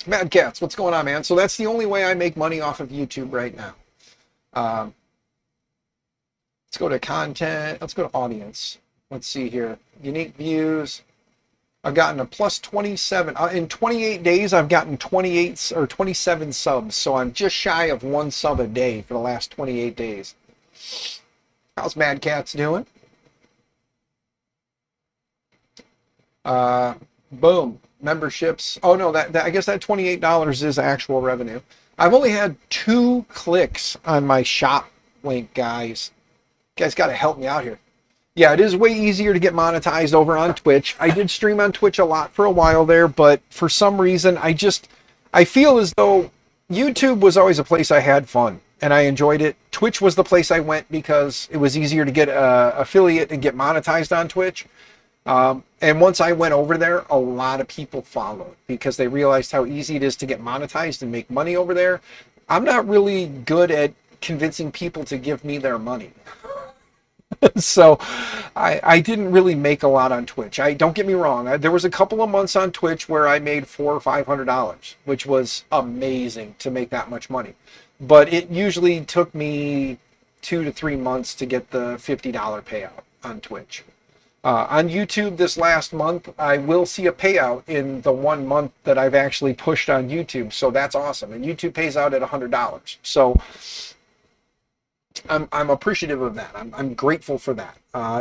Mad Cats, what's going on, man? So that's the only way I make money off of YouTube right now. Let's go to content. Let's go to audience. Let's see here. Unique views. I've gotten a plus 27. In 28 days, I've gotten 28 or 27 subs. So I'm just shy of 1 sub a day for the last 28 days. How's Mad Cats doing? Boom. Memberships. Oh, no, that I guess that $28 is actual revenue. I've only had 2 clicks on my shop link, guys. You guys got to help me out here. Yeah, it is way easier to get monetized over on Twitch. I did stream on Twitch a lot for a while there, but for some reason, I feel as though YouTube was always a place I had fun, and I enjoyed it. Twitch was the place I went because it was easier to get affiliate and get monetized on Twitch. And once I went over there, a lot of people followed because they realized how easy it is to get monetized and make money over there. I'm not really good at convincing people to give me their money. So I didn't really make a lot on Twitch. Don't get me wrong. There was a couple of months on Twitch where I made $400 or $500, which was amazing to make that much money. But it usually took me 2 to 3 months to get the $50 payout on Twitch. On YouTube this last month, I will see a payout in the 1 month that I've actually pushed on YouTube. So that's awesome. And YouTube pays out at $100. So I'm appreciative of that. I'm grateful for that.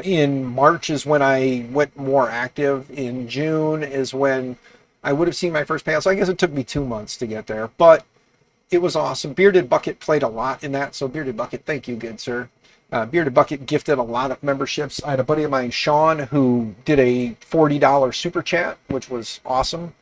In March is when I went more active. In June is when I would have seen my first payout. So I guess it took me 2 months to get there, but it was awesome. Bearded Bucket played a lot in that. So Bearded Bucket, thank you, good sir. Bearded Bucket gifted a lot of memberships. I had a buddy of mine, Sean, who did a $40 super chat, which was awesome.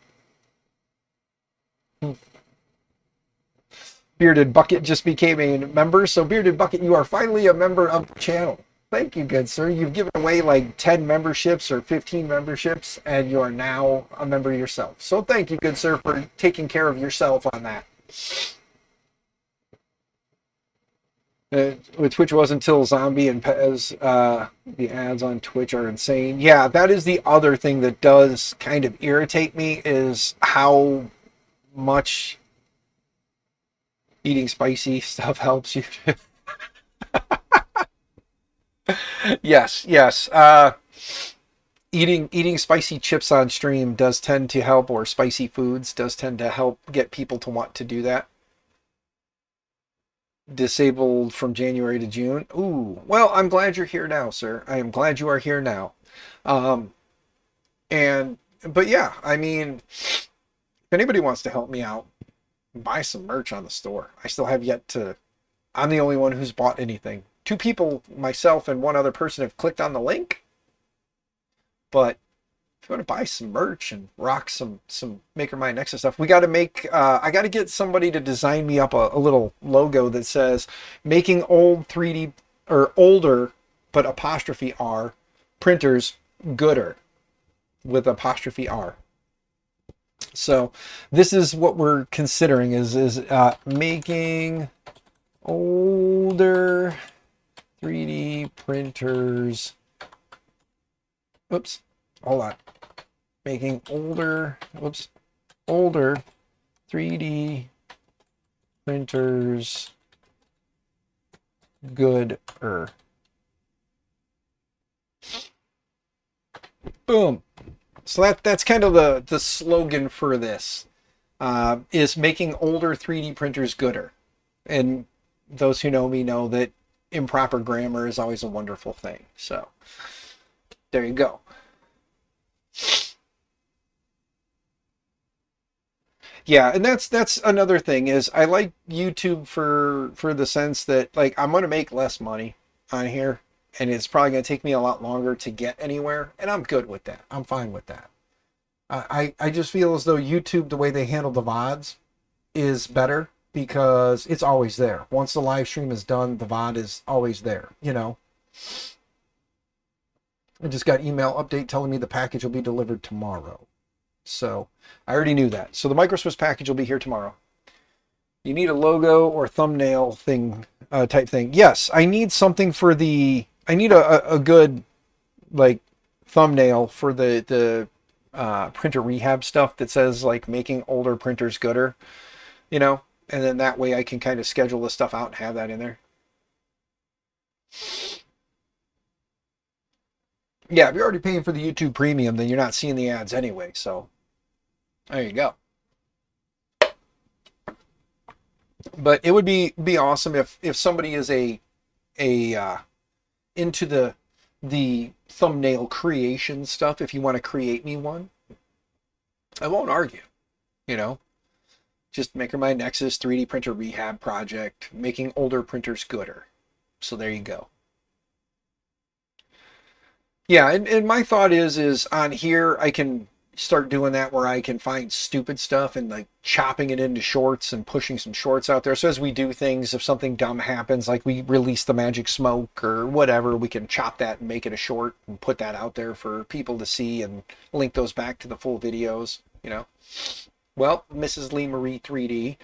Bearded Bucket just became a member. So Bearded Bucket, you are finally a member of the channel. Thank you, good sir. You've given away like 10 memberships or 15 memberships, and you are now a member yourself. So thank you, good sir, for taking care of yourself on that. Twitch wasn't until Zombie and Pez. The ads on Twitch are insane. Yeah, that is the other thing that does kind of irritate me is how much eating spicy stuff helps you. Yes, yes. Eating spicy chips on stream does tend to help, or spicy foods does tend to help get people to want to do that. Disabled from January to June. Ooh, well, I'm glad you're here now, sir. I am glad you are here now. Um, but yeah, I mean, if anybody wants to help me out, buy some merch on the store. I still have yet to. I'm the only one who's bought anything. Two people, myself and one other person, have clicked on the link. But if you want to buy some merch and rock some MakerMy Nexus stuff, we got to make. I got to get somebody to design me up a little logo that says "Making old 3D or older, but apostrophe R printers gooder" with apostrophe R. So this is what we're considering is making older 3D printers. Oops, hold on. Making older 3D printers gooder. Boom. So that's kind of the slogan for this, is making older 3D printers gooder. And those who know me know that improper grammar is always a wonderful thing. So there you go. Yeah, and that's another thing is I like YouTube for the sense that like I'm gonna make less money on here, and it's probably gonna take me a lot longer to get anywhere, and I'm good with that. I'm fine with that. I just feel as though YouTube, the way they handle the VODs, is better because it's always there. Once the live stream is done, the VOD is always there, you know. I just got email update telling me the package will be delivered tomorrow. So I already knew that. So the MicroSwiss package will be here tomorrow. You need a logo or thumbnail thing, type thing. Yes, I need something for the. I need a good like thumbnail for the printer rehab stuff that says like making older printers gooder, you know, and then that way I can kind of schedule the stuff out and have that in there. Yeah, if you're already paying for the YouTube Premium, then you're not seeing the ads anyway. So there you go. But it would be awesome if somebody is a into the thumbnail creation stuff. If you want to create me one, I won't argue. You know, just MakerMy Nexus 3D printer rehab project, making older printers gooder. So there you go. Yeah, and my thought is on here I can start doing that where I can find stupid stuff and like chopping it into shorts and pushing some shorts out there. So as we do things, if something dumb happens, like we release the magic smoke or whatever, we can chop that and make it a short and put that out there for people to see and link those back to the full videos, you know. Well, Mrs. Lee Marie 3D,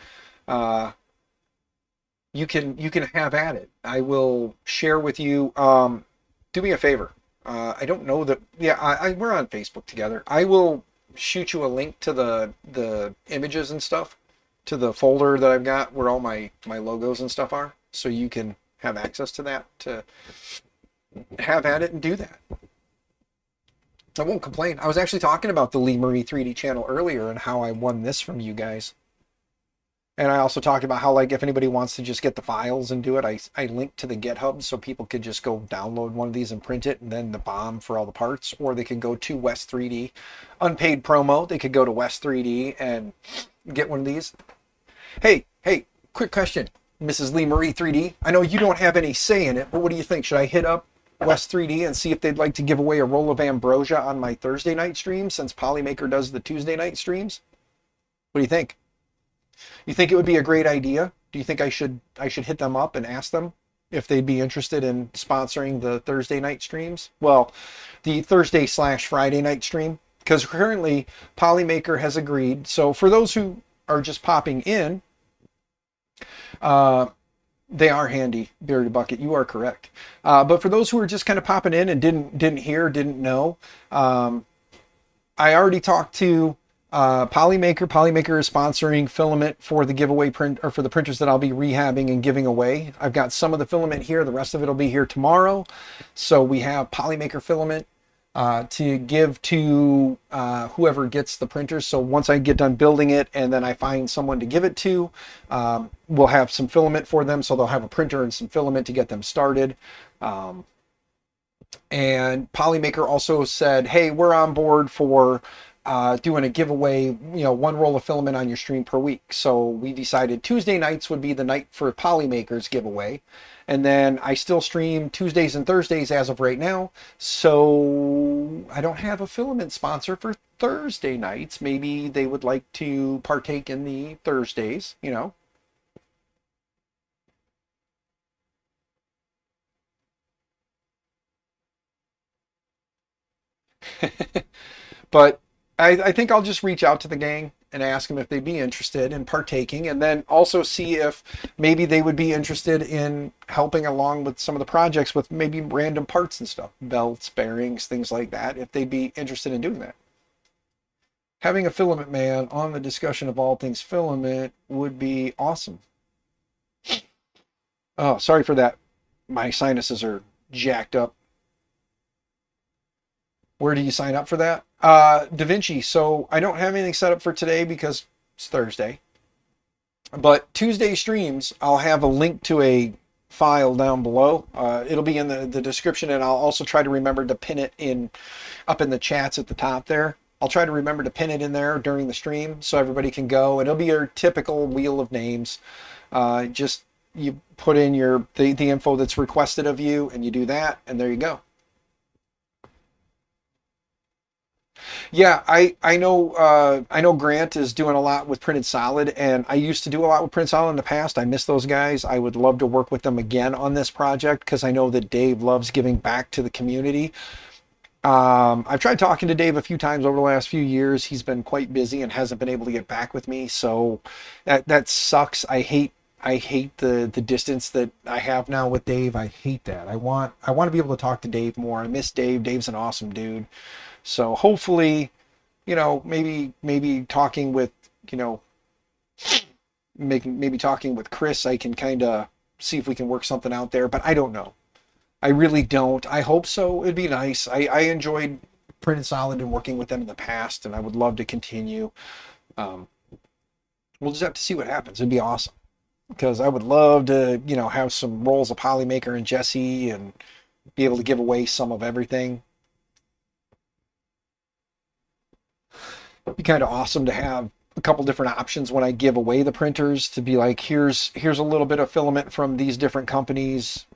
you can have at it. I will share with you. Do me a favor. I don't know that. Yeah, we're on Facebook together. I will shoot you a link to the images and stuff, to the folder that I've got where all my logos and stuff are, so you can have access to that to have at it and do that. I won't complain. I was actually talking about the Lee Marie 3D channel earlier and how I won this from you guys. And I also talked about how, like, if anybody wants to just get the files and do it, I linked to the GitHub so people could just go download one of these and print it, and then the BOM for all the parts. Or they could go to West 3D, unpaid promo. They could go to West 3D and get one of these. Hey, quick question, Mrs. Lee Marie 3D. I know you don't have any say in it, but what do you think? Should I hit up West 3D and see if they'd like to give away a roll of ambrosia on my Thursday night stream, since Polymaker does the Tuesday night streams? What do you think? You think it would be a great idea? Do you think I should hit them up and ask them if they'd be interested in sponsoring the Thursday night streams? Well, the Thursday/Friday night stream, because currently Polymaker has agreed. So for those who are just popping in, they are handy, Bearded Bucket. You are correct. But for those who are just kind of popping in and didn't know, I already talked to Polymaker. Polymaker is sponsoring filament for the giveaway print, or for the printers that I'll be rehabbing and giving away. I've got some of the filament here. The rest of it will be here tomorrow. So we have Polymaker filament to give to whoever gets the printers. So once I get done building it and then I find someone to give it to, we'll have some filament for them. So they'll have a printer and some filament to get them started. And Polymaker also said, hey, we're on board for doing a giveaway, one roll of filament on your stream per week. So we decided Tuesday nights would be the night for Polymaker's giveaway. And then I still stream Tuesdays and Thursdays as of right now. So I don't have a filament sponsor for Thursday nights. Maybe they would like to partake in the Thursdays, But I think I'll just reach out to the gang and ask them if they'd be interested in partaking, and then also see if maybe they would be interested in helping along with some of the projects with maybe random parts and stuff, belts, bearings, things like that, if they'd be interested in doing that. Having a filament man on the discussion of all things filament would be awesome. Oh, sorry for that. My sinuses are jacked up. Where do you sign up for that? DaVinci. So I don't have anything set up for today because it's Thursday. But Tuesday streams, I'll have a link to a file down below. It'll be in the description, and I'll also try to remember to pin it up in the chats at the top there. I'll try to remember to pin it in there during the stream so everybody can go. It'll be your typical wheel of names. Just you put in the info that's requested of you, and you do that, and there you go. Yeah, I know Grant is doing a lot with Printed Solid, and I used to do a lot with Printed Solid in the past. I miss those guys. I would love to work with them again on this project because I know that Dave loves giving back to the community. I've tried talking to Dave a few times over the last few years. He's been quite busy and hasn't been able to get back with me, so that sucks. I hate the distance that I have now with Dave. I hate that. I want to be able to talk to Dave more. I miss Dave. Dave's an awesome dude. So hopefully, maybe talking with, maybe talking with Chris, I can kind of see if we can work something out there, but I don't know. I really don't. I hope so. It'd be nice. I enjoyed Printed Solid and working with them in the past, and I would love to continue. We'll just have to see what happens. It'd be awesome because I would love to, have some rolls of Polymaker and Jesse and be able to give away some of everything. It'd be kind of awesome to have a couple different options when I give away the printers, to be like, here's a little bit of filament from these different companies.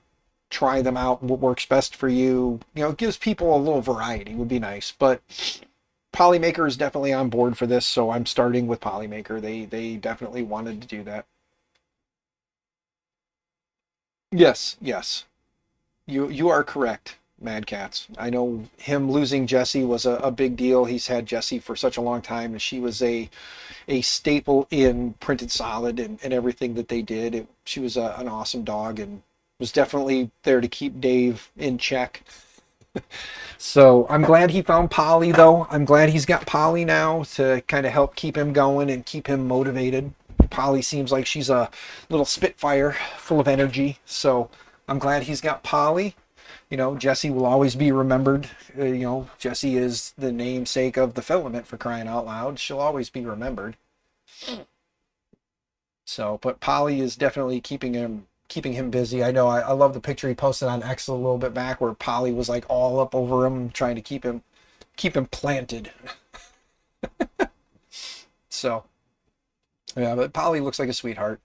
Try them out. What works best for you? It gives people a little variety. Would be nice. But Polymaker is definitely on board for this, so I'm starting with Polymaker. They definitely wanted to do that. Yes, yes. You are correct, Mad Cats. I know him losing Jessie was a big deal. He's had Jessie for such a long time, and she was a staple in Printed Solid and everything that they did. She was an awesome dog and was definitely there to keep Dave in check. So I'm glad he found Polly, though. I'm glad he's got Polly now to kind of help keep him going and keep him motivated. Polly seems like she's a little spitfire, full of energy. So I'm glad he's got Polly. Jessie will always be remembered. Jessie is the namesake of the filament, for crying out loud. She'll always be remembered. So, but Polly is definitely keeping him busy. I know I love the picture he posted on X a little bit back where Polly was like all up over him, trying to keep him planted. So yeah, but Polly looks like a sweetheart.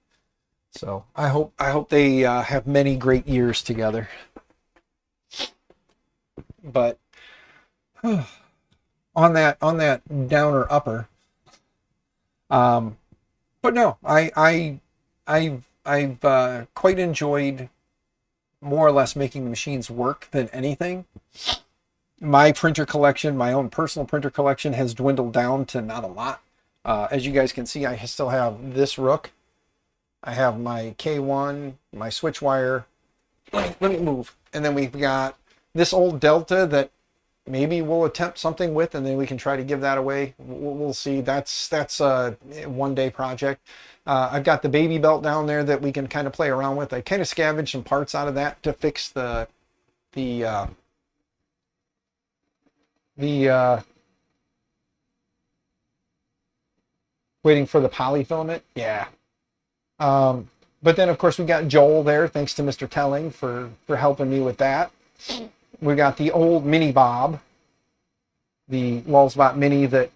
So I hope they have many great years together. But on that downer upper, um, but no, I've quite enjoyed more or less making the machines work than anything. My printer collection, my own personal printer collection, has dwindled down to not a lot. As you guys can see, I still have this Rook. I have my K1, my switch wire. Let me move. And then we've got this old Delta that maybe we'll attempt something with, and then we can try to give that away. We'll see. That's a one-day project. I've got the baby belt down there that we can kind of play around with. I kind of scavenged some parts out of that to fix the waiting for the polyfilament. Yeah. But then of course we got Joel there, thanks to Mr. Telling for helping me with that. We got the old Mini Bob, the Lulzbot Mini that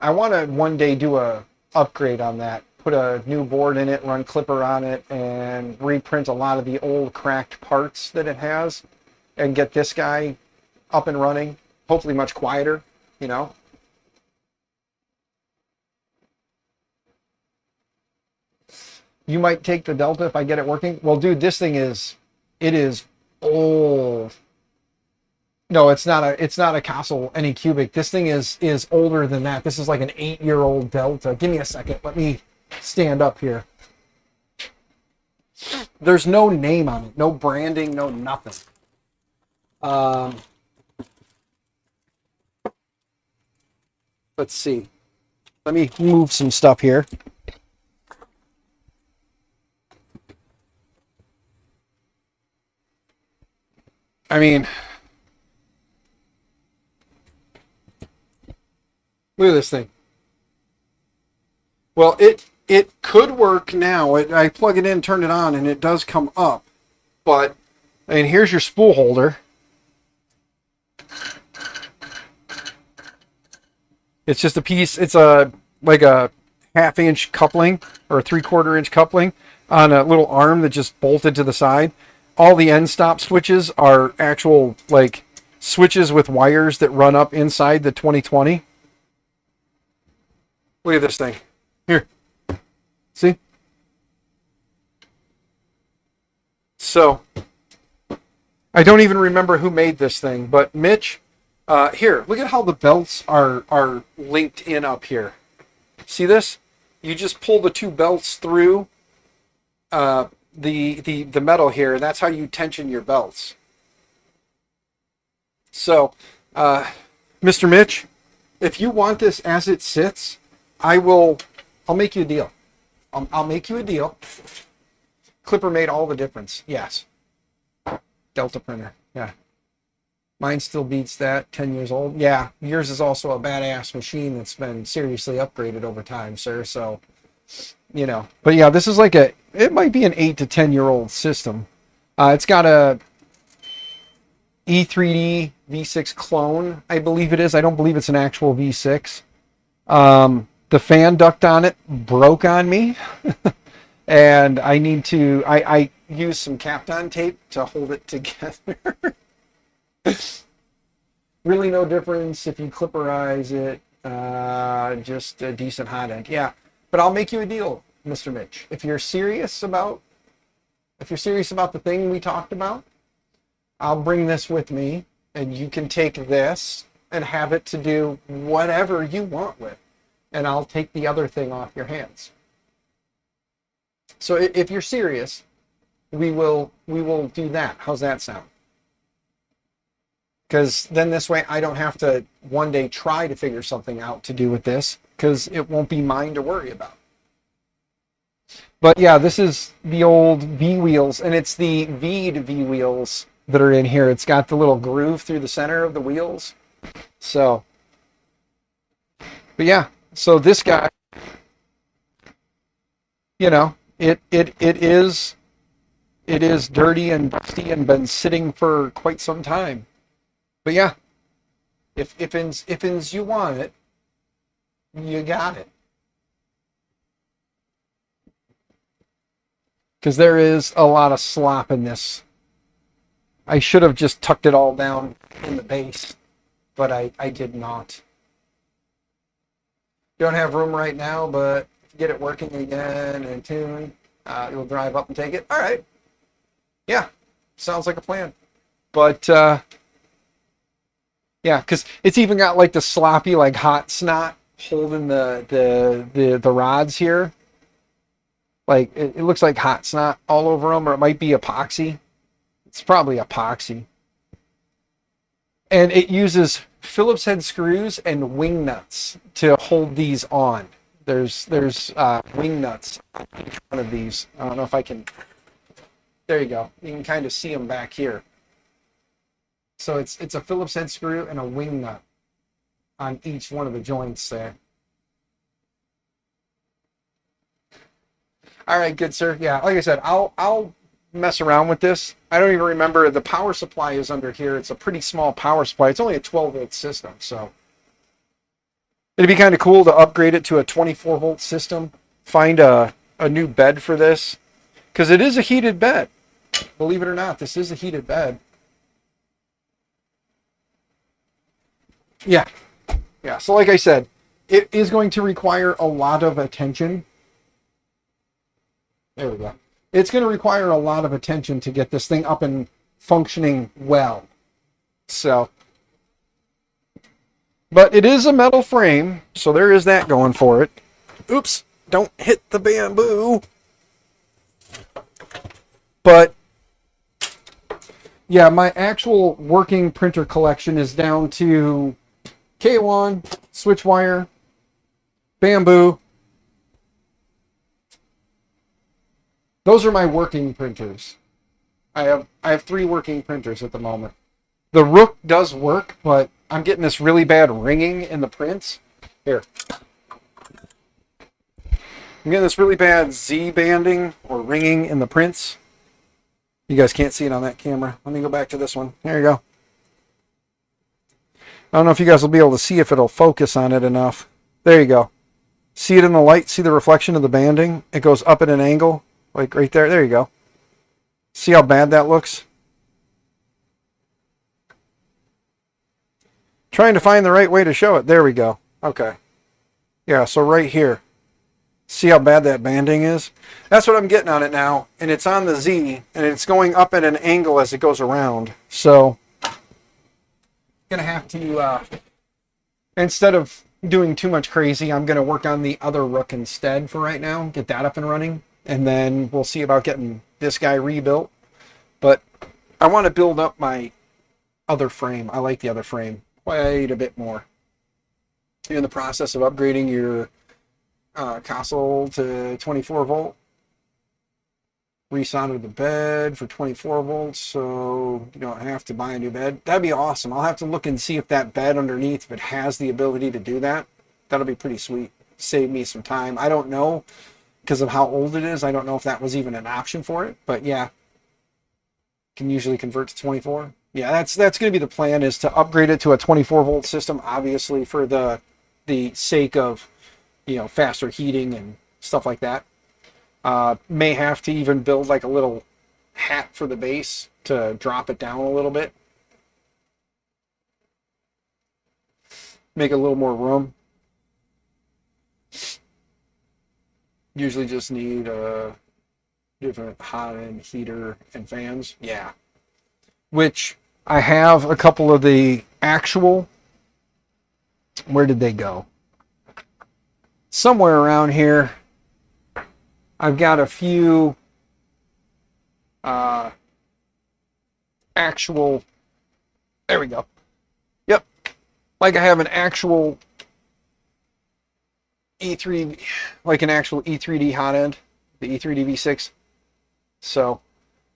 I want to one day do a upgrade on that, put a new board in it, run Clipper on it, and reprint a lot of the old cracked parts that it has, and get this guy up and running, hopefully much quieter, you know. You might take the Delta if I get it working. Well, dude, this thing is old. No, it's not a Castle Anycubic. This thing is older than that. This is like an 8-year-old Delta. Give me a second. Let me stand up here. There's no name on it, no branding, no nothing. Let's see. Let me move some stuff here. I mean, look at this thing. Well, it could work now. I plug it in, turn it on, and it does come up. But, I mean, here's your spool holder. It's just a piece. It's like a half-inch coupling or a 3/4-inch coupling on a little arm that just bolted to the side. All the end stop switches are actual like switches with wires that run up inside the 2020. Look at this thing. Here. See? So, I don't even remember who made this thing, but Mitch, here, look at how the belts are linked in up here. See this? You just pull the two belts through the metal here, and that's how you tension your belts. So, Mr. Mitch, if you want this as it sits, I'll make you a deal. I'll make you a deal. Clipper made all the difference. Yes. Delta printer. Yeah. Mine still beats that. 10 years old. Yeah. Yours is also a badass machine that's been seriously upgraded over time, sir. So, you know. But yeah, this is like it might be an 8 to 10-year-old system. It's got a E3D V6 clone, I believe it is. I don't believe it's an actual V6. The fan duct on it broke on me. And I need to, I use some Kapton tape to hold it together. Really no difference if you clipperize it, just a decent hot end. Yeah, but I'll make you a deal, Mr. Mitch. If you're serious about the thing we talked about, I'll bring this with me, and you can take this and have it to do whatever you want with, and I'll take the other thing off your hands. So if you're serious, we will do that. How's that sound? Because then this way I don't have to one day try to figure something out to do with this, because it won't be mine to worry about. But yeah, this is the old V wheels, and it's the Veed V wheels that are in here. It's got the little groove through the center of the wheels. So, but yeah, so this guy, you know, it is dirty and dusty and been sitting for quite some time. But yeah, if you want it, you got it. Because there is a lot of slop in this. I should have just tucked it all down in the base, but I did not. Don't have room right now, but if you get it working again and tuned, you'll drive up and take it. All right. Yeah, sounds like a plan. But yeah, because it's even got like the sloppy, like hot snot holding the rods here. Like it looks like hot snot all over them, or it might be epoxy. It's probably epoxy. And it uses Phillips head screws and wing nuts to hold these on. There's wing nuts on each one of these. I don't know if I can. There you go. You can kind of see them back here. So it's a Phillips head screw and a wing nut on each one of the joints there. All right, good sir. Yeah, like I said, I'll mess around with this. I don't even remember the power supply is under here. It's a pretty small power supply. It's only a 12-volt system, so it'd be kind of cool to upgrade it to a 24-volt system. Find a new bed for this, because it is a heated bed. Believe it or not, this is a heated bed. Yeah, yeah. So like I said, it is going to require a lot of attention. There we go. It's going to require a lot of attention to get this thing up and functioning well. So, but it is a metal frame, so there is that going for it. Oops, don't hit the bamboo. But yeah, my actual working printer collection is down to K1, switch wire, bamboo. Those are my working printers. I have 3 working printers at the moment. The Rook does work, but I'm getting this really bad ringing in the prints. Here. I'm getting this really bad Z banding or ringing in the prints. You guys can't see it on that camera. Let me go back to this one. There you go. I don't know if you guys will be able to see if it'll focus on it enough. There you go. See it in the light? See the reflection of the banding? It goes up at an angle. Like right there. There you go. See how bad that looks? Trying to find the right way to show it. There we go. Okay. Yeah, so right here. See how bad that banding is? That's what I'm getting on it now. And it's on the Z. And it's going up at an angle as it goes around. So, going to have to, instead of doing too much crazy, I'm going to work on the other Rook instead for right now. Get that up and running. And then we'll see about getting this guy rebuilt. But I want to build up my other frame. I like the other frame quite a bit more. You're in the process of upgrading your console to 24 volt. Resoldered the bed for 24 volts, so you don't have to buy a new bed. That'd be awesome. I'll have to look and see if that bed underneath, if it has the ability to do that. That'll be pretty sweet. Save me some time. I don't know. Because of how old it is, I don't know if that was even an option for it. But yeah, can usually convert to 24. Yeah, that's going to be the plan, is to upgrade it to a 24 volt system, obviously for the sake of, you know, faster heating and stuff like that. May have to even build like a little hat for the base to drop it down a little bit. Make a little more room. Usually just need a different hot end heater and fans. Yeah. Which I have a couple of the actual. Where did they go? Somewhere around here. I've got a few actual. There we go. Yep. Like I have an actual E3, like an actual E3D hot end, the E3D V6. So,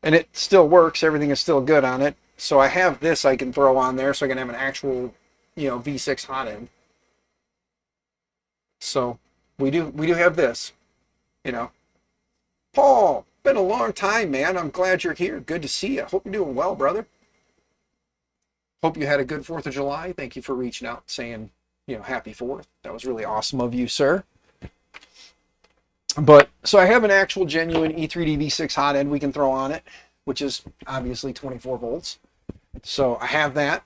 and it still works. Everything is still good on it. So I have this I can throw on there, so I can have an actual, you know, V6 hot end. So we do have this, you know. Paul, been a long time, man. I'm glad you're here. Good to see you. Hope you're doing well, brother. Hope you had a good 4th of July. Thank you for reaching out saying, happy 4th. That was really awesome of you, sir. But so I have an actual genuine E3D V6 hot end we can throw on it, which is obviously 24 volts. So I have that.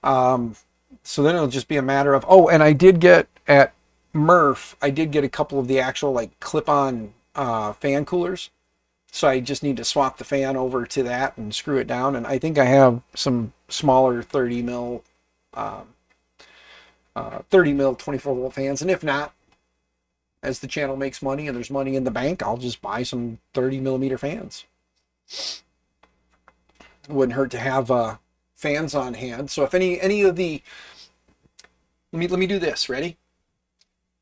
So then it'll just be a matter of, oh, and I did get at Murph, I did get a couple of the actual like clip-on fan coolers. So I just need to swap the fan over to that and screw it down. And I think I have some smaller 30 mil 24 volt fans. And if not, as the channel makes money and there's money in the bank, I'll just buy some 30 millimeter fans. It wouldn't hurt to have fans on hand. So if any of the, let me do this. Ready?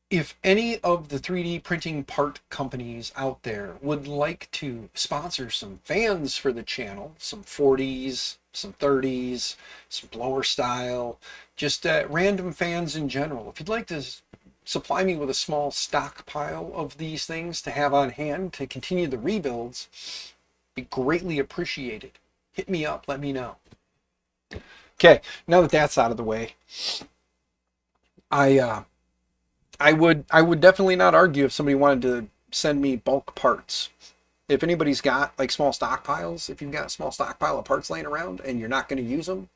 If any of the 3D printing part companies out there would like to sponsor some fans for the channel, some 40s, some 30s, some blower style, just random fans in general, if you'd like to supply me with a small stockpile of these things to have on hand to continue the rebuilds, be greatly appreciated. Hit me up, let me know. Okay, now that that's out of the way, I would definitely not argue if somebody wanted to send me bulk parts. If anybody's got like small stockpiles, if you've got a small stockpile of parts laying around and you're not going to use them,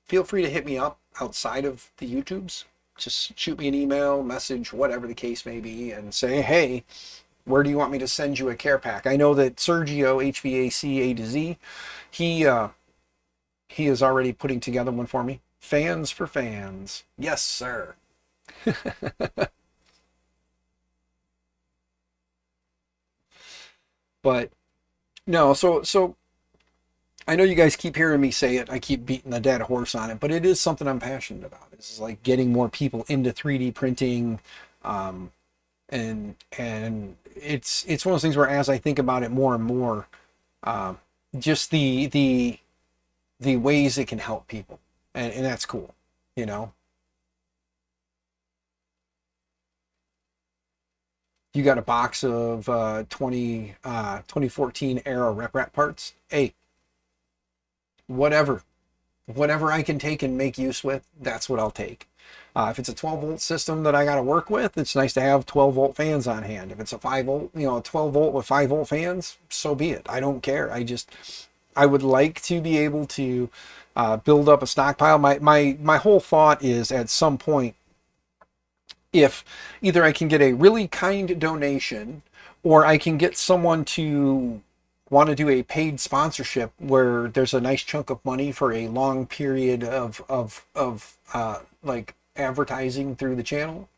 feel free to hit me up outside of the YouTubes. Just shoot me an email, message, whatever the case may be, and say, hey, where do you want me to send you a care pack? I know that Sergio, HVAC A to Z, he is already putting together one for me. Fans for fans. Yes, sir. But no, so I know you guys keep hearing me say it. I keep beating the dead horse on it, but it is something I'm passionate about. This is like getting more people into 3D printing, um, and it's one of those things where as I think about it more and more, just the ways it can help people, and that's cool, you know. You got a box of 2014 era rep rap parts. Hey, whatever I can take and make use with, that's what I'll take. If it's a 12 volt system that I got to work with, it's nice to have 12 volt fans on hand. If it's a 5 volt, a 12 volt with 5 volt fans, so be it. I don't care. I would like to be able to build up a stockpile. My whole thought is at some point, if either I can get a really kind donation or I can get someone to want to do a paid sponsorship where there's a nice chunk of money for a long period of like advertising through the channel,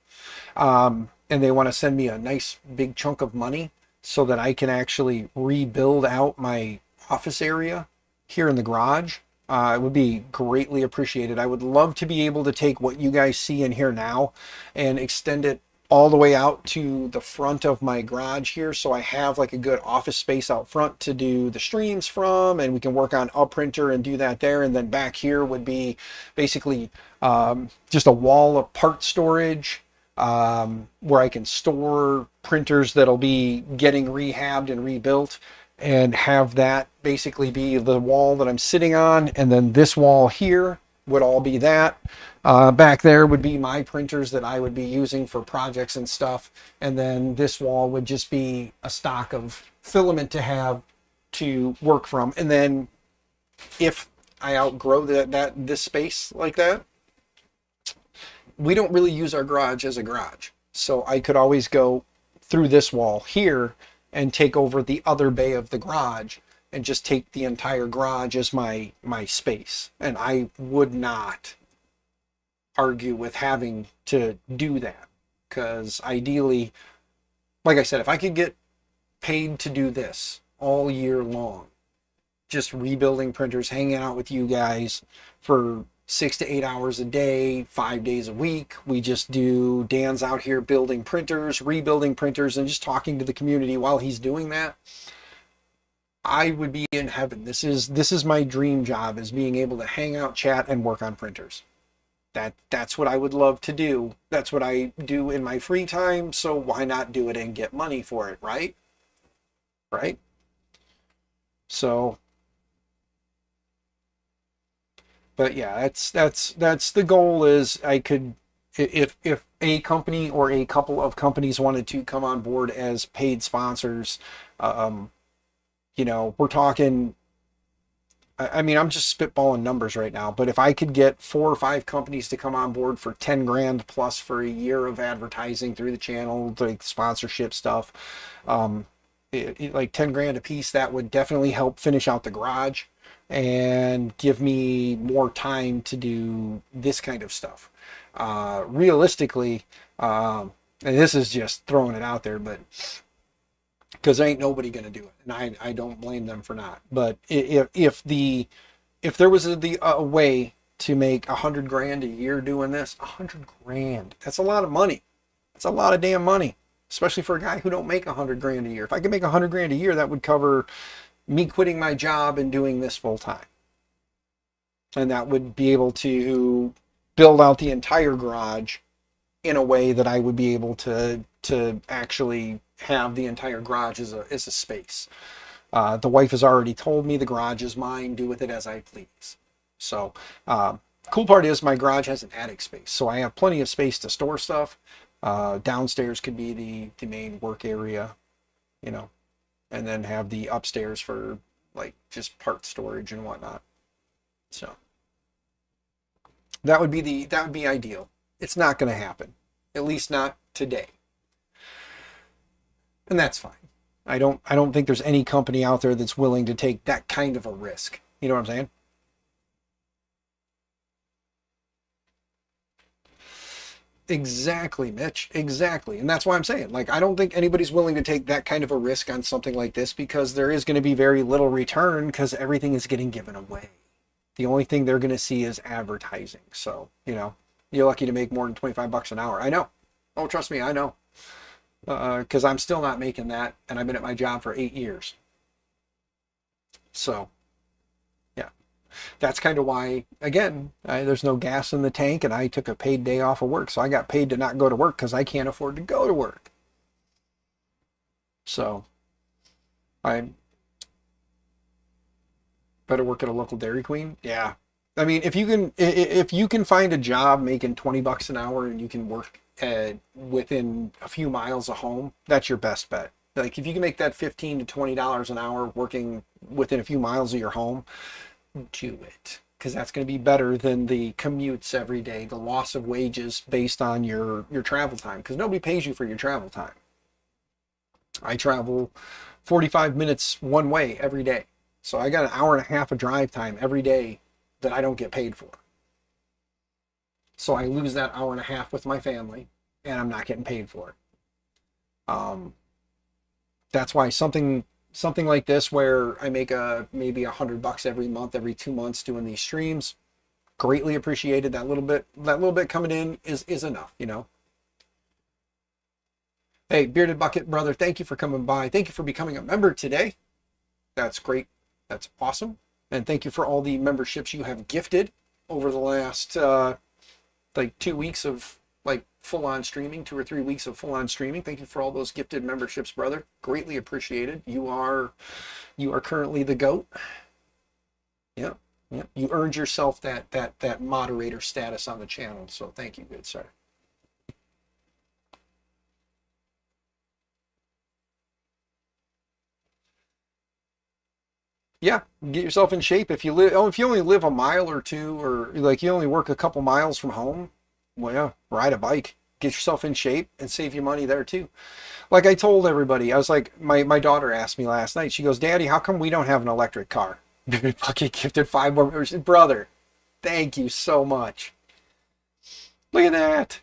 and they want to send me a nice big chunk of money so that I can actually rebuild out my office area here in the garage, it would be greatly appreciated. I would love to be able to take what you guys see in here now and extend it all the way out to the front of my garage here, so I have like a good office space out front to do the streams from, and we can work on a printer and do that there. And then back here would be basically just a wall of part storage, where I can store printers that'll be getting rehabbed and rebuilt, and have that basically be the wall that I'm sitting on. And then this wall here would all be that. Back there would be my printers that I would be using for projects and stuff. And then this wall would just be a stock of filament to have to work from. And then if I outgrow this space like that, we don't really use our garage as a garage. So I could always go through this wall here and take over the other bay of the garage and just take the entire garage as my space. And I would not argue with having to do that, because ideally, like I said, if I could get paid to do this all year long, just rebuilding printers, hanging out with you guys for 6 to 8 hours a day, 5 days a week. We just do, Dan's out here building printers, rebuilding printers, and just talking to the community while he's doing that. I would be in heaven. This is my dream job, is being able to hang out, chat, and work on printers. That's what I would love to do. That's what I do in my free time, so why not do it and get money for it, right? right? So, but yeah, that's the goal is I could if a company or a couple of companies wanted to come on board as paid sponsors, um, we're talking. I mean, I'm just spitballing numbers right now, but if I could get 4 or 5 companies to come on board for 10 grand plus for a year of advertising through the channel, like sponsorship stuff, um, like 10 grand a piece, that would definitely help finish out the garage and give me more time to do this kind of stuff. Realistically, and this is just throwing it out there, but because ain't nobody going to do it, and I don't blame them for not. But if there was a way to make 100 grand a year doing this, 100 grand, that's a lot of money. That's a lot of damn money, especially for a guy who don't make 100 grand a year. If I could make 100 grand a year, that would cover me quitting my job and doing this full time, and that would be able to build out the entire garage in a way that I would be able to actually have the entire garage as a space. The wife has already told me the garage is mine, do with it as I please. So, cool part is my garage has an attic space, so I have plenty of space to store stuff. Downstairs could be the main work area, you know, and then have the upstairs for like just part storage and whatnot. So that would be ideal. It's not going to happen, at least not today, and that's fine. I don't think there's any company out there that's willing to take that kind of a risk. You know what I'm saying? Exactly, Mitch. Exactly. And that's why I'm saying, like, I don't think anybody's willing to take that kind of a risk on something like this because there is going to be very little return because everything is getting given away. The only thing they're going to see is advertising. So, you're lucky to make more than 25 bucks an hour. I know. Oh, trust me, I know. Because I'm still not making that, and I've been at my job for 8 years. So, yeah, that's kind of why, again, there's no gas in the tank, and I took a paid day off of work. So I got paid to not go to work because I can't afford to go to work. So I better work at a local Dairy Queen. Yeah. I mean, if you can find a job making 20 bucks an hour and you can work within a few miles of home, that's your best bet. Like if you can make that 15 to $20 an hour working within a few miles of your home, do it. Because that's going to be better than the commutes every day, the loss of wages based on your travel time. Because nobody pays you for your travel time. I travel 45 minutes one way every day. So I got an hour and a half of drive time every day that I don't get paid for. So I lose that hour and a half with my family and I'm not getting paid for it. Um, that's why something like this where I make maybe $100 every month, every 2 months doing these streams, greatly appreciated. That little bit coming in is enough. Hey, Bearded Bucket brother, thank you for coming by. Thank you for becoming a member today. That's great. That's awesome. And thank you for all the memberships you have gifted over the last like 2 weeks of like full on streaming, 2 or 3 weeks of full on streaming. Thank you for all those gifted memberships, brother. Greatly appreciated. You are currently the GOAT. Yeah. Yeah. You earned yourself that moderator status on the channel. So thank you, good sir. Yeah, get yourself in shape. If you only live a mile or two, or like you only work a couple miles from home, well, yeah, ride a bike. Get yourself in shape and save you money there too. Like I told everybody, I was like, my daughter asked me last night. She goes, "Daddy, how come we don't have an electric car?" Bucket gifted 5 more members. Brother, thank you so much. Look at that.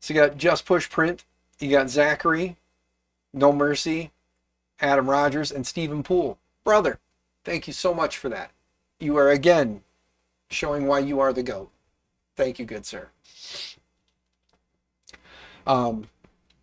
So you got Just Push Print, you got Zachary, No Mercy, Adam Rogers, and Stephen Poole. Brother, thank you so much for that. You are again showing why you are the GOAT. Thank you, good sir. Um,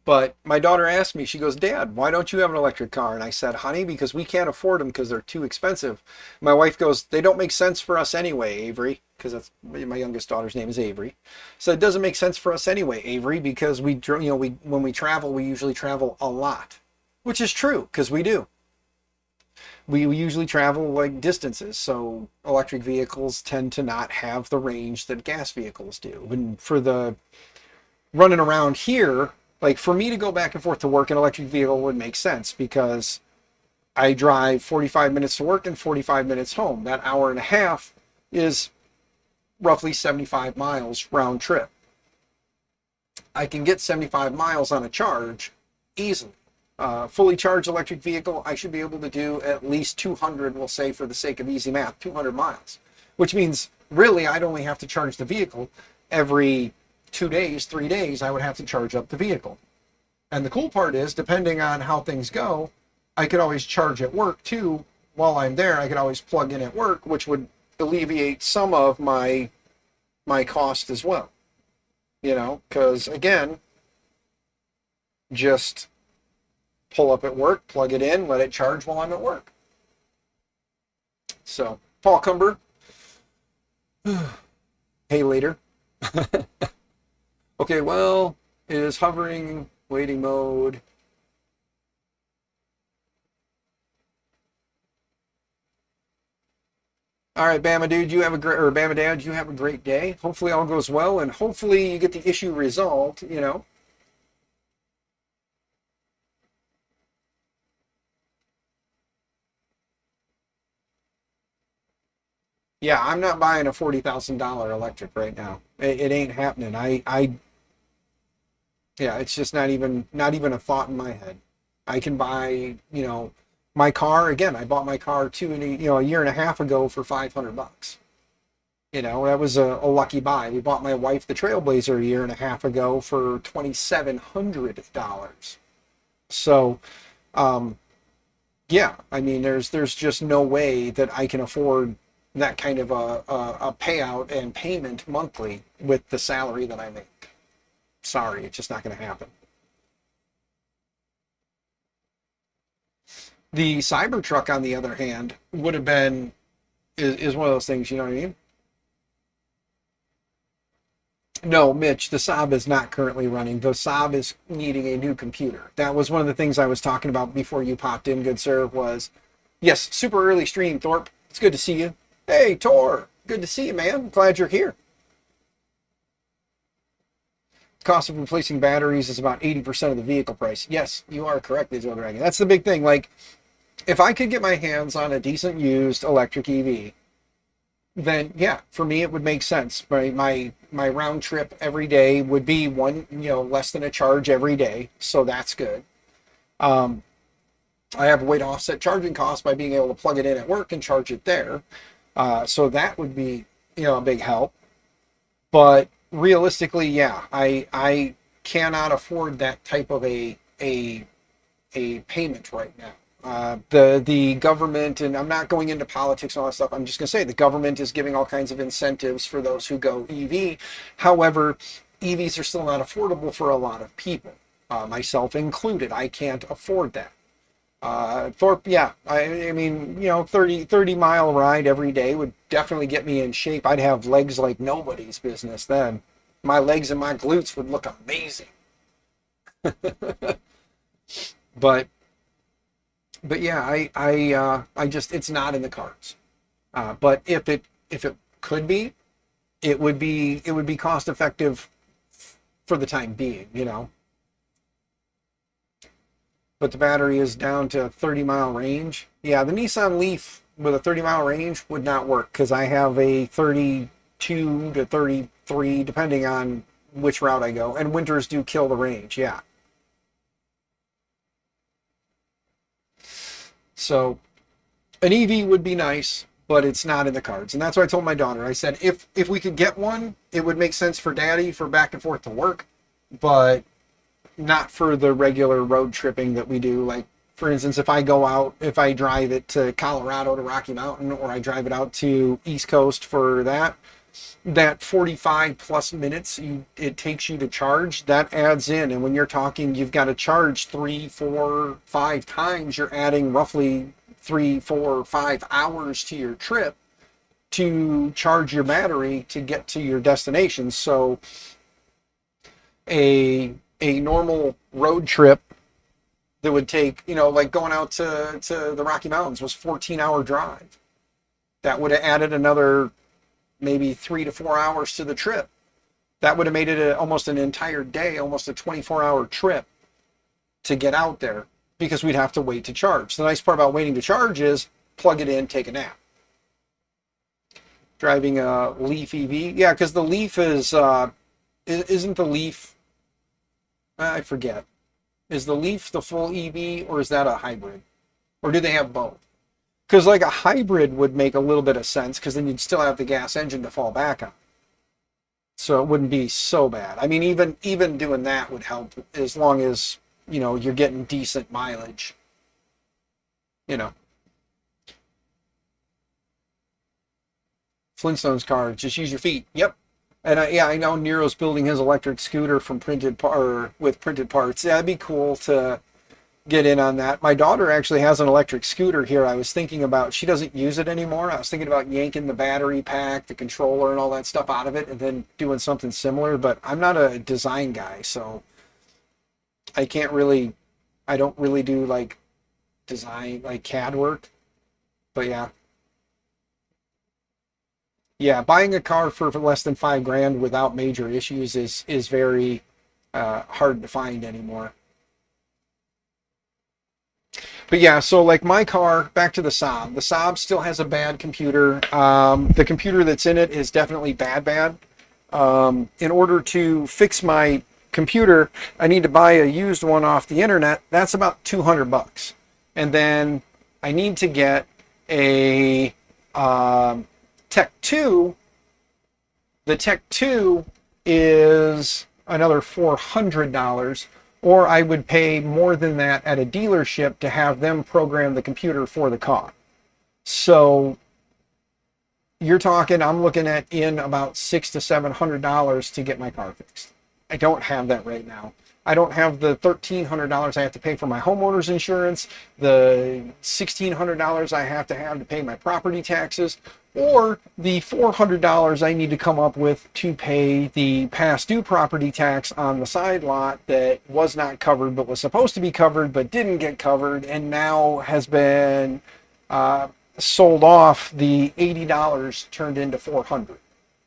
but my daughter asked me, she goes, "Dad, why don't you have an electric car?" And I said, "Honey, because we can't afford them because they're too expensive." My wife goes, "They don't make sense for us anyway, Avery," because that's my youngest daughter's name is Avery. So it doesn't make sense for us anyway, Avery, because we when we travel, we usually travel a lot, which is true because we do. We usually travel like distances, so electric vehicles tend to not have the range that gas vehicles do. And for the running around here, like for me to go back and forth to work, an electric vehicle would make sense because I drive 45 minutes to work and 45 minutes home. That hour and a half is roughly 75 miles round trip. I can get 75 miles on a charge easily. Fully charged electric vehicle, I should be able to do at least 200, we'll say for the sake of easy math, 200 miles, which means really I'd only have to charge the vehicle every 2 days, 3 days, I would have to charge up the vehicle. And the cool part is, depending on how things go, I could always charge at work too. While I'm there, I could always plug in at work, which would alleviate some of my cost as well. Because again, just pull up at work, plug it in, let it charge while I'm at work. So, Paul Cumber. Hey, later. Okay, well, it is hovering, waiting mode. All right, Bama dude, you have a great, or Bama dad, you have a great day. Hopefully all goes well, and hopefully you get the issue resolved. Yeah, I'm not buying a $40,000 electric right now. It ain't happening. Yeah, it's just not even a thought in my head. I can buy, my car again. I bought my car a year and a half ago for $500. That was a lucky buy. We bought my wife the Trailblazer a year and a half ago for $2,700. So, um, yeah, I mean, there's just no way that I can afford that kind of a payout and payment monthly with the salary that I make. Sorry, it's just not going to happen. The Cybertruck, on the other hand, would have been is one of those things. You know what I mean? No, Mitch, the Saab is not currently running. The Saab is needing a new computer. That was one of the things I was talking about before you popped in, good sir, was, yes, super early stream, Thorpe. It's good to see you. Hey, Tor, good to see you, man. Glad you're here. Cost of replacing batteries is about 80% of the vehicle price. Yes, you are correct, Digital Dragon. That's the big thing. Like, if I could get my hands on a decent used electric EV, then yeah, for me it would make sense. My round trip every day would be less than a charge every day, so that's good. Um, I have a way to offset charging costs by being able to plug it in at work and charge it there. So that would be a big help. But realistically, yeah, I cannot afford that type of a payment right now. The government, and I'm not going into politics and all that stuff. I'm just going to say the government is giving all kinds of incentives for those who go EV. However, EVs are still not affordable for a lot of people, myself included. I can't afford that. Thorpe, yeah, I mean, 30 mile ride every day would definitely get me in shape. I'd have legs like nobody's business then. My legs and my glutes would look amazing. But yeah, I just it's not in the cards. But if it could be, it would be cost effective for the time being. But the battery is down to 30-mile range. Yeah, the Nissan Leaf with a 30-mile range would not work because I have a 32 to 33, depending on which route I go. And winters do kill the range, yeah. So an EV would be nice, but it's not in the cards. And that's what I told my daughter. I said, if we could get one, it would make sense for daddy for back and forth to work, but not for the regular road tripping that we do. Like, for instance, if I drive it to Colorado to Rocky Mountain, or I drive it out to East Coast for that 45 plus minutes it takes you to charge, that adds in. And when you're talking, you've got to charge 3, 4, 5 times, you're adding roughly 3, 4, 5 hours to your trip to charge your battery to get to your destination. So a normal road trip that would take, like going out to the Rocky Mountains was 14-hour drive. That would have added another maybe 3 to 4 hours to the trip. That would have made it almost an entire day, almost a 24-hour trip to get out there because we'd have to wait to charge. The nice part about waiting to charge is plug it in, take a nap. Driving a Leaf EV. Yeah, because the Leaf isn't the Leaf, I forget. Is the Leaf the full EV or is that a hybrid? Or do they have both? Because like a hybrid would make a little bit of sense because then you'd still have the gas engine to fall back on. So it wouldn't be so bad. I mean, even doing that would help as long as, you're getting decent mileage. You know. Flintstones car, just use your feet. Yep. And I know Nero's building his electric scooter from with printed parts. Yeah, it'd be cool to get in on that. My daughter actually has an electric scooter here. I was thinking about, she doesn't use it anymore. I was thinking about yanking the battery pack, the controller, and all that stuff out of it and then doing something similar. But I'm not a design guy, so I don't really do like design, like CAD work. But yeah. Yeah, buying a car for less than $5,000 without major issues is very hard to find anymore. But yeah, so like my car, back to the Saab. The Saab still has a bad computer. The computer that's in it is definitely bad. In order to fix my computer, I need to buy a used one off the internet. That's about $200. And then I need to get a Tech 2. The Tech 2 is another $400, or I would pay more than that at a dealership to have them program the computer for the car. So you're talking, I'm looking at in about $600 to $700 to get my car fixed. I don't have that right now. I don't have the $1,300 I have to pay for my homeowner's insurance, the $1,600 I have to pay my property taxes, or the $400 I need to come up with to pay the past due property tax on the side lot that was not covered but was supposed to be covered but didn't get covered and now has been sold off. The $80 turned into $400.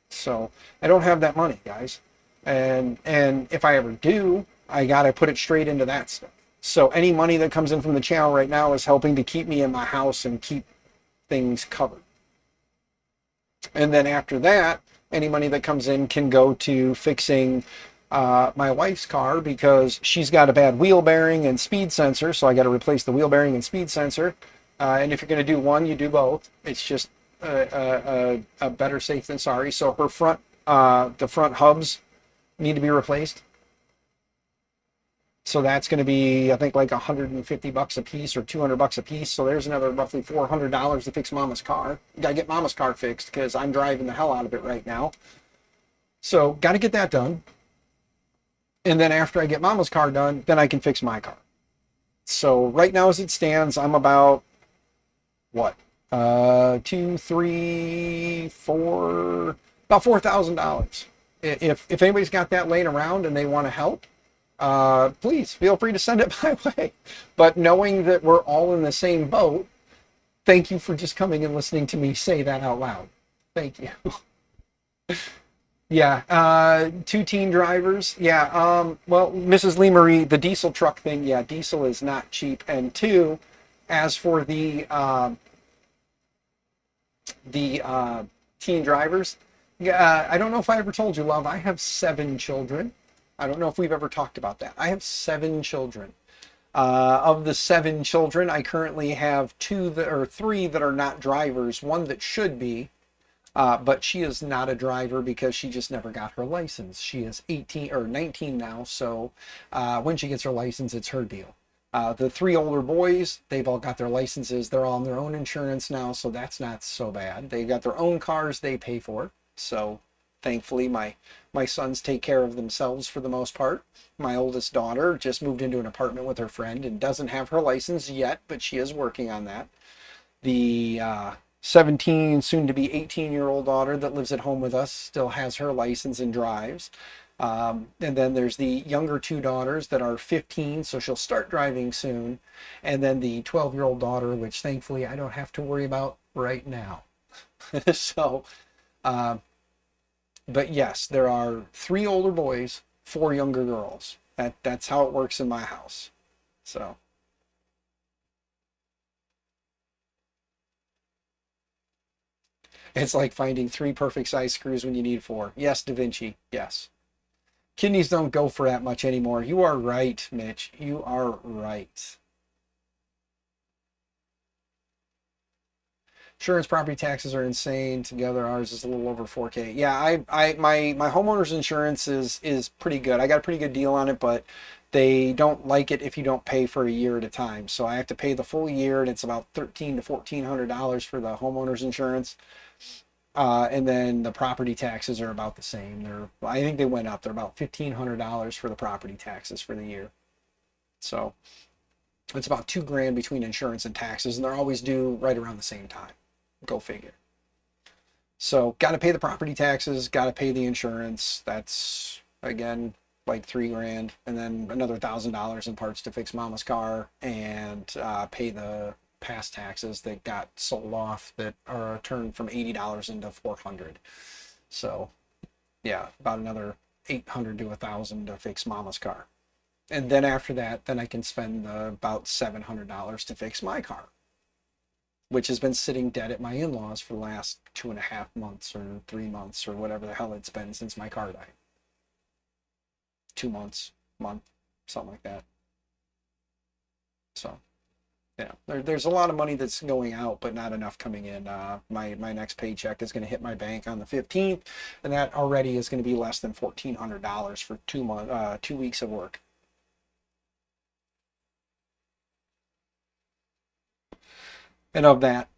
So I don't have that money, guys. And if I ever do, I gotta put it straight into that stuff. So any money that comes in from the channel right now is helping to keep me in my house and keep things covered. And then after that, any money that comes in can go to fixing my wife's car because she's got a bad wheel bearing and speed sensor. So I got to replace the wheel bearing and speed sensor. And if you're going to do one, you do both. It's just a better safe than sorry. So her the front hubs need to be replaced. So that's going to be, I think, like $150 a piece or $200 a piece. So there's another roughly $400 to fix Mama's car. Got to get Mama's car fixed because I'm driving the hell out of it right now. So got to get that done. And then after I get Mama's car done, then I can fix my car. So right now as it stands, I'm about, what? About $4,000. If anybody's got that laying around and they want to help, please feel free to send it my way. But knowing that we're all in the same boat, thank you for just coming and listening to me say that out loud. Thank you. Yeah, 2 teen drivers. Yeah, well, Mrs. Lee Marie, the diesel truck thing, yeah, diesel is not cheap. And 2, as for the teen drivers, yeah, I don't know if I ever told you, love, I have 7 children. I don't know if we've ever talked about that. I have 7 children. Of the 7 children, I currently have 3 that are not drivers. 1 that should be, but she is not a driver because she just never got her license. She is 18 or 19 now, so when she gets her license, it's her deal. The 3 older boys, they've all got their licenses. They're all on their own insurance now, so that's not so bad. They've got their own cars they pay for, so thankfully my sons take care of themselves for the most part. My oldest daughter just moved into an apartment with her friend and doesn't have her license yet, but she is working on that. The 17, soon to be 18-year-old daughter that lives at home with us still has her license and drives. And then there's the younger two daughters that are 15, so she'll start driving soon. And then the 12-year-old daughter, which thankfully I don't have to worry about right now. So, uh, but yes, there are 3 older boys, 4 younger girls. That's how it works in my house. So it's like finding 3 perfect size screws when you need 4. Yes, Da Vinci. Yes. Kidneys don't go for that much anymore. You are right, Mitch. You are right. Insurance, property taxes are insane. Together, ours is a little over 4K. Yeah, my homeowner's insurance is pretty good. I got a pretty good deal on it, but they don't like it if you don't pay for a year at a time. So I have to pay the full year, and it's about $1,300 to $1,400 for the homeowner's insurance. And then the property taxes are about the same. I think they went up. They're about $1,500 for the property taxes for the year. So it's about 2 grand between insurance and taxes, and they're always due right around the same time. Go figure. So got to pay the property taxes, got to pay the insurance. That's again like 3 grand, and then another $1,000 in parts to fix Mama's car, and pay the past taxes that got sold off that are turned from $80 into 400. So yeah, about another 800 to 1,000 to fix Mama's car, and then after that, then I can spend about $700 to fix my car, which has been sitting dead at my in-laws for the last 2.5 months or 3 months or whatever the hell it's been since my car died. 2 months, month, something like that. So yeah, there's a lot of money that's going out, but not enough coming in. My next paycheck is going to hit my bank on the 15th, and that already is going to be less than $1,400 for 2 weeks of work. And of that,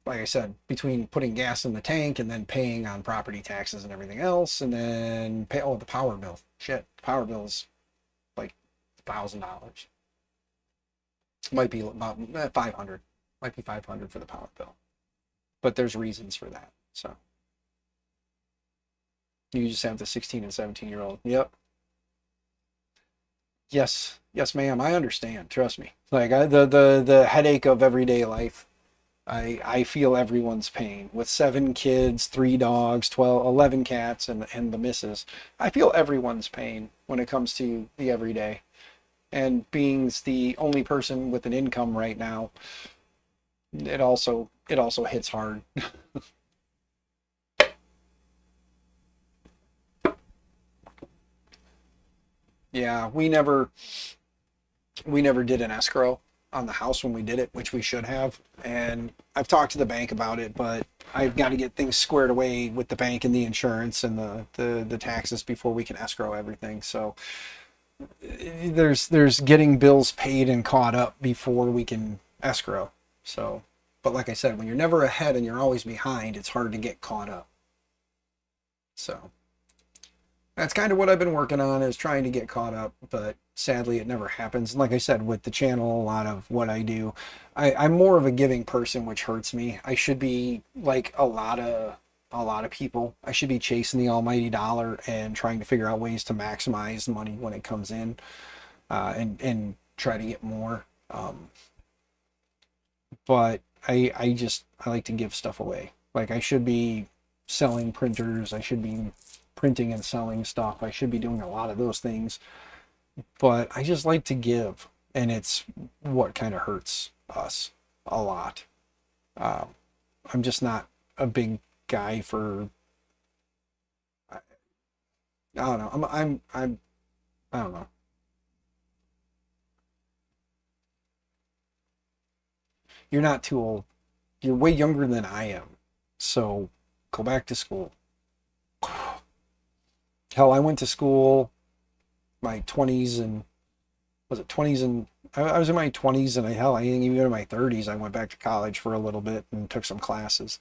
like I said, between putting gas in the tank and then paying on property taxes and everything else, and then pay the power bill. Shit, the power bill is like $1,000. Might be about 500. Might be 500 for the power bill. But there's reasons for that. So you just have the 16 and 17-year-old. Yep. Yes. Yes, ma'am. I understand. Trust me. Like the headache of everyday life. I feel everyone's pain with 7 kids, 3 dogs, 12, 11 cats, and the missus. I feel everyone's pain when it comes to the everyday. And being the only person with an income right now, it also hits hard. Yeah, we never did an escrow on the house when we did it, which we should have. And I've talked to the bank about it, but I've got to get things squared away with the bank and the insurance and the taxes before we can escrow everything. So there's getting bills paid and caught up before we can escrow. So, but like I said, when you're never ahead and you're always behind, it's hard to get caught up. So that's kind of what I've been working on, is trying to get caught up, but sadly it never happens. And like I said, with the channel, a lot of what I do, I'm more of a giving person, which hurts me. I should be like a lot of people. I should be chasing the almighty dollar and trying to figure out ways to maximize money when it comes in, and try to get more. But I like to give stuff away. Like I should be selling printers. I should be printing and selling stuff. I should be doing a lot of those things. But I just like to give, and it's what kind of hurts us a lot. Um, I'm just not a big guy for. I don't know. I don't know. You're not too old. You're way younger than I am. So go back to school. Hell, I went to school my 20s, and was it 20s, and I was in my 20s, and I didn't even go to my 30s. I went back to college for a little bit and took some classes.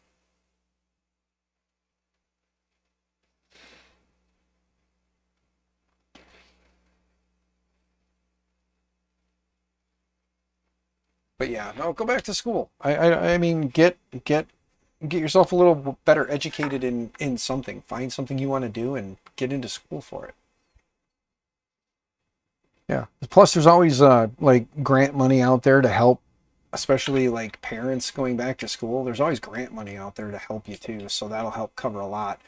But yeah, no, go back to school. I mean, get get yourself a little better educated in something. Find something you want to do and get into school for it. Yeah. Plus, there's always like grant money out there to help, especially like parents going back to school. There's always grant money out there to help you too, so that'll help cover a lot.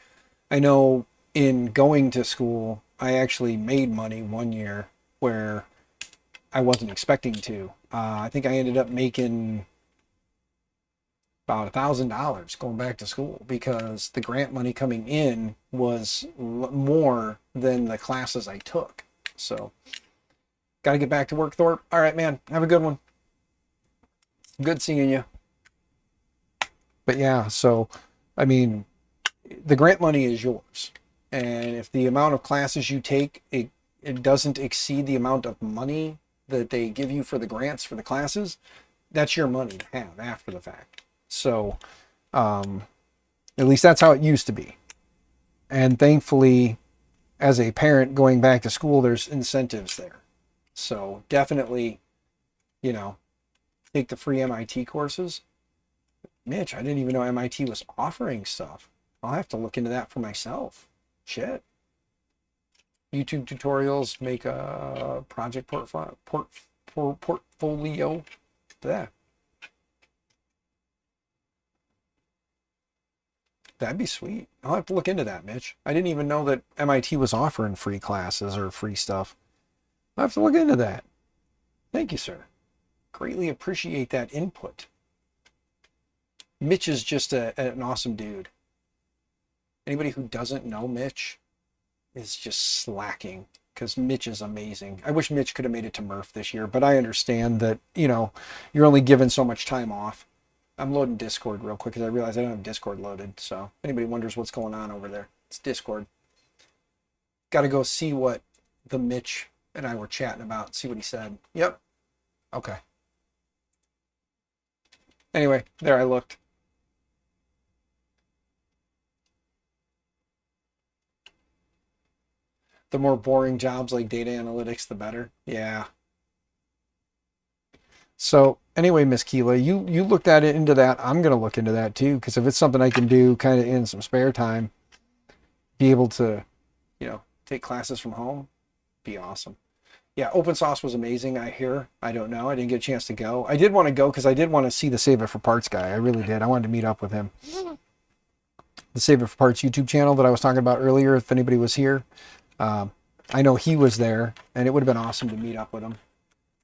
I know in going to school, I actually made money one year where I wasn't expecting to. I think I ended up making about $1,000 going back to school because the grant money coming in was more than the classes I took. So, got to get back to work, Thorpe. All right, man. Have a good one. Good seeing you. But yeah, so, I mean, the grant money is yours. And if the amount of classes you take, it doesn't exceed the amount of money that they give you for the grants for the classes, that's your money to have after the fact. So, at least that's how it used to be. And thankfully, as a parent going back to school, there's incentives there. So definitely, you know, take the free MIT courses. Mitch, I didn't even know MIT was offering stuff. I'll have to look into that for myself. Shit. YouTube tutorials, make a project portfolio. There. That'd be sweet. I'll have to look into that, Mitch. I didn't even know that MIT was offering free classes or free stuff. I'll have to look into that. Thank you, sir. Greatly appreciate that input. Mitch is just an awesome dude. Anybody who doesn't know Mitch is just slacking because Mitch is amazing. I wish Mitch could have made it to Murph this year, but I understand that, you know, you're only given so much time off. I'm loading Discord real quick because I realize I don't have Discord loaded. So if anybody wonders what's going on over there, it's Discord. Got to go see what the Mitch and I were chatting about, see what he said. Yep. Okay. Anyway, there I looked. The more boring jobs like data analytics, the better. Yeah. So anyway, Miss Keela, you looked at it into that. I'm gonna look into that too, because if it's something I can do kind of in some spare time, be able to, you know, take classes from home, be awesome. Yeah, open sauce was amazing. I hear. I don't know. I didn't get a chance to go. I did want to go because I did want to see the Save It for Parts guy. I really did. I wanted to meet up with him. The Save It for Parts YouTube channel that I was talking about earlier. If anybody was here, I know he was there, and it would have been awesome to meet up with him.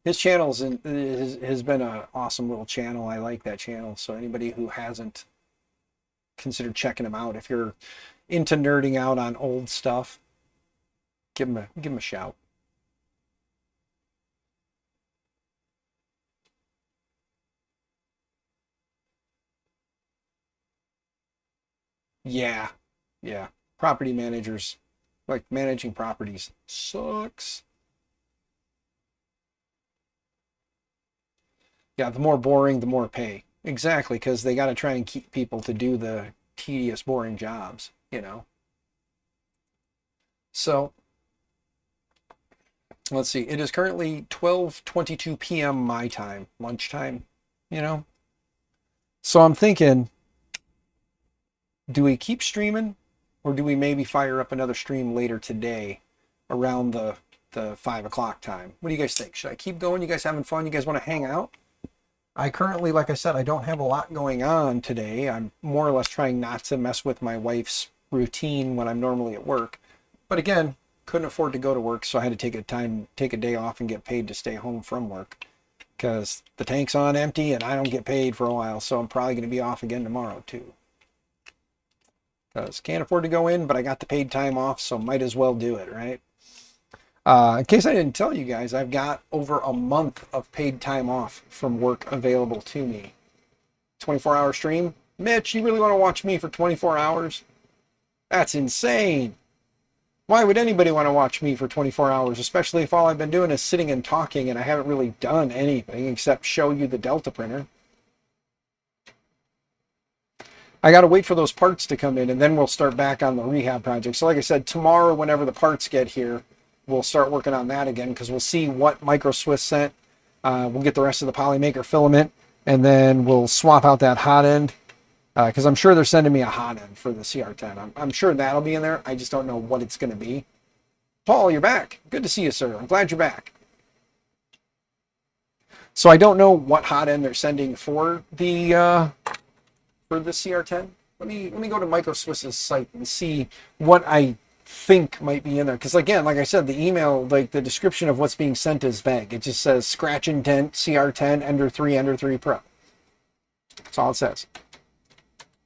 His channel has been an awesome little channel. I like that channel. So anybody who hasn't considered checking him out, if you're into nerding out on old stuff, give him a shout. Yeah, yeah. Property managers, like managing properties, sucks. Yeah, the more boring, the more pay. Exactly, because they got to try and keep people to do the tedious, boring jobs, you know. So, let's see. It is currently 12:22 p.m. my time, lunchtime, you know. So I'm thinking, do we keep streaming, or do we maybe fire up another stream later today, around the 5 o'clock time? What do you guys think? Should I keep going? You guys having fun? You guys want to hang out? I currently, like I said, I don't have a lot going on today. I'm more or less trying not to mess with my wife's routine when I'm normally at work. But again, couldn't afford to go to work, so I had to take a day off and get paid to stay home from work because the tank's on empty and I don't get paid for a while, so I'm probably going to be off again tomorrow too. Because can't afford to go in, but I got the paid time off, so might as well do it, right? In case I didn't tell you guys, I've got over a month of paid time off from work available to me. 24-hour stream? Mitch, you really want to watch me for 24 hours? That's insane. Why would anybody want to watch me for 24 hours, especially if all I've been doing is sitting and talking and I haven't really done anything except show you the Delta printer? I got to wait for those parts to come in and then we'll start back on the rehab project. So like I said, tomorrow, whenever the parts get here, we'll start working on that again because we'll see what Micro Swiss sent. We'll get the rest of the Polymaker filament and then we'll swap out that hot end Because I'm sure they're sending me a hot end for the CR10. I'm sure that'll be in there. I just don't know what it's going to be. Paul, you're back. Good to see you, sir. I'm glad you're back. So I don't know what hot end they're sending for the CR10. Let me go to Micro Swiss's site and see what I think might be in there. Because again, like I said, the email, like the description of what's being sent is vague. It just says scratch and dent CR10 Ender 3 Pro. That's all it says.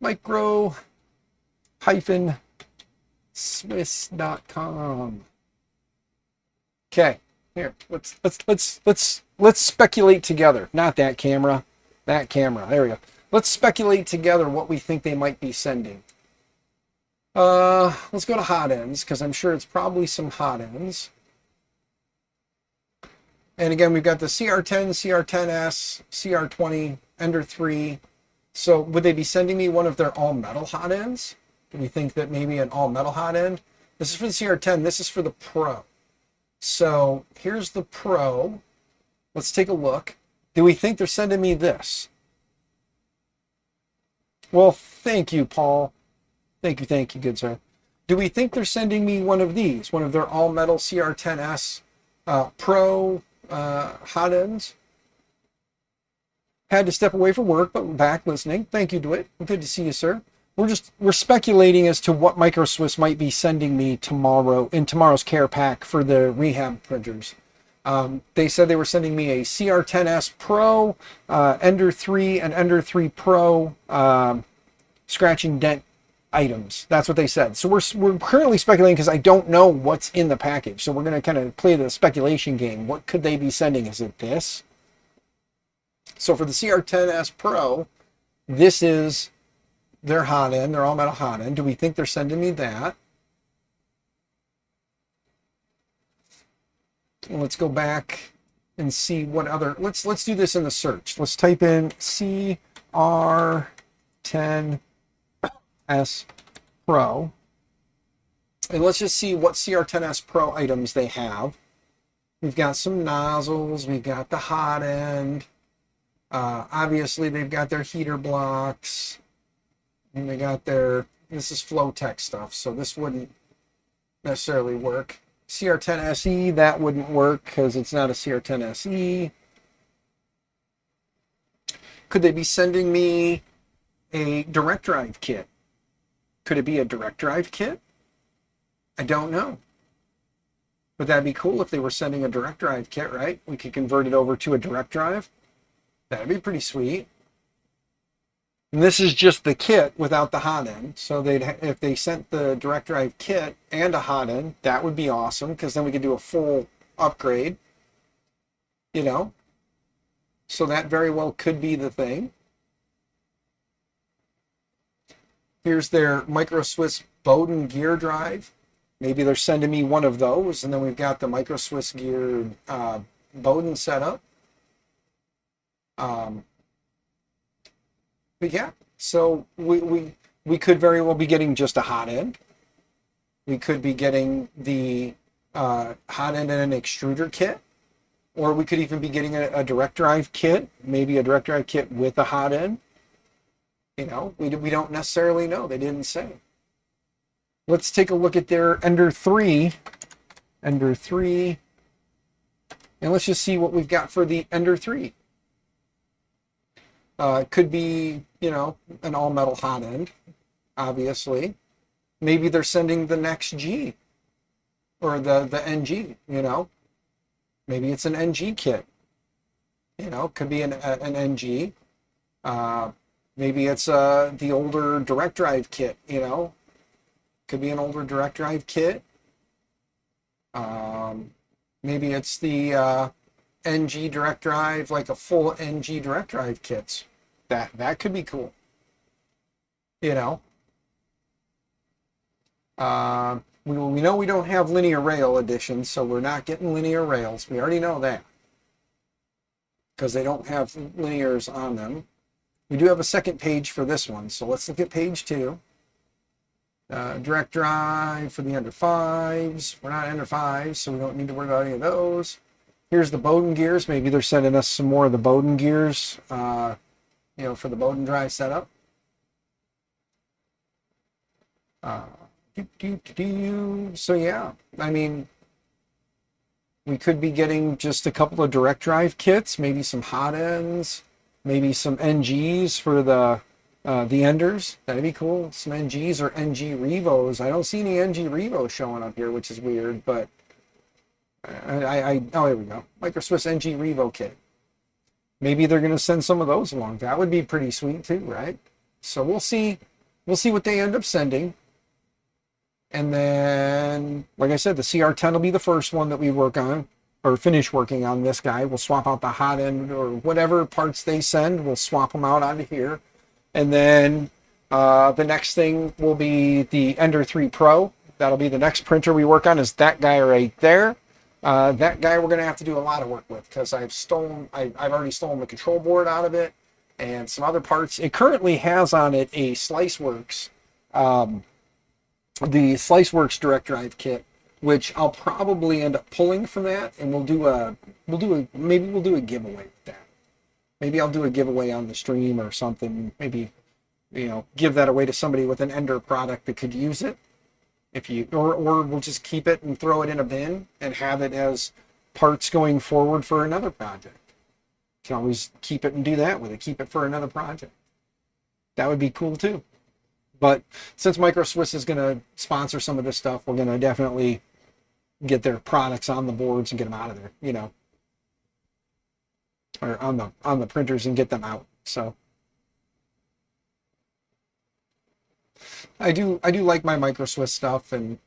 Micro Swiss.com. Okay, here let's speculate together. Not that camera, that camera. There we go. Let's speculate together what we think they might be sending. Let's go to hot ends because I'm sure it's probably some hot ends. And again, we've got the CR10, CR10S, CR20, Ender 3. So would they be sending me one of their all-metal hot ends? Do we think that maybe an all-metal hot end? This is for the CR10. This is for the Pro. So here's the Pro. Let's take a look. Do we think they're sending me this? Well, thank you, Paul. Thank you, good sir. Do we think they're sending me one of these? One of their all-metal CR10S Pro hot ends? Had to step away from work, but back listening. Thank you, DeWitt. Good to see you, sir. We're speculating as to what Micro Swiss might be sending me tomorrow in tomorrow's care pack for the rehab printers. They said they were sending me a CR10S Pro, Ender 3, and Ender 3 Pro scratch and dent items. That's what they said. So we're currently speculating because I don't know what's in the package. So we're going to kind of play the speculation game. What could they be sending? Is it this? So for the CR10S Pro, this is their hot end, their all-metal hot end. Do we think they're sending me that? Let's go back and see what other. Let's do this in the search. Let's type in CR10S Pro, and let's just see what CR10S Pro items they have. We've got some nozzles. We've got the hot end. Obviously, they've got their heater blocks, and they got their. This is Flowtech stuff, so this wouldn't necessarily work. CR10 SE, that wouldn't work because it's not a CR10 SE. Could they be sending me a direct drive kit? Could it be a direct drive kit? I don't know. Would that be cool if they were sending a direct drive kit, right? We could convert it over to a direct drive. That'd be pretty sweet. And this is just the kit without the hot end. So if they sent the direct drive kit and a hot end, that would be awesome because then we could do a full upgrade. You know? So that very well could be the thing. Here's their Micro Swiss Bowden gear drive. Maybe they're sending me one of those, and then we've got the Micro Swiss gear Bowden setup. But yeah, so we could very well be getting just a hot end. We could be getting the hot end and an extruder kit, or we could even be getting a direct drive kit, maybe a direct drive kit with a hot end. You know, we don't necessarily know. They didn't say. Let's take a look at their Ender 3. Ender 3. And let's just see what we've got for the Ender 3. It could be, you know, an all-metal hot end, obviously. Maybe they're sending the next G. Or the NG, you know. Maybe it's an NG kit. You know, could be an NG. Maybe it's the older direct drive kit, you know. Could be an older direct drive kit. Maybe it's the NG direct drive, like a full NG direct drive kits. That could be cool. You know. We know we don't have linear rail editions, so we're not getting linear rails. We already know that. Because they don't have linears on them. We do have a second page for this one, so let's look at page 2. Direct drive for the Ender 5s. We're not Ender 5s, so we don't need to worry about any of those. Here's the Bowden gears. Maybe they're sending us some more of the Bowden gears, you know, for the Bowden drive setup. Uh, So yeah, I mean, we could be getting just a couple of direct drive kits, maybe some hot ends, maybe some NGs for the enders. That'd be cool. Some NGs or NG Revos. I don't see any NG Revos showing up here, which is weird, but oh, here we go. Micro Swiss NG Revo kit. Maybe they're going to send some of those along. That would be pretty sweet too, right? So we'll see. We'll see what they end up sending. And then, like I said, the CR10 will be the first one that we work on or finish working on this guy. We'll swap out the hot end or whatever parts they send. We'll swap them out onto here. And then the next thing will be the Ender 3 Pro. That'll be the next printer we work on is that guy right there. That guy we're going to have to do a lot of work with because I've already stolen the control board out of it and some other parts. It currently has on it a SliceWorks, the SliceWorks direct drive kit, which I'll probably end up pulling from that, and maybe we'll do a giveaway with that. Maybe I'll do a giveaway on the stream or something. Maybe, give that away to somebody with an Ender product that could use it. Or we'll just keep it and throw it in a bin and have it as parts going forward for another project. You can always keep it and do that with it. Keep it for another project. That would be cool too. But since Micro Swiss is going to sponsor some of this stuff, we're going to definitely get their products on the boards and get them out of there, or on the printers and get them out. So I do like my Micro Swiss stuff, and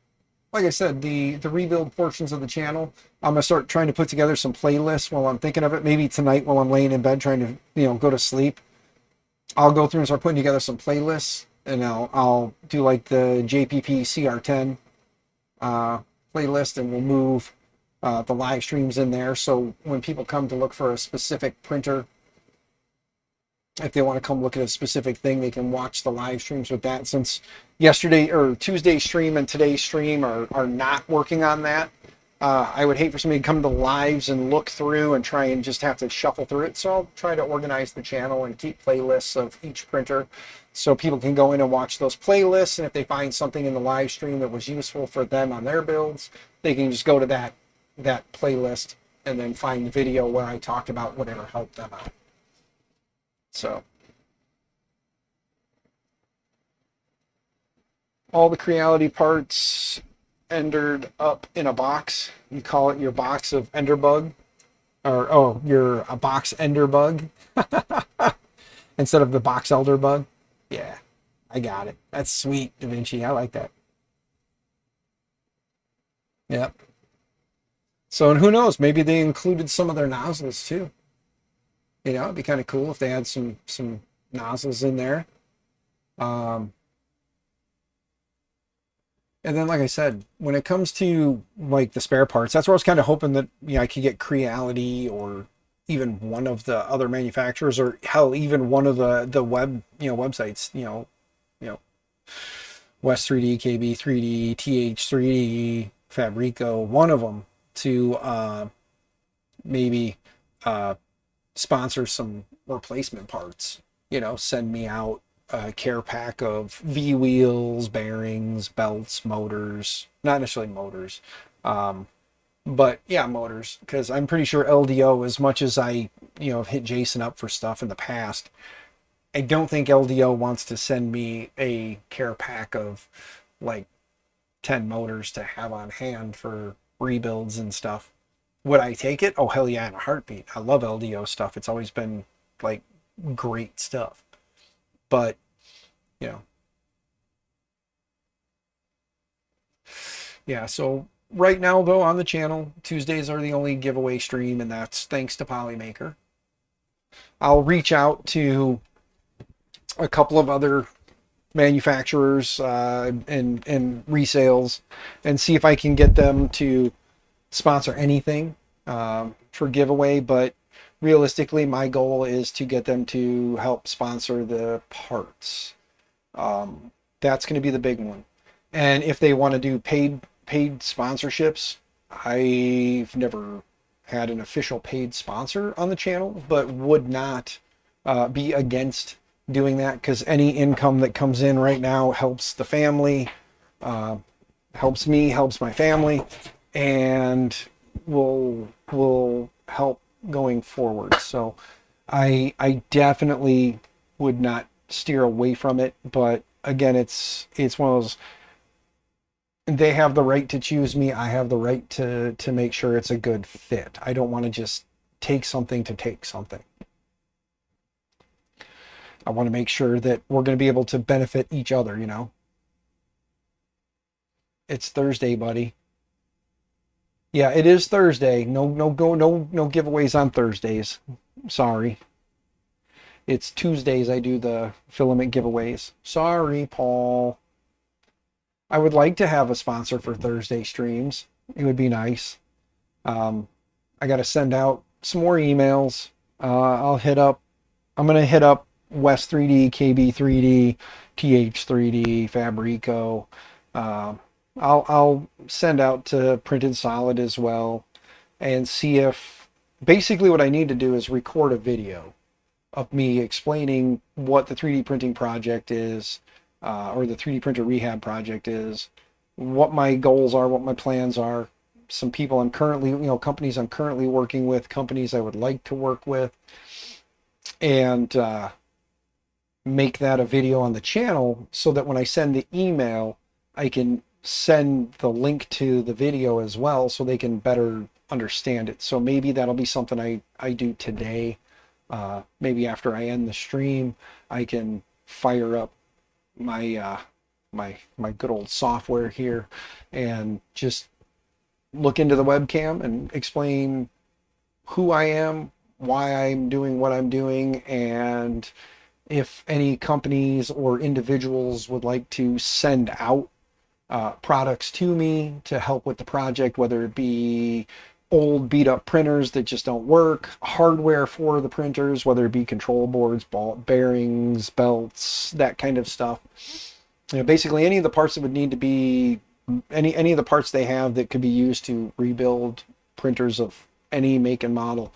like I said, the rebuild portions of the channel, I'm gonna start trying to put together some playlists while I'm thinking of it. Maybe tonight while I'm laying in bed trying to go to sleep, I'll go through and start putting together some playlists, and I'll do like the JPP CR10 playlist, and we'll move the live streams in there. So when people come to look for a specific printer, if they want to come look at a specific thing, they can watch the live streams with that. Since yesterday or Tuesday's stream and today's stream are not working on that, I would hate for somebody to come to the lives and look through and try and just have to shuffle through it. So I'll try to organize the channel and keep playlists of each printer so people can go in and watch those playlists. And if they find something in the live stream that was useful for them on their builds, they can just go to that playlist and then find the video where I talked about whatever helped them out. So all the Creality parts entered up in a box. You call it your box of Enderbug, or a box Enderbug instead of the box Elderbug. Yeah, I got it. That's sweet, Da Vinci. I like that. Yep. So, and who knows? Maybe they included some of their nozzles too. It'd be kind of cool if they had some nozzles in there. And then, like I said, when it comes to like the spare parts, that's where I was kind of hoping that I could get Creality or even one of the other manufacturers, or hell, even one of the web websites. West 3D, KB 3D, TH 3D, Fabrico, one of them to maybe sponsor some replacement parts. Send me out a care pack of V wheels, bearings, belts, motors. Not necessarily motors, but yeah, motors. Because I'm pretty sure LDO, as much as I have hit Jason up for stuff in the past, I don't think LDO wants to send me a care pack of like 10 motors to have on hand for rebuilds and stuff. Would I take it? Oh, hell yeah, in a heartbeat. I love LDO stuff. It's always been like great stuff. But, yeah, so right now, though, on the channel, Tuesdays are the only giveaway stream, and that's thanks to Polymaker. I'll reach out to a couple of other manufacturers and resales and see if I can get them to sponsor anything for giveaway, but realistically my goal is to get them to help sponsor the parts. That's going to be the big one. And if they want to do paid sponsorships, I've never had an official paid sponsor on the channel, but would not be against doing that, because any income that comes in right now helps the family. Helps me, helps my family, and will help going forward. So I definitely would not steer away from it, but again, it's one of those, they have the right to choose me. I have the right to make sure it's a good fit. I don't want to just take something to take something. I want to make sure that we're going to be able to benefit each other, you know. It's Thursday, buddy. Yeah, it is Thursday. No giveaways on Thursdays. Sorry. It's Tuesdays I do the filament giveaways. Sorry, Paul. I would like to have a sponsor for Thursday streams. It would be nice. I got to send out some more emails. I'm going to hit up West 3D, KB 3D, TH 3D, Fabrico. I'll send out to Printed Solid as well and see if basically what I need to do is record a video of me explaining what the 3D printing project is, or the 3D printer rehab project is, what my goals are, what my plans are, some people I'm currently, companies I'm currently working with, companies I would like to work with, and make that a video on the channel so that when I send the email, I can send the link to the video as well so they can better understand it. So maybe that'll be something I do today. Maybe after I end the stream, I can fire up my my good old software here and just look into the webcam and explain who I am, why I'm doing what I'm doing, and if any companies or individuals would like to send out products to me to help with the project, whether it be old beat up printers that just don't work, hardware for the printers, whether it be control boards, ball bearings, belts, that kind of stuff. Basically any of the parts that would need to be, any of the parts they have that could be used to rebuild printers of any make and model.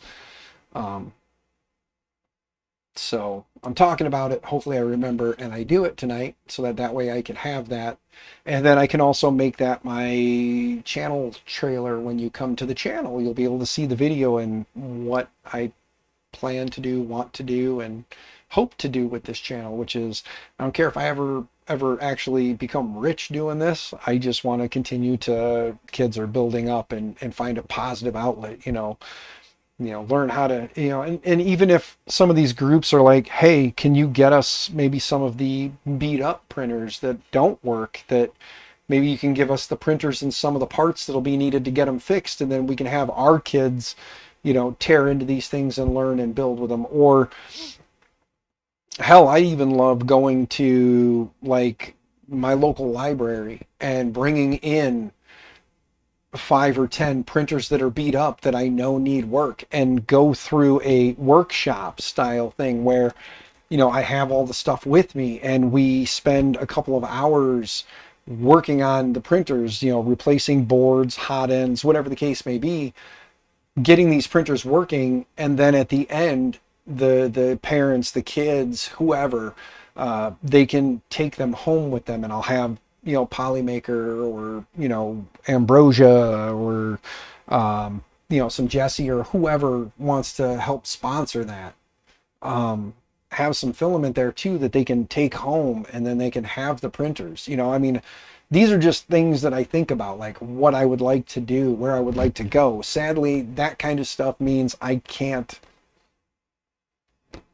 So I'm talking about it. Hopefully I remember and I do it tonight so that way I can have that. And then I can also make that my channel trailer. When you come to the channel, you'll be able to see the video and what I plan to do, want to do, and hope to do with this channel, which is, I don't care if I ever actually become rich doing this. I just want to continue to, kids are building up and find a positive outlet, learn how to, and even if some of these groups are like, hey, can you get us maybe some of the beat up printers that don't work, that maybe you can give us the printers and some of the parts that'll be needed to get them fixed, and then we can have our kids, tear into these things and learn and build with them. Or hell, I even love going to like my local library and bringing in 5 or 10 printers that are beat up that I know need work, and go through a workshop style thing where, I have all the stuff with me and we spend a couple of hours working on the printers, replacing boards, hot ends, whatever the case may be, getting these printers working. And then at the end, the parents, the kids, whoever, they can take them home with them, and I'll have Polymaker or Ambrosia or some Jesse or whoever wants to help sponsor that, have some filament there too that they can take home, and then they can have the printers. These are just things that I think about, like what I would like to do, where I would like to go. Sadly, that kind of stuff means I can't,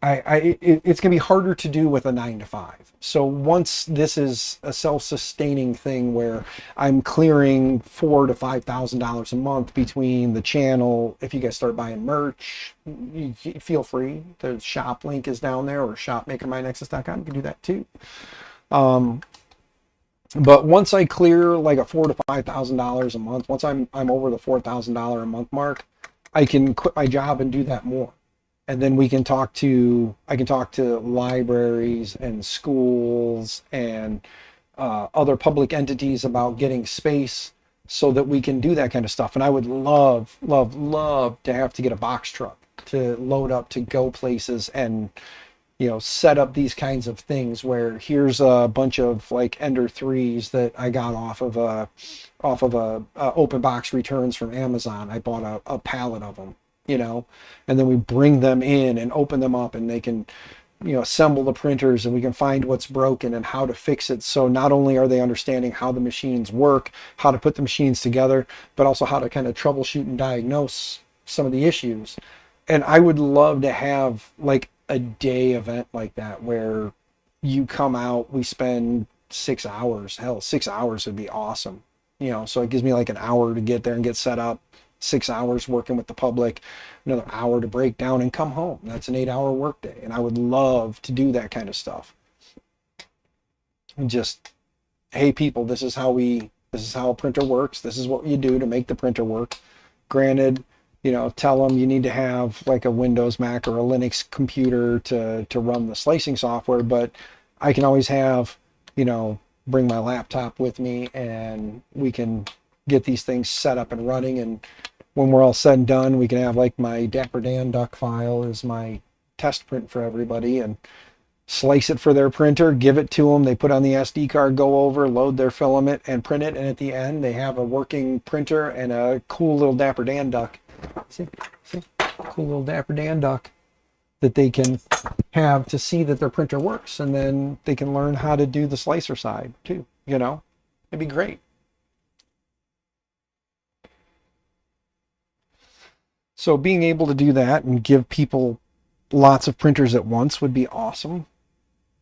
it's going to be harder to do with a 9-to-5. So once this is a self-sustaining thing where I'm clearing $4,000 to $5,000 a month between the channel, if you guys start buying merch, you feel free. The shop link is down there, or shop.makermynexus.com. You can do that too. But once I clear like a $4,000 to $5,000 a month, once I'm over the $4,000 a month mark, I can quit my job and do that more. And then I can talk to libraries and schools and other public entities about getting space so that we can do that kind of stuff. And I would love, love, love to have to get a box truck to load up to go places and, set up these kinds of things where here's a bunch of like Ender 3s that I got off of a open box returns from Amazon. I bought a pallet of them, and then we bring them in and open them up, and they can assemble the printers, and we can find what's broken and how to fix it. So not only are they understanding how the machines work, how to put the machines together, but also how to kind of troubleshoot and diagnose some of the issues. And I would love to have like a day event like that where you come out, we spend 6 hours. Hell, 6 hours would be awesome. So it gives me like an hour to get there and get set up, 6 hours working with the public, another hour to break down and come home. That's an 8-hour workday. And I would love to do that kind of stuff. And just, hey people, this is how a printer works. This is what you do to make the printer work. Granted, tell them you need to have like a Windows, Mac, or a Linux computer to run the slicing software, but I can always have, bring my laptop with me and we can get these things set up and running. And when we're all said and done, we can have like my Dapper Dan Duck file is my test print for everybody, and slice it for their printer, give it to them. They put on the SD card, go over, load their filament and print it. And at the end, they have a working printer and a cool little Dapper Dan Duck. See, cool little Dapper Dan Duck that they can have to see that their printer works, and then they can learn how to do the slicer side too. It'd be great. So being able to do that and give people lots of printers at once would be awesome.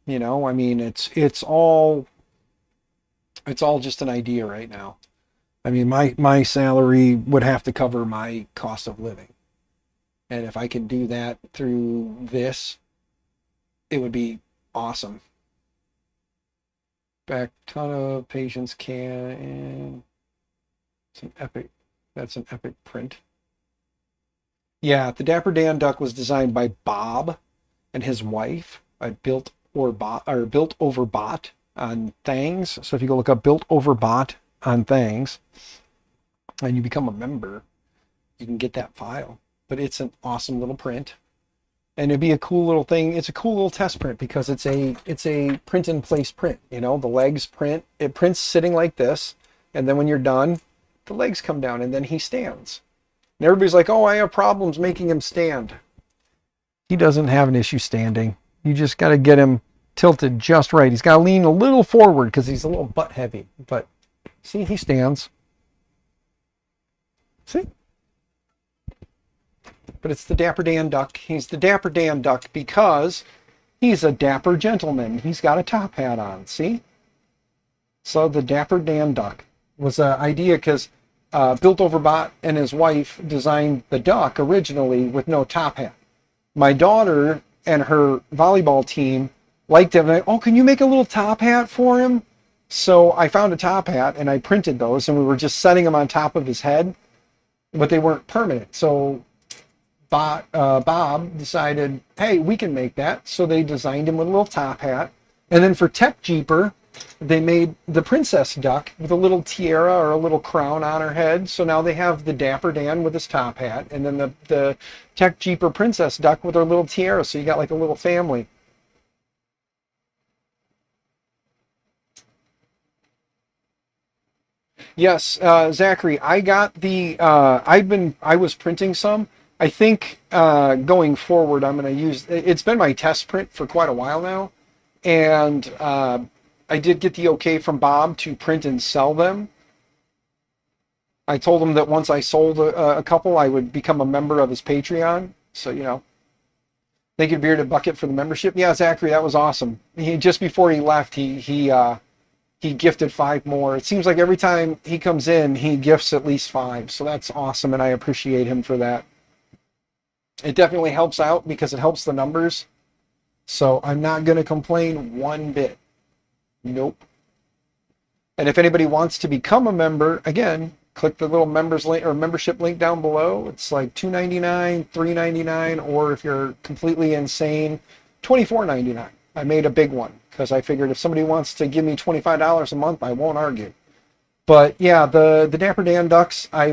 It's all just an idea right now. My salary would have to cover my cost of living. And if I could do that through this, it would be awesome. Back, ton of patients can. That's an epic print. Yeah, the Dapper Dan Duck was designed by Bob and his wife at Built Over Bot on Thangs. So if you go look up Built Over Bot on Thangs and you become a member, you can get that file. But it's an awesome little print, and it'd be a cool little thing. It's a cool little test print because it's a print in place print. The legs print. It prints sitting like this, and then when you're done, the legs come down, and then he stands. And everybody's like, "Oh, I have problems making him stand." He doesn't have an issue standing. You just got to get him tilted just right. He's got to lean a little forward because he's a little butt heavy. But see, he stands. See? But it's the Dapper Dan Duck. He's the Dapper Dan Duck because he's a dapper gentleman. He's got a top hat on, see? So the Dapper Dan Duck was an idea because Built Over Bot and his wife designed the duck originally with no top hat. My daughter and her volleyball team liked him. Oh, can you make a little top hat for him? So I found a top hat and I printed those, and we were just setting them on top of his head, but they weren't permanent. So Bob decided, hey, we can make that. So they designed him with a little top hat. And then for Tech Jeeper, they made the princess duck with a little tiara or a little crown on her head. So now they have the Dapper Dan with his top hat, and then the Tech Jeeper princess duck with her little tiara. So you got like a little family. Yes, Zachary, I got the, I was printing some. I think going forward, I'm going to use, it's been my test print for quite a while now. And I did get the okay from Bob to print and sell them. I told him that once I sold a couple, I would become a member of his Patreon. So, thank you, Bearded Bucket, for the membership. Yeah, Zachary, that was awesome. Just before he left, he gifted 5 more. It seems like every time he comes in, he gifts at least 5. So that's awesome, and I appreciate him for that. It definitely helps out because it helps the numbers. So I'm not going to complain one bit. Nope. And if anybody wants to become a member, again, click the little members link or membership link down below. It's like $2.99, $3.99, or if you're completely insane, $24.99. I made a big one because I figured if somebody wants to give me $25 a month, I won't argue. But yeah, the Dapper Dan Ducks, I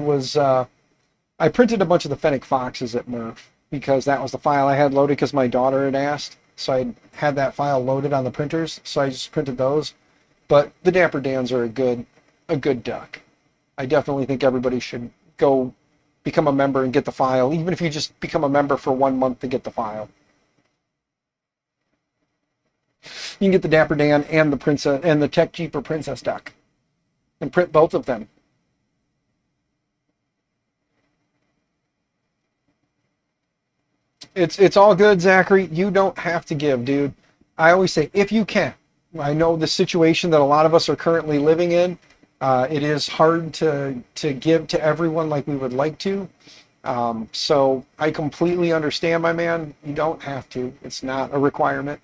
printed a bunch of the Fennec Foxes at Murph because that was the file I had loaded because my daughter had asked. So I had that file loaded on the printers, so I just printed those. But the Dapper Dans are a good duck. I definitely think everybody should go become a member and get the file, even if you just become a member for 1 month to get the file. You can get the Dapper Dan and the Princess and the Tech Jeeper Princess duck, and print both of them. It's all good, Zachary. You don't have to give, dude. I always say if you can. I know the situation that a lot of us are currently living in. It is hard to give to everyone like we would like to. So I completely understand, my man. You don't have to. It's not a requirement.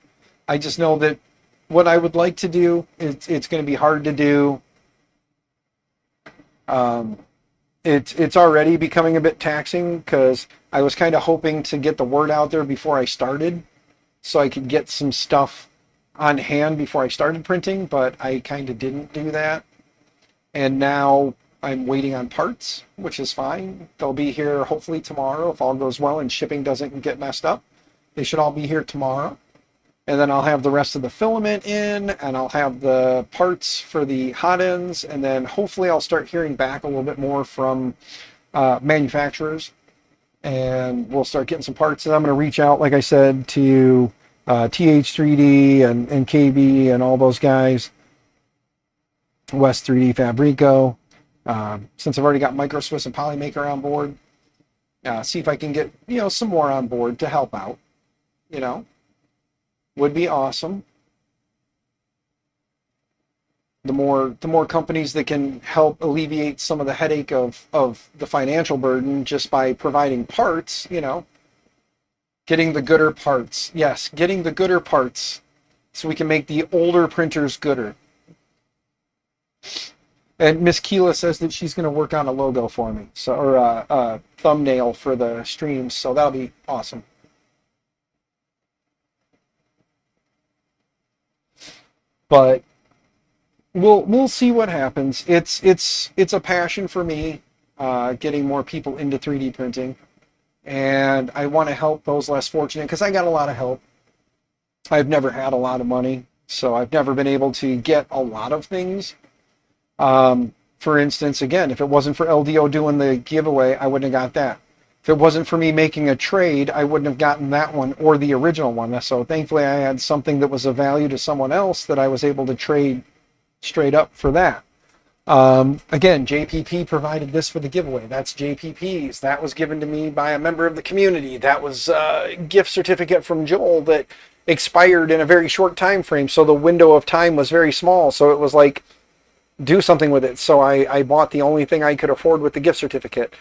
I just know that what I would like to do, it's going to be hard to do. It's already becoming a bit taxing because I was kind of hoping to get the word out there before I started so I could get some stuff on hand before I started printing, but I kind of didn't do that. And now I'm waiting on parts, which is fine. They'll be here hopefully tomorrow if all goes well and shipping doesn't get messed up. They should all be here tomorrow. And then I'll have the rest of the filament in, and I'll have the parts for the hot ends, and then hopefully I'll start hearing back a little bit more from manufacturers, and we'll start getting some parts. And I'm going to reach out, like I said, to TH3D and KB and all those guys, West 3D Fabrico, since I've already got Micro Swiss and Polymaker on board. See if I can get some more on board to help out. Would be awesome. The more companies that can help alleviate some of the headache of the financial burden just by providing parts, getting the gooder parts. Yes, getting the gooder parts so we can make the older printers gooder. And Miss Keela says that she's going to work on a logo for me, or a thumbnail for the streams, so that'll be awesome. But we'll see what happens. It's a passion for me, getting more people into 3D printing, and I want to help those less fortunate because I got a lot of help. I've never had a lot of money, so I've never been able to get a lot of things. For instance, again, if it wasn't for LDO doing the giveaway, I wouldn't have got that. If it wasn't for me making a trade, I wouldn't have gotten that one or the original one. So thankfully I had something that was of value to someone else that I was able to trade straight up for that. Again, JPP provided this for the giveaway. That's JPP's. That was given to me by a member of the community. That was a gift certificate from Joel that expired in a very short time frame. So the window of time was very small. So it was like, do something with it. So I bought the only thing I could afford with the gift certificate.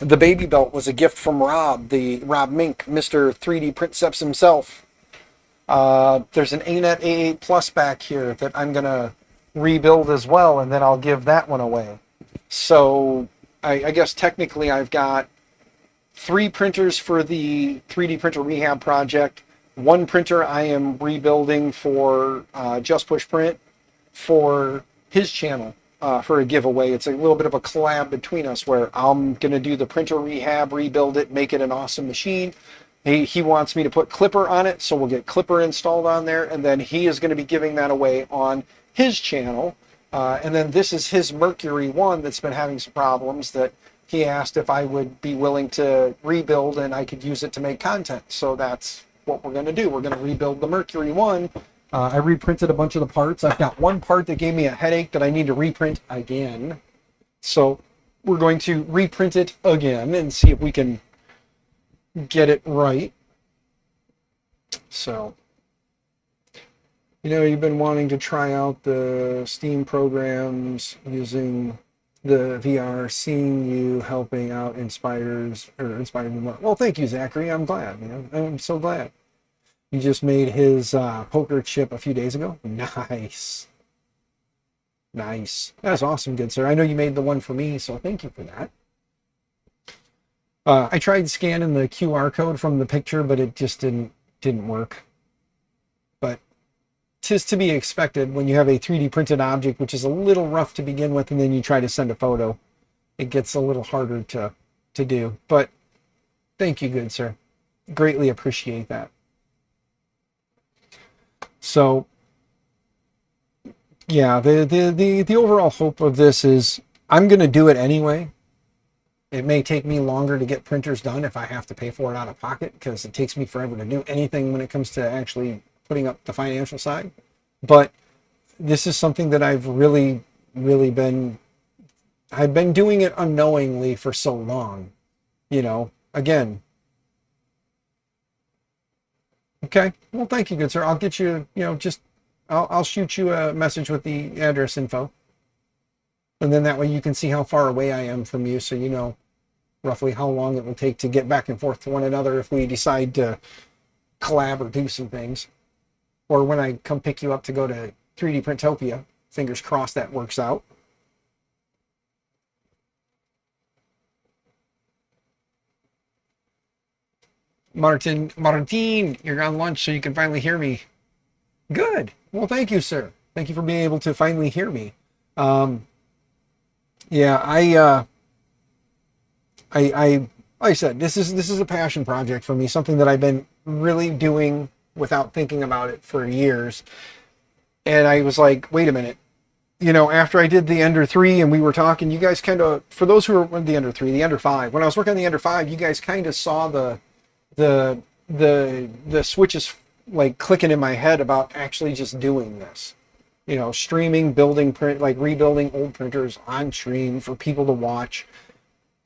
The baby belt was a gift from Rob Mink, Mr. 3D Princeps himself. There's an ANET A8 Plus back here that I'm going to rebuild as well, and then I'll give that one away. So I guess technically I've got 3 printers for the 3D printer rehab project. 1 printer I am rebuilding for Just Push Print for his channel. For a giveaway. It's a little bit of a collab between us where I'm going to do the printer rehab, rebuild it, make it an awesome machine. He wants me to put Clipper on it, so we'll get Clipper installed on there, and then he is going to be giving that away on his channel. And then this is his Mercury 1 that's been having some problems that he asked if I would be willing to rebuild and I could use it to make content. So that's what we're going to do. We're going to rebuild the Mercury 1. I reprinted a bunch of the parts. I've got one part that gave me a headache that I need to reprint again. So we're going to reprint it again and see if we can get it right. So, you've been wanting to try out the Steam programs using the VR, seeing you helping out inspired me more. Well, thank you, Zachary. I'm glad. I'm so glad. He just made his poker chip a few days ago. Nice. That's awesome, good sir. I know you made the one for me, so thank you for that. I tried scanning the QR code from the picture, but it just didn't work. But 'tis to be expected when you have a 3D printed object, which is a little rough to begin with, and then you try to send a photo. It gets a little harder to do. But thank you, good sir. greatly appreciate that. So yeah, the overall hope of this is I'm going to do it anyway. It may take me longer to get printers done if I have to pay for it out of pocket, because it takes me forever to do anything when it comes to actually putting up the financial side. But this is something that I've really, really I've been doing it unknowingly for so long, you know, again. Okay. Well, thank you, good sir. I'll get you, I'll shoot you a message with the address info. And then that way you can see how far away I am from you, so you know roughly how long it will take to get back and forth to one another if we decide to collab or do some things. Or when I come pick you up to go to 3D Printopia, fingers crossed that works out. Martin, you're on lunch so you can finally hear me. Good. Well, thank you, sir. Thank you for being able to finally hear me. Yeah, like I said, this is a passion project for me, something that I've been really doing without thinking about it for years. And I was like, wait a minute. After I did the Ender 3 and we were talking, you guys kind of, for those who are the Ender 3, the Ender 5, when I was working on the Ender 5, you guys kind of saw the switches like clicking in my head about actually just doing this. Streaming, building print, like rebuilding old printers on stream for people to watch.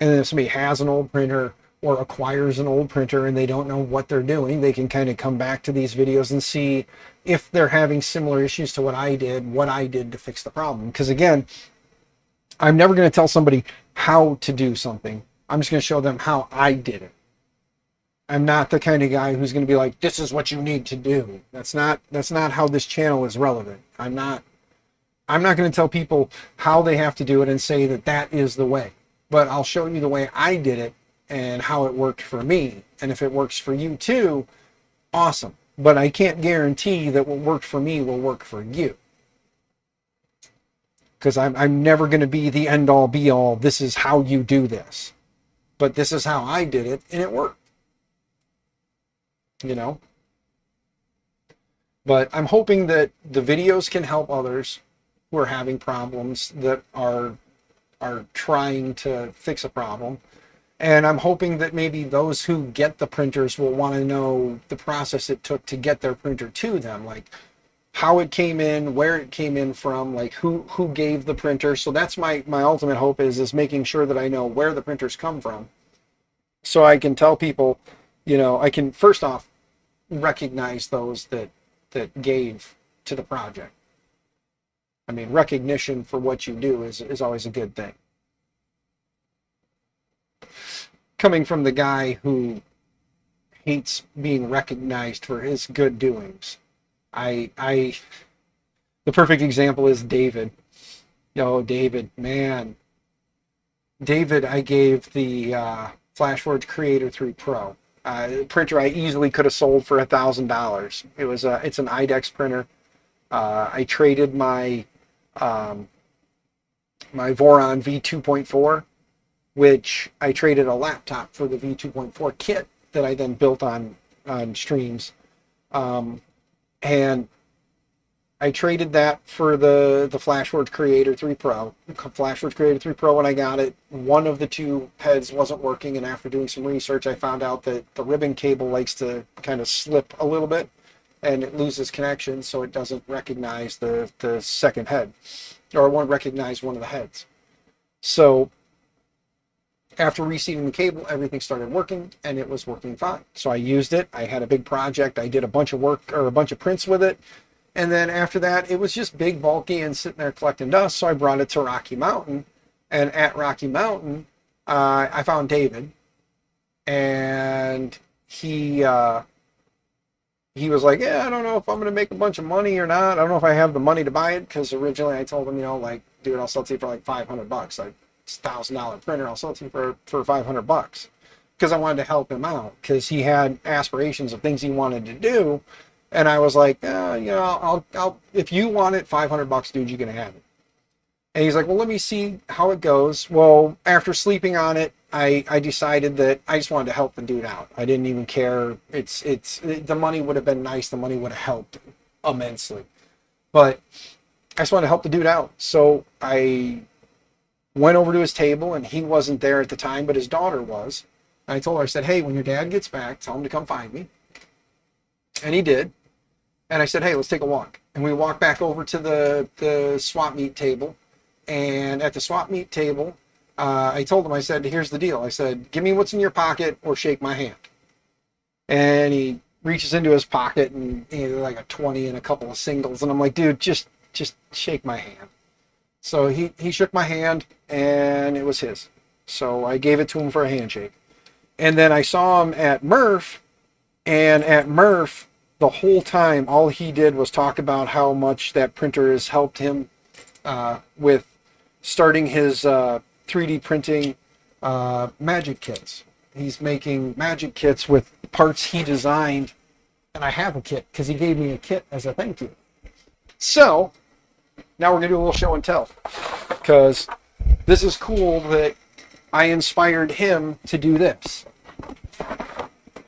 And then if somebody has an old printer or acquires an old printer and they don't know what they're doing, they can kind of come back to these videos and see if they're having similar issues to what I did to fix the problem. Because again, I'm never going to tell somebody how to do something. I'm just going to show them how I did it. I'm not the kind of guy who's going to be like, this is what you need to do. That's not how this channel is relevant. I'm not going to tell people how they have to do it and say that is the way. But I'll show you the way I did it and how it worked for me. And if it works for you too, awesome. But I can't guarantee that what worked for me will work for you. Because I'm never going to be the end all be all, this is how you do this. But this is how I did it and it worked. But I'm hoping that the videos can help others who are having problems, that are trying to fix a problem. And I'm hoping that maybe those who get the printers will want to know the process it took to get their printer to them, like how it came in, where it came in from, like who gave the printer. So that's my ultimate hope is making sure that I know where the printers come from, so I can tell people, I can first off recognize those that gave to the project. I mean, recognition for what you do is always a good thing. Coming from the guy who hates being recognized for his good doings, the perfect example is David. David, man. David, I gave the Flashforge Creator 3 Pro. Printer I easily could have sold for $1,000. It's an IDEX printer. I traded my my Voron V2.4, which I traded a laptop for the V2.4 kit that I then built on streams, and I traded that for the Flashforge Creator 3 Pro. Flashforge Creator 3 Pro, when I got it, one of the two heads wasn't working, and after doing some research, I found out that the ribbon cable likes to kind of slip a little bit, and it loses connection, so it doesn't recognize the second head, or it won't recognize one of the heads. So after reseating the cable, everything started working, and it was working fine. So I used it. I had a big project. I did a bunch of work, or a bunch of prints with it. And then after that, it was just big, bulky, and sitting there collecting dust. So I brought it to Rocky Mountain. And at Rocky Mountain, I found David. And he was like, yeah, I don't know if I'm going to make a bunch of money or not. I don't know if I have the money to buy it. Because originally I told him, dude, I'll sell it to you for like $500. It's $1,000 printer. I'll sell it to you for $500. Because I wanted to help him out. Because he had aspirations of things he wanted to do. And I was like, I'll if you want it, $500, dude, you're gonna have it. And he's like, well, let me see how it goes. Well, after sleeping on it I decided that I just wanted to help the dude out. I didn't even care. The money would have been nice. The money would have helped immensely, but I just wanted to help the dude out. So I went over to his table, and he wasn't there at the time, but his daughter was. And I told her, I said, "Hey, when your dad gets back, tell him to come find me." And he did. And I said, "Hey, let's take a walk." And we walked back over to the swap meet table. And at the swap meet table, I told him, I said, "Here's the deal." I said, "Give me what's in your pocket or shake my hand." And he reaches into his pocket and like a 20 and a couple of singles. And I'm like, "Dude, just shake my hand." So he shook my hand, and it was his. So I gave it to him for a handshake. And then I saw him at Murph, and at Murph, the whole time, all he did was talk about how much that printer has helped him with starting his 3D printing magic kits. He's making magic kits with parts he designed, and I have a kit because he gave me a kit as a thank you. So now we're gonna do a little show and tell, because this is cool that I inspired him to do this.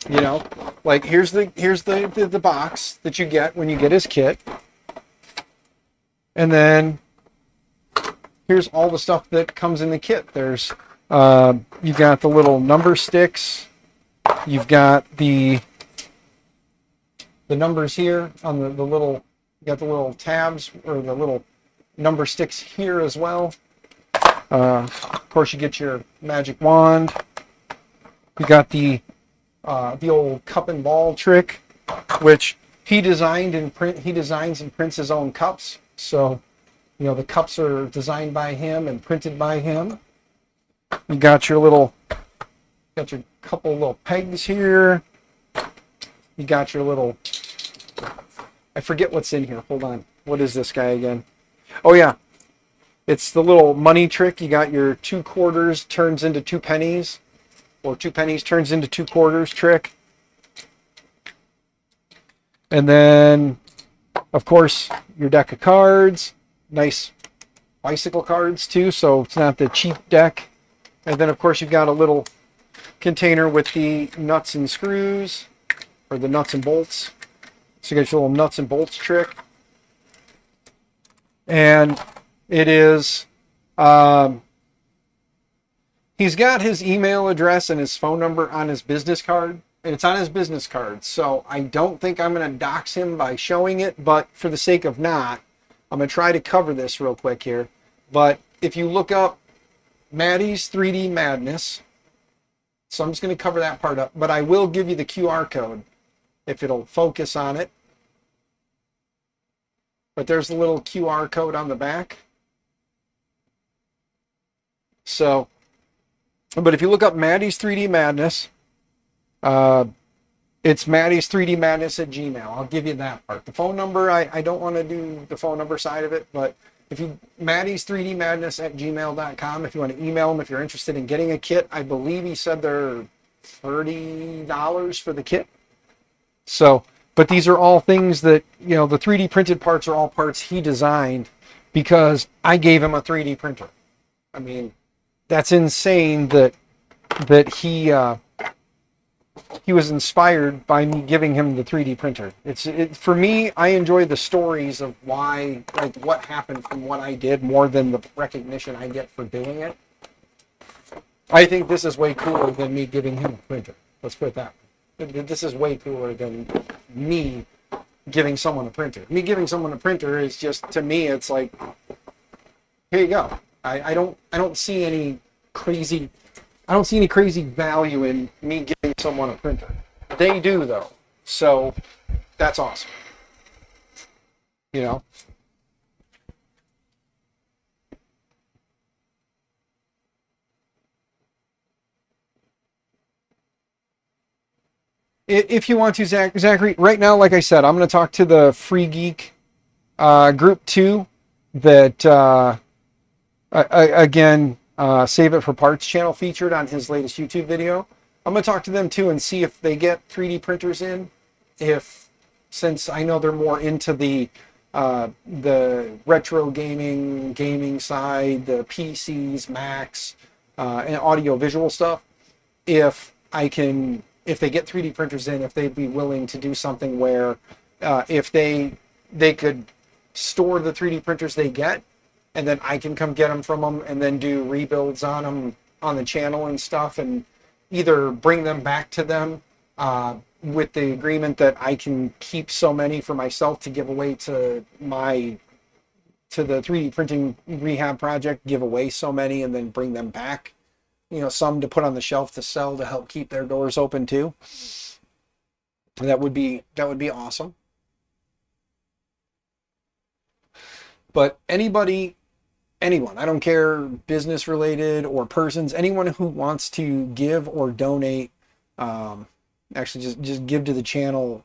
You know, like here's the box that you get when you get his kit, and then here's all the stuff that comes in the kit. There's you've got the little number sticks, you've got the numbers here on the little, you got the little tabs or the little number sticks here as well. Of course, you get your magic wand. You got the old cup and ball trick, which he designed and he designs and prints his own cups. So, you know, the cups are designed by him and printed by him. You got your couple little pegs here. You got your little, I forget what's in here. Hold on. What is this guy again? Oh yeah. It's the little money trick. You got your 2 quarters turns into 2 pennies, or 2 pennies turns into 2 quarters trick. And then, of course, your deck of cards. Nice bicycle cards too, so it's not the cheap deck. And then, of course, you've got a little container with the nuts and screws, or the nuts and bolts. So you got your little nuts and bolts trick. And it is, he's got his email address and his phone number on his business card, and it's on his business card. So I don't think I'm going to dox him by showing it, but for the sake of not, I'm going to try to cover this real quick here. But if you look up Maddie's 3D Madness, so I'm just going to cover that part up, but I will give you the QR code if it'll focus on it. But there's a little QR code on the back. So, but if you look up Maddie's 3D Madness, it's Maddie's 3D Madness at Gmail. I'll give you that part. The phone number, I don't want to do the phone number side of it, but if you, Maddie's 3D Madness at gmail.com, if you want to email him, if you're interested in getting a kit, I believe he said they're $30 for the kit. So, but these are all things that, you know, the 3D printed parts are all parts he designed because I gave him a 3D printer. I mean, that's insane that he was inspired by me giving him the 3D printer. For me, I enjoy the stories of why, like what happened from what I did more than the recognition I get for doing it. I think this is way cooler than me giving him a printer. Let's put it that way. This is way cooler than me giving someone a printer. Me giving someone a printer is just, to me, it's like, here you go. I don't see any crazy value in me giving someone a printer. They do though. So that's awesome. You know? If you want to, Zachary, right now, like I said, I'm going to talk to the Free Geek Group 2 that, again, Save It for Parts channel featured on his latest YouTube video. I'm going to talk to them too and see if they get 3D printers in. Since I know they're more into the retro gaming side, the PCs, Macs, and audio visual stuff, if they get 3D printers in, if they'd be willing to do something where if they could store the 3D printers they get, and then I can come get them from them and then do rebuilds on them on the channel and stuff, and either bring them back to them with the agreement that I can keep so many for myself to give away to the 3D printing rehab project, give away so many and then bring them back. Some to put on the shelf to sell to help keep their doors open too. That would be awesome. But anyone, I don't care, business related or persons, anyone who wants to give or donate, actually just give to the channel,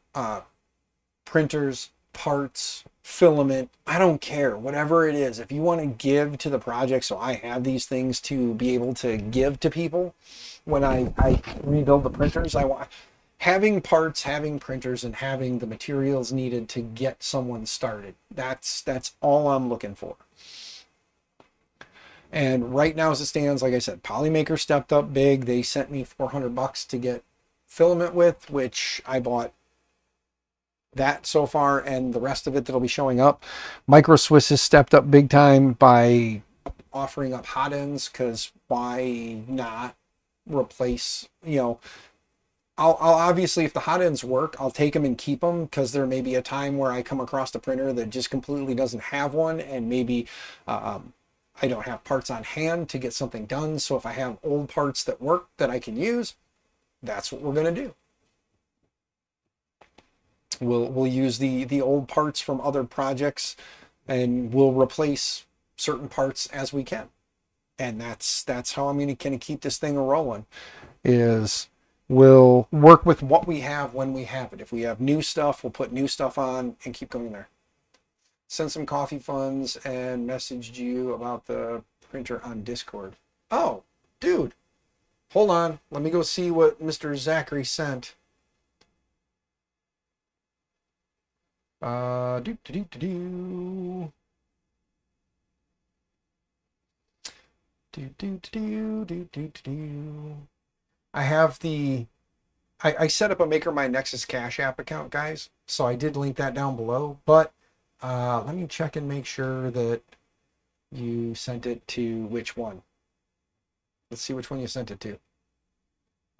printers, parts, filament, I don't care, whatever it is. If you want to give to the project so I have these things to be able to give to people when I rebuild the printers, I want having parts, having printers, and having the materials needed to get someone started. That's all I'm looking for. And right now as it stands, like I said, Polymaker stepped up big. They sent me $400 to get filament with, which I bought that so far, and the rest of it that'll be showing up. Micro Swiss has stepped up big time by offering up hot ends, because why not replace, I'll obviously, if the hot ends work, I'll take them and keep them, because there may be a time where I come across a printer that just completely doesn't have one, and maybe I don't have parts on hand to get something done. So if I have old parts that work that I can use, that's what we're going to do. We'll use the old parts from other projects, and we'll replace certain parts as we can. And that's how I'm going to keep this thing rolling. Is we'll work with what we have when we have it. If we have new stuff, we'll put new stuff on and keep going there. Send some coffee funds and messaged you about the printer on Discord. Oh, dude, hold on. Let me go see what Mr. Zachary sent. I have I set up a MakerMyNexus Cash App account, guys, so I did link that down below, but let me check and make sure that you sent it to which one. Let's see which one you sent it to.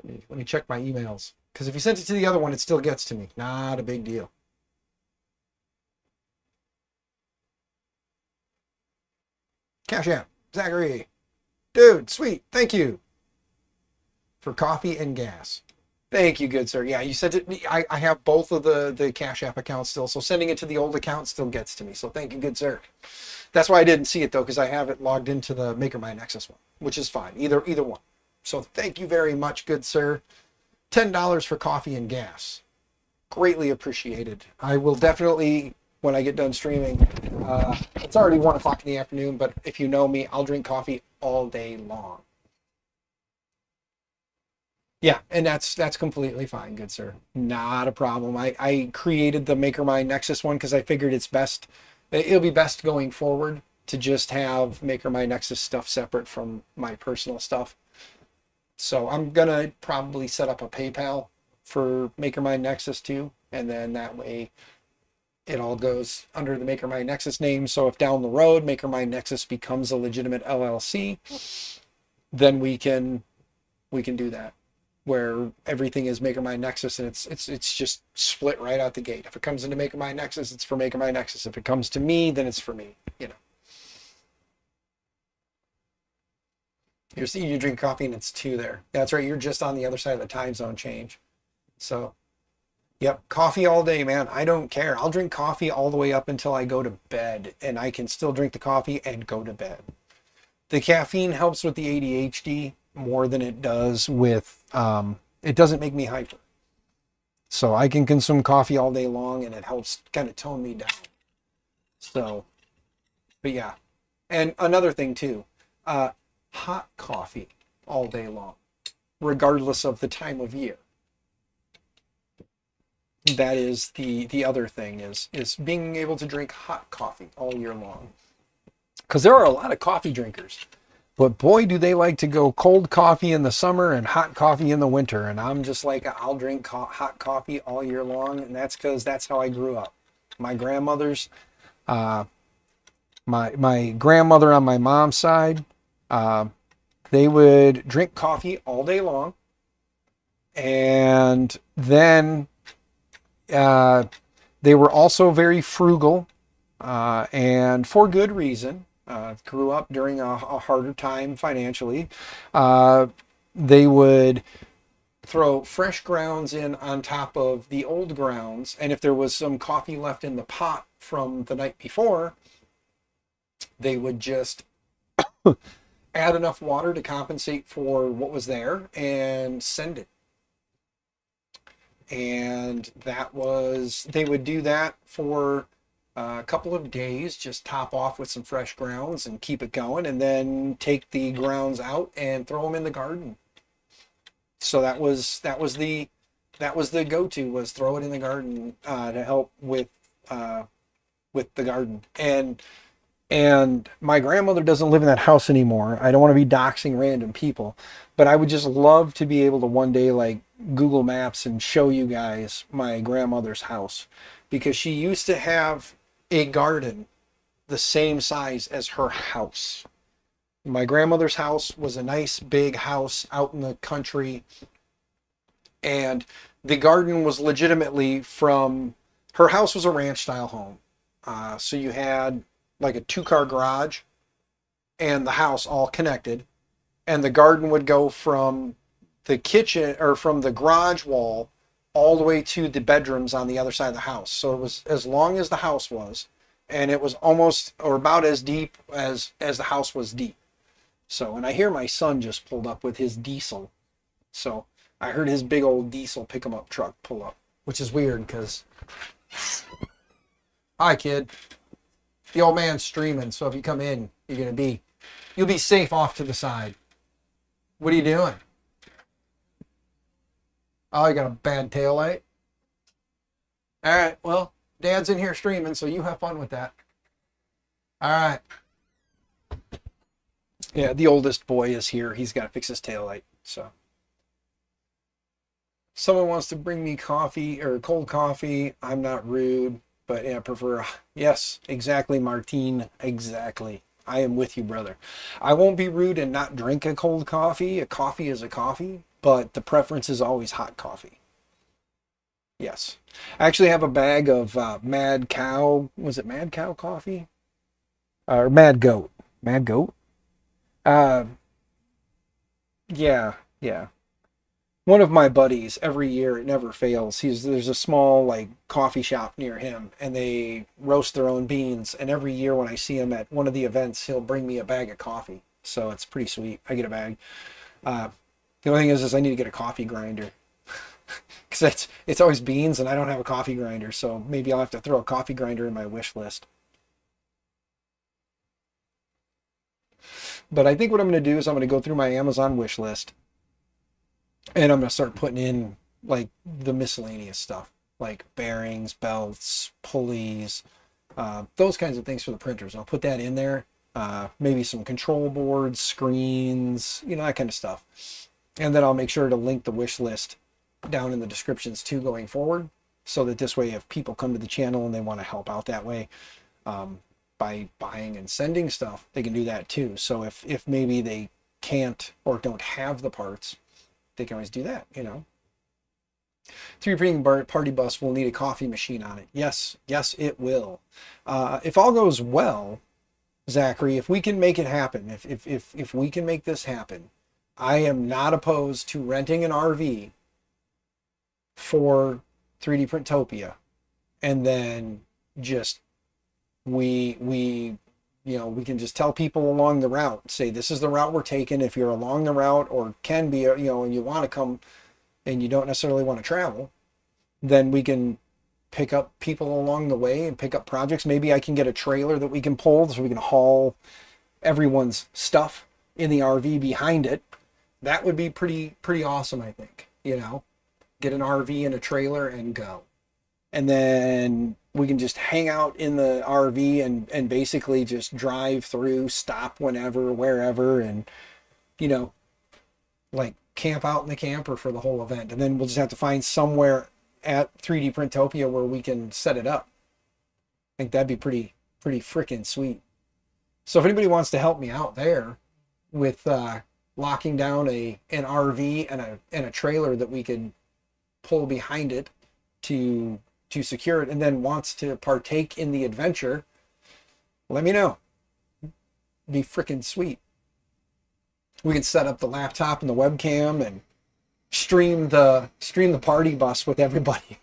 Let me check my emails, because if you sent it to the other one, it still gets to me. Not a big deal. Cash App, Zachary. Dude, sweet. Thank you for coffee and gas. Thank you, good sir. Yeah, you sent it. I have both of the Cash App accounts still, so sending it to the old account still gets to me. So thank you, good sir. That's why I didn't see it though, because I have it logged into the MakerMyNexus one, which is fine. Either one. So thank you very much, good sir. $10 for coffee and gas. Greatly appreciated. I will definitely, when I get done streaming, it's already 1 o'clock in the afternoon, but if you know me, I'll drink coffee all day long. Yeah, and that's completely fine, good sir. Not a problem. I created the MakerMyNexus one because I figured it'll be best going forward to just have MakerMyNexus stuff separate from my personal stuff. So I'm gonna probably set up a PayPal for MakerMyNexus too, and then that way it all goes under the MakerMyNexus name. So if down the road MakerMyNexus becomes a legitimate LLC, then we can do that, where everything is MakerMyNexus, and it's just split right out the gate. If it comes into MakerMyNexus, it's for MakerMyNexus. If it comes to me, then it's for me. You're seeing you drink coffee and it's 2 there. That's right. You're just on the other side of the time zone change. So, yep, coffee all day, man. I don't care. I'll drink coffee all the way up until I go to bed, and I can still drink the coffee and go to bed. The caffeine helps with the ADHD more than it does with, it doesn't make me hyper. So I can consume coffee all day long, and it helps kind of tone me down. So, but yeah. And another thing too, hot coffee all day long, regardless of the time of year. That is the other thing, is being able to drink hot coffee all year long. Because there are a lot of coffee drinkers But boy, do they like to go cold coffee in the summer and hot coffee in the winter. And I'm just like, I'll drink hot coffee all year long. And that's because that's how I grew up. My grandmother's, uh, my grandmother on my mom's side, uh, they would drink coffee all day long. And then uh, they were also very frugal, and for good reason. Grew up during a harder time financially. They would throw fresh grounds in on top of the old grounds, and if there was some coffee left in the pot from the night before, they would just add enough water to compensate for what was there and send it. And they would do that for a couple of days, just top off with some fresh grounds and keep it going, and then take the grounds out and throw them in the garden. So that was the go-to, was throw it in the garden to help with the garden. And my grandmother doesn't live in that house anymore. I don't want to be doxing random people, but I would just love to be able to one day like Google Maps and show you guys my grandmother's house, because she used to have a garden the same size as her house. My grandmother's house was a nice big house out in the country, and the garden was legitimately from her house was a ranch style home. So you had like a 2-car garage and the house all connected, and the garden would go from the kitchen or from the garage wall all the way to the bedrooms on the other side of the house. So it was as long as the house was, and it was almost or about as deep as the house was deep. So, and I hear my son just pulled up with his diesel. So I heard his big old diesel pick 'em up truck pull up, which is weird because, hi kid, the old man's streaming. So if you come in, you'll be safe off to the side. What are you doing? Oh, you got a bad tail light? All right, well, Dad's in here streaming, so you have fun with that. All right. Yeah, the oldest boy is here. He's got to fix his tail light. So, someone wants to bring me coffee or cold coffee. I'm not rude, but yeah, I prefer. Yes, exactly, Martine. Exactly. I am with you, brother. I won't be rude and not drink a cold coffee. A coffee is a coffee, but the preference is always hot coffee. Yes. I actually have a bag of Mad Cow. Was it Mad Cow coffee? Or Mad Goat? Mad Goat? Uh, yeah, yeah. One of my buddies, every year, it never fails. There's a small like coffee shop near him, and they roast their own beans. And every year when I see him at one of the events, he'll bring me a bag of coffee. So it's pretty sweet. I get a bag. The only thing is I need to get a coffee grinder, because it's always beans, and I don't have a coffee grinder. So maybe I'll have to throw a coffee grinder in my wish list. But I think what I'm going to do is I'm going to go through my Amazon wish list, and I'm going to start putting in like the miscellaneous stuff, like bearings, belts, pulleys, those kinds of things for the printers. I'll put that in there. Maybe some control boards, screens, that kind of stuff. And then I'll make sure to link the wish list down in the descriptions too going forward, so that this way if people come to the channel and they want to help out that way, by buying and sending stuff, they can do that too. So if maybe they can't or don't have the parts, they can always do that, 3D printing party bus will need a coffee machine on it. Yes, it will. If all goes well, Zachary, if we can make it happen, if we can make this happen, I am not opposed to renting an RV for 3D Printopia, and then just we can just tell people along the route, say this is the route we're taking. If you're along the route or can be, and you want to come and you don't necessarily want to travel, then we can pick up people along the way and pick up projects. Maybe I can get a trailer that we can pull so we can haul everyone's stuff in the RV behind it. That would be pretty awesome, I think. Get an RV and a trailer and go. and then we can just hang out in the RV and basically just drive through, stop whenever, wherever, and you know, like camp out in the camper for the whole event. And then we'll just have to find somewhere at 3D Printopia where we can set it up. I think that'd be pretty freaking sweet. So if anybody wants to help me out there with locking down an RV and a trailer that we could pull behind it to secure it, and then wants to partake in the adventure, let me know. Be freaking sweet. We can set up the laptop and the webcam and stream the party bus with everybody.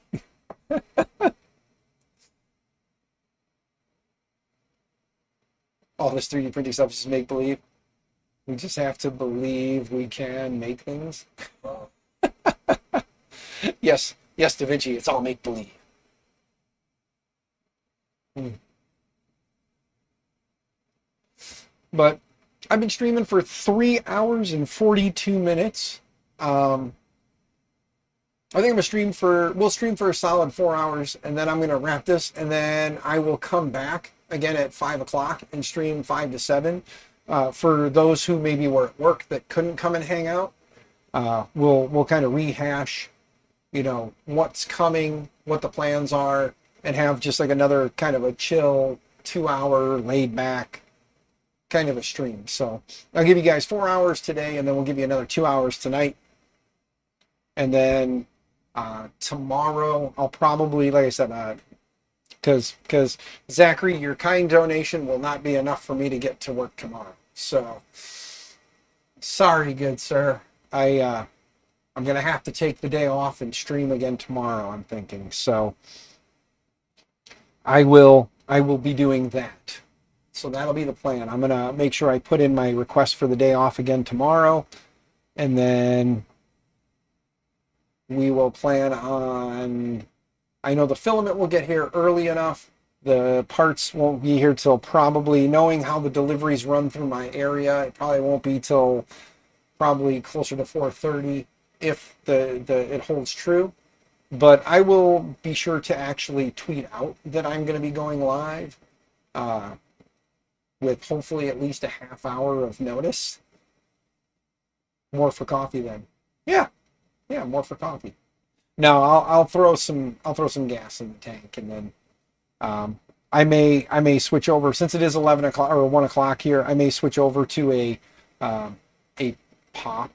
All this 3D printing stuff is just make believe. We just have to believe we can make things. Yes, yes, Da Vinci, it's all make believe. But I've been streaming for 3 hours and 42 minutes. I think we'll stream for a solid 4 hours, and then I'm going to wrap this, and then I will come back again at 5 o'clock and stream 5 to 7. For those who maybe were at work that couldn't come and hang out, we'll kind of rehash, what's coming, what the plans are, and have just like another kind of a chill 2 hour laid back kind of a stream. So I'll give you guys 4 hours today, and then we'll give you another 2 hours tonight. And then tomorrow I'll probably, like I said, because Zachary, your kind donation will not be enough for me to get to work tomorrow. So sorry, good sir. I'm gonna have to take the day off and stream again tomorrow, I'm thinking. So I will be doing that. So that'll be the plan. I'm gonna make sure I put in my request for the day off again tomorrow, and then we will plan on, I know the filament will get here early enough. The parts won't be here till probably, knowing how the deliveries run through my area, it probably won't be till probably closer to 4:30 if it holds true. But I will be sure to actually tweet out that I'm going to be going live with hopefully at least a half hour of notice. More for coffee then. Yeah, more for coffee. No, I'll throw some gas in the tank, and then I may switch over, since it is 11 o'clock or 1 o'clock here. I may switch over to a pop.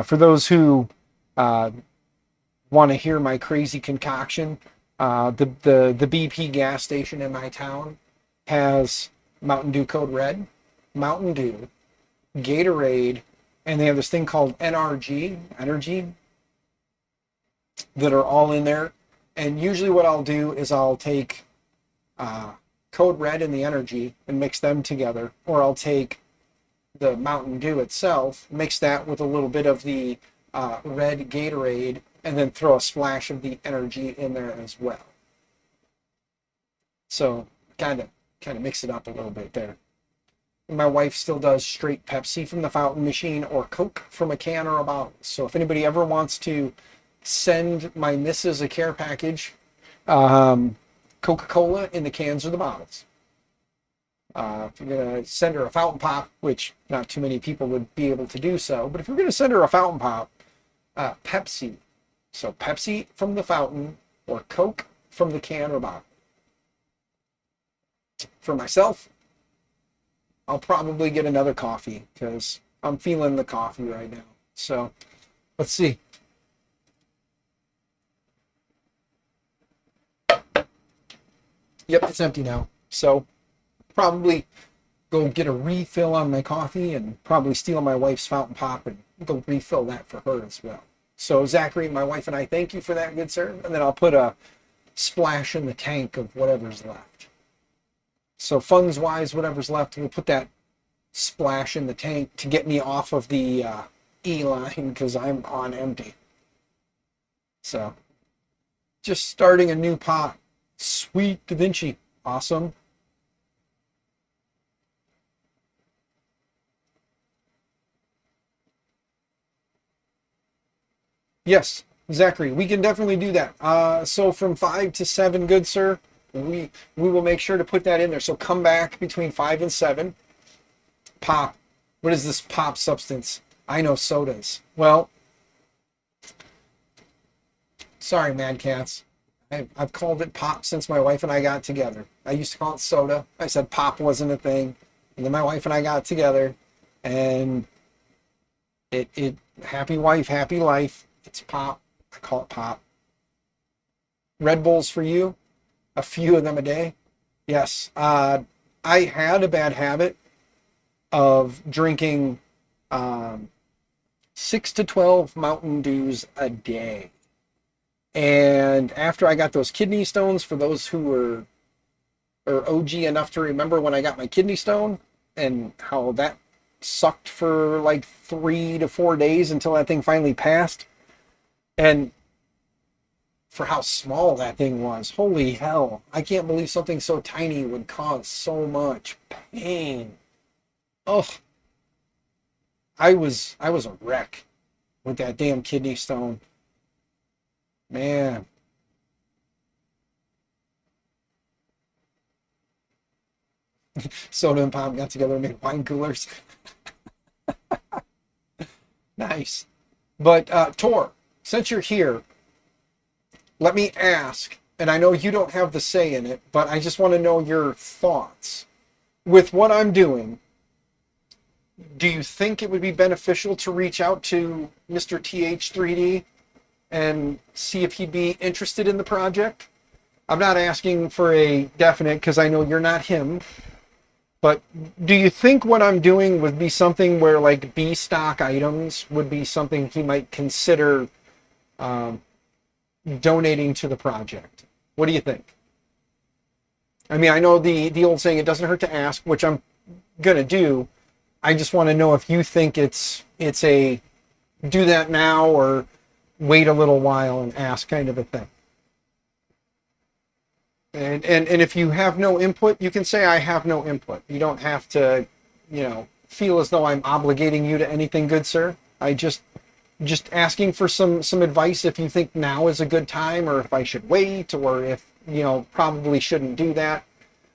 For those who want to hear my crazy concoction, the BP gas station in my town has Mountain Dew Code Red, Mountain Dew, Gatorade, and they have this thing called NRG, energy, that are all in there. And usually what I'll do is I'll take Code Red and the energy and mix them together, or I'll take the Mountain Dew itself, mix that with a little bit of the red Gatorade, and then throw a splash of the energy in there as well. So kind of mix it up a little bit there. My wife still does straight Pepsi from the fountain machine, or Coke from a can or a bottle. So if anybody ever wants to send my missus a care package, Coca-Cola in the cans or the bottles. If you're going to send her a fountain pop, which not too many people would be able to do so, but if you're going to send her a fountain pop, Pepsi. So Pepsi from the fountain, or Coke from the can or bottle. For myself, I'll probably get another coffee, because I'm feeling the coffee right now. So let's see. Yep, it's empty now. So probably go get a refill on my coffee, and probably steal my wife's fountain pop and go refill that for her as well. So Zachary, my wife, and I thank you for that, good sir. And then I'll put a splash in the tank of whatever's left. So funds wise, whatever's left, we'll put that splash in the tank to get me off of the E line, because I'm on empty. So just starting a new pot. Sweet Da Vinci. Awesome. Yes. Zachary, we can definitely do that. So from 5 to 7, good sir, we will make sure to put that in there. So come back between 5 and 7. Pop. What is this pop substance? I know sodas. Well, sorry, Mad Cats. I've called it pop since my wife and I got together. I used to call it soda. I said pop wasn't a thing. And then my wife and I got together, and it happy wife, happy life. It's pop. I call it pop. Red Bulls for you, a few of them a day. Yes. I had a bad habit of drinking 6 to 12 Mountain Dews a day. And after I got those kidney stones, for those who were or OG enough to remember when I got my kidney stone and how that sucked for like 3 to 4 days until that thing finally passed. And for how small that thing was, holy hell, I can't believe something so tiny would cause so much pain. Oh, I was a wreck with that damn kidney stone. Man. Soda and Pop got together and made wine coolers. Nice. But Tor, since you're here, let me ask, and I know you don't have the say in it, but I just want to know your thoughts. With what I'm doing, do you think it would be beneficial to reach out to Mr. TH3D and see if he'd be interested in the project? I'm not asking for a definite because I know you're not him, but do you think what I'm doing would be something where like B stock items would be something he might consider um, donating to the project? What do you think? I mean, I know the old saying, it doesn't hurt to ask, which I'm gonna do. I just want to know if you think it's a do that now or wait a little while and ask kind of a thing. And if you have no input, you can say I have no input. You don't have to, feel as though I'm obligating you to anything, good sir. I just asking for some advice if you think now is a good time or if I should wait or if, probably shouldn't do that.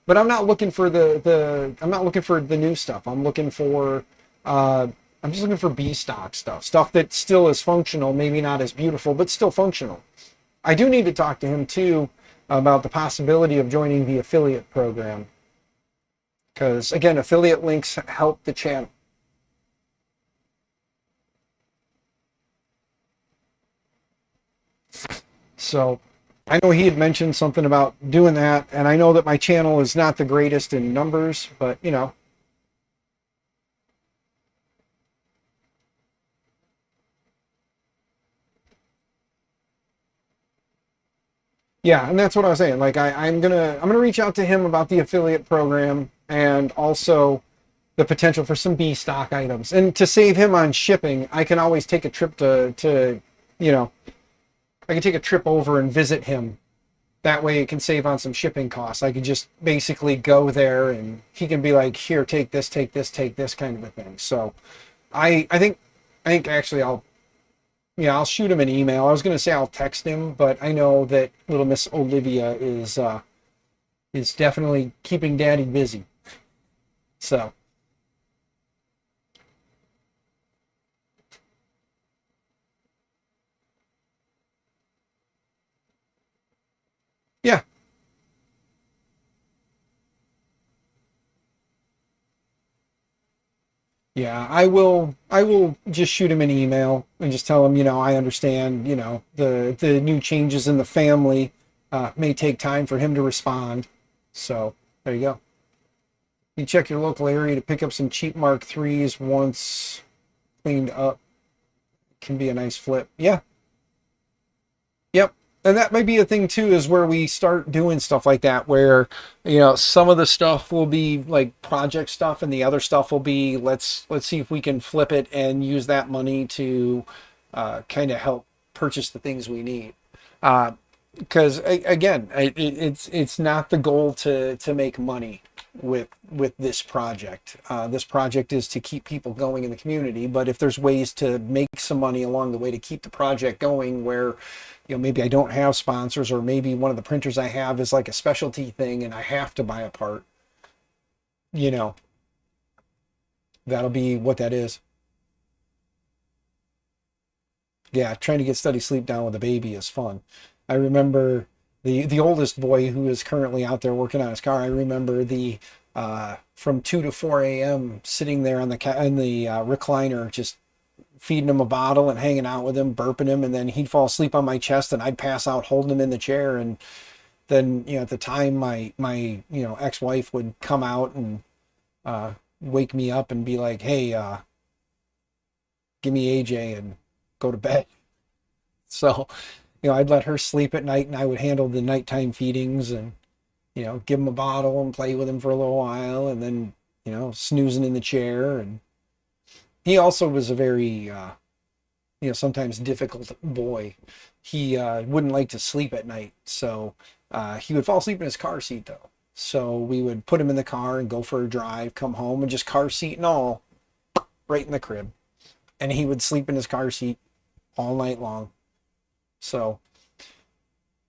But I'm not looking for I'm not looking for the new stuff. I'm looking for I'm just looking for B stock stuff that still is functional, maybe not as beautiful, but still functional. I do need to talk to him too about the possibility of joining the affiliate program. Because again, affiliate links help the channel. So I know he had mentioned something about doing that, and I know that my channel is not the greatest in numbers, but yeah, and that's what I was saying. Like I'm gonna reach out to him about the affiliate program and also the potential for some B stock items. And to save him on shipping, I can always take a trip to I can take a trip over and visit him. That way it can save on some shipping costs. I can just basically go there and he can be like, here, take this, take this, take this kind of a thing. So I think actually I'll shoot him an email. I was going to say I'll text him, but I know that little Miss Olivia is definitely keeping Daddy busy. So yeah, yeah, I will just shoot him an email and just tell him, I understand, the new changes in the family may take time for him to respond. So there you go. You check your local area to pick up some cheap Mark IIIs once cleaned up. Can be a nice flip. Yeah. Yep. And that might be a thing too, is where we start doing stuff like that, where, some of the stuff will be like project stuff and the other stuff will be, let's see if we can flip it and use that money to kind of help purchase the things we need. Because again, it's not the goal to make money. with this project. This project is to keep people going in the community, but if there's ways to make some money along the way to keep the project going, where maybe I don't have sponsors, or maybe one of the printers I have is like a specialty thing and I have to buy a part, you know, that'll be what that is. Yeah, trying to get steady sleep down with a baby is fun. I remember the oldest boy who is currently out there working on his car. I remember the from 2 to 4 a.m. sitting there on the recliner, just feeding him a bottle and hanging out with him, burping him, and then he'd fall asleep on my chest and I'd pass out holding him in the chair. And then at the time my ex-wife would come out and wake me up and be like, hey, give me AJ and go to bed. So I'd let her sleep at night and I would handle the nighttime feedings and give him a bottle and play with him for a little while, and then snoozing in the chair. And he also was a very sometimes difficult boy. He wouldn't like to sleep at night, so he would fall asleep in his car seat though. So we would put him in the car and go for a drive, come home, and just car seat and all, right in the crib. And he would sleep in his car seat all night long. So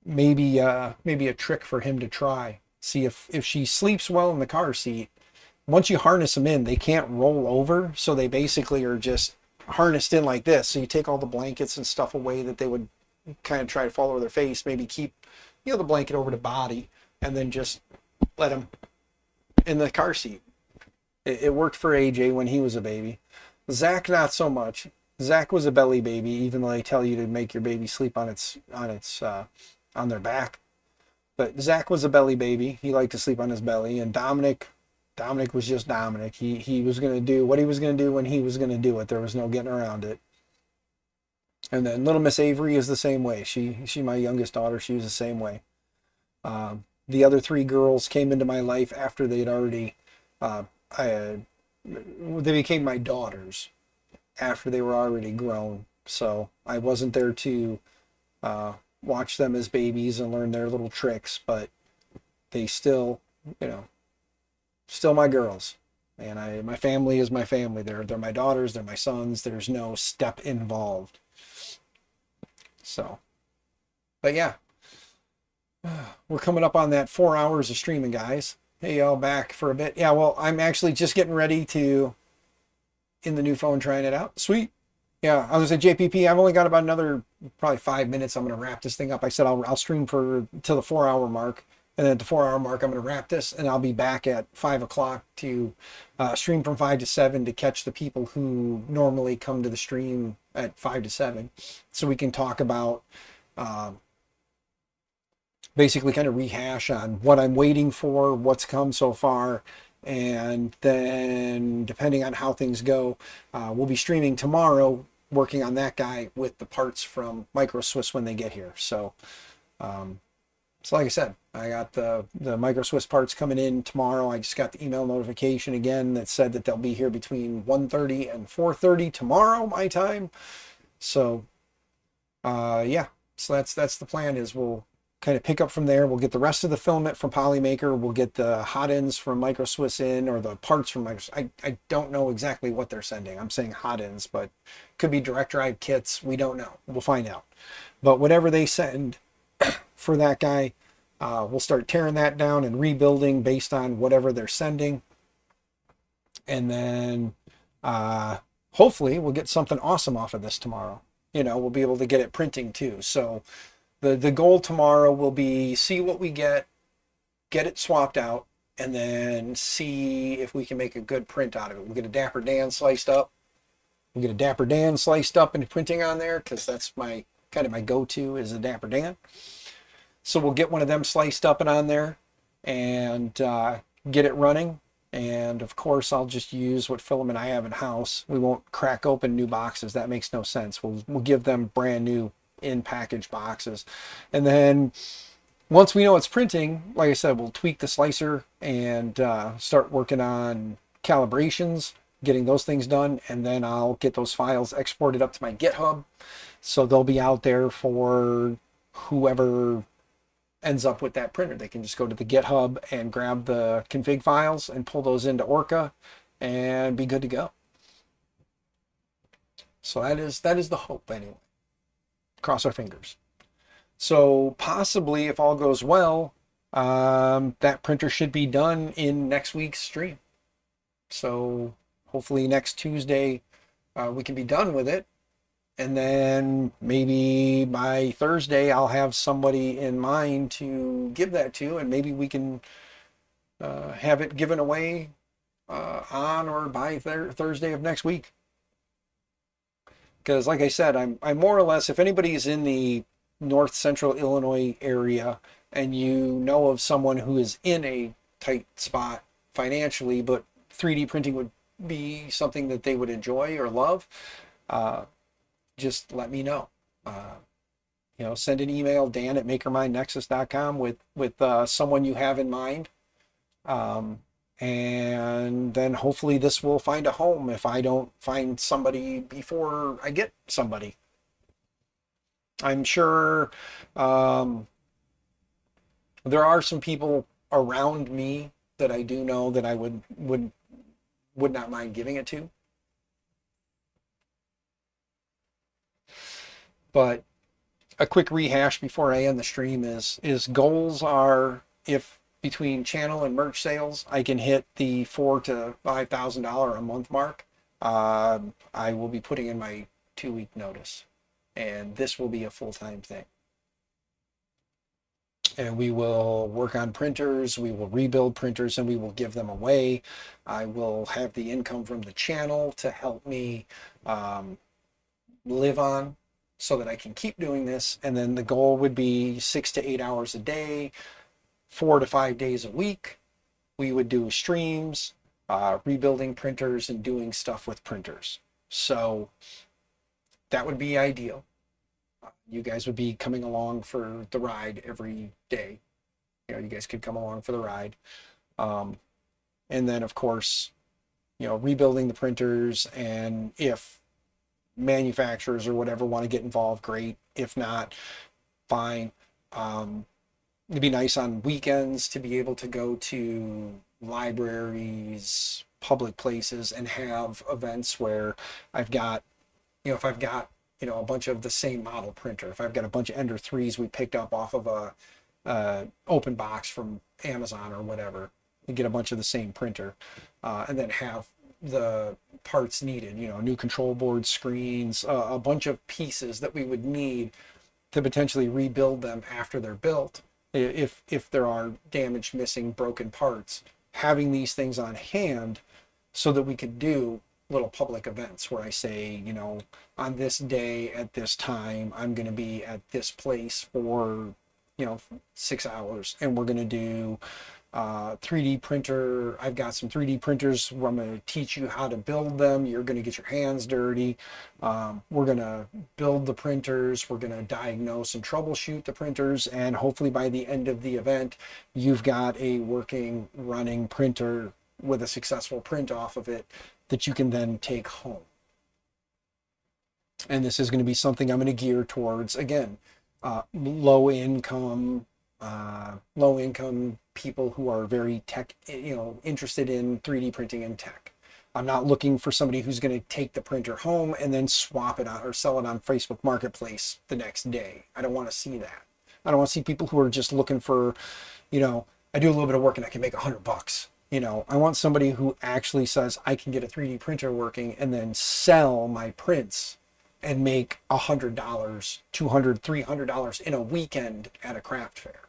maybe a trick for him to try. See if she sleeps well in the car seat. Once you harness them in, they can't roll over, so they basically are just harnessed in like this. So you take all the blankets and stuff away that they would kind of try to fall over their face. Maybe keep the blanket over the body, and then just let him in the car seat. It worked for AJ when he was a baby. Zach, not so much. Zach was a belly baby, even though they tell you to make your baby sleep on their back. But Zach was a belly baby. He liked to sleep on his belly. And Dominic was just Dominic. He was going to do what he was going to do when he was going to do it. There was no getting around it. And then little Miss Avery is the same way. She my youngest daughter. She was the same way. The other 3 girls came into my life after they'd already they became my daughters after they were already grown. So I wasn't there to watch them as babies and learn their little tricks, but they still, still my girls. And my family is my family. They're my daughters, they're my sons. There's no step involved. So, but yeah, we're coming up on that 4 hours of streaming, guys. Hey, y'all, back for a bit. Yeah, well, I'm actually just getting ready to, in the new phone, trying it out. Sweet. Yeah, I was at JPP. I've only got about another probably 5 minutes. I'm going to wrap this thing up. I said I'll stream till the 4 hour mark. And then at the 4 hour mark, I'm going to wrap this, and I'll be back at 5 o'clock to stream from 5 to 7 to catch the people who normally come to the stream at 5 to 7. So we can talk about basically kind of rehash on what I'm waiting for, what's come so far. And then depending on how things go, we'll be streaming tomorrow, working on that guy with the parts from Micro Swiss when they get here. So like I said, I got the Micro Swiss parts coming in tomorrow. I just got the email notification again that said that they'll be here between 1:30 and 4:30 tomorrow, my time. So yeah, so that's the plan. Is we'll kind of pick up from there. We'll get the rest of the filament from Polymaker. We'll get the hot ends from Micro Swiss in, or the parts from Micro. I don't know exactly what they're sending. I'm saying hot ends, but could be direct drive kits. We don't know. We'll find out. But whatever they send for that guy, we'll start tearing that down and rebuilding based on whatever they're sending. And then hopefully we'll get something awesome off of this tomorrow. We'll be able to get it printing too. So the goal tomorrow will be see what we get it swapped out, and then see if we can make a good print out of it. We'll get a Dapper Dan sliced up. We'll get a Dapper Dan sliced up and printing on there, because that's my go-to is a Dapper Dan. So we'll get one of them sliced up and on there and get it running. And of course, I'll just use what filament I have in house. We won't crack open new boxes. That makes no sense. We'll give them brand new in package boxes. And then once we know it's printing, like I said, we'll tweak the slicer and start working on calibrations, getting those things done. And then I'll get those files exported up to my GitHub. So they'll be out there for whoever ends up with that printer. They can just go to the GitHub and grab the config files and pull those into Orca and be good to go. So that is the hope anyway. Cross our fingers. So possibly, if all goes well, that printer should be done in next week's stream. So hopefully next Tuesday we can be done with it. And then maybe by Thursday I'll have somebody in mind to give that to, and maybe we can have it given away on or by Thursday of next week. Because like I said, I'm more or less, if anybody's in the north central Illinois area and you know of someone who is in a tight spot financially, but 3D printing would be something that they would enjoy or love, just let me know. Send an email, dan@makermindnexus.com with someone you have in mind. And then hopefully this will find a home if I don't find somebody before I get somebody. I'm sure there are some people around me that I do know that I would not mind giving it to. But a quick rehash before I end the stream is goals are, if between channel and merch sales I can hit the $4,000 to $5,000 a month mark, I will be putting in my 2-week notice, and this will be a full-time thing. And we will work on printers, we will rebuild printers, and we will give them away. I will have the income from the channel to help me live on, so that I can keep doing this. And then the goal would be 6 to 8 hours a day, 4 to 5 days a week. We would do streams, rebuilding printers and doing stuff with printers. So that would be ideal. You guys would be coming along for the ride every day. You guys could come along for the ride. And then of course, rebuilding the printers, and if manufacturers or whatever want to get involved, great. If not, fine. It'd be nice on weekends to be able to go to libraries, public places, and have events where I've got, if I've got, a bunch of the same model printer, if I've got a bunch of Ender 3s we picked up off of a open box from Amazon or whatever, and get a bunch of the same printer, and then have the parts needed, new control board, screens, a bunch of pieces that we would need to potentially rebuild them after they're built. If there are damaged, missing, broken parts, having these things on hand so that we could do little public events where I say, on this day at this time, I'm going to be at this place for, 6 hours, and we're going to do 3D printer. I've got some 3D printers where I'm going to teach you how to build them. You're going to get your hands dirty. We're going to build the printers. We're going to diagnose and troubleshoot the printers. And hopefully by the end of the event, you've got a working, running printer with a successful print off of it that you can then take home. And this is going to be something I'm going to gear towards, again, low income people who are very tech, interested in 3D printing and tech. I'm not looking for somebody who's going to take the printer home and then swap it on or sell it on Facebook Marketplace the next day. I don't want to see that. I don't want to see people who are just looking for, I do a little bit of work and I can make $100. I want somebody who actually says I can get a 3D printer working and then sell my prints and make $100, $200, $300 in a weekend at a craft fair.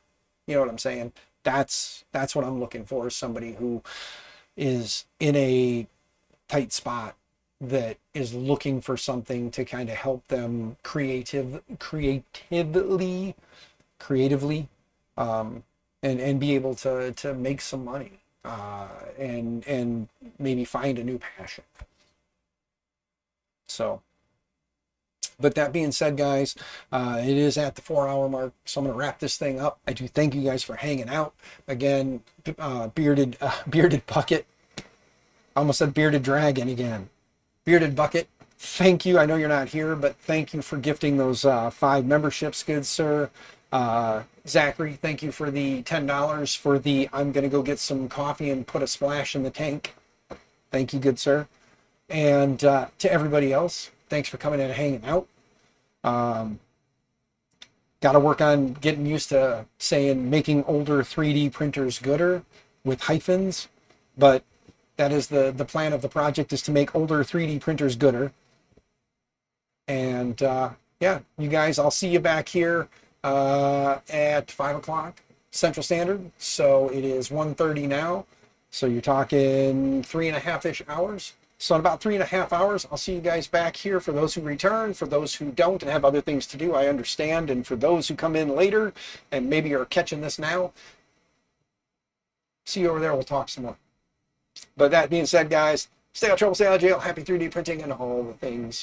You know what I'm saying? That's what I'm looking for, is somebody who is in a tight spot that is looking for something to kind of help them creatively, and be able to make some money, and maybe find a new passion. So, but that being said, guys, it is at the 4-hour mark, so I'm going to wrap this thing up. I do thank you guys for hanging out. Again, bearded bucket. I almost said bearded dragon again. Bearded bucket. Thank you. I know you're not here, but thank you for gifting those 5 memberships, good sir. Zachary, thank you for the $10 for the I'm going to go get some coffee and put a splash in the tank. Thank you, good sir. And to everybody else, thanks for coming in and hanging out. Got to work on getting used to saying making older 3D printers gooder with hyphens, but that is the plan of the project, is to make older 3D printers gooder. And yeah, you guys, I'll see you back here at 5 o'clock Central Standard. So it is 1:30 now. So you're talking 3.5-ish hours. So in about 3.5 hours, I'll see you guys back here. For those who return, for those who don't and have other things to do, I understand. And for those who come in later and maybe are catching this now, see you over there. We'll talk some more. But that being said, guys, stay out of trouble, stay out of jail. Happy 3D printing and all the things.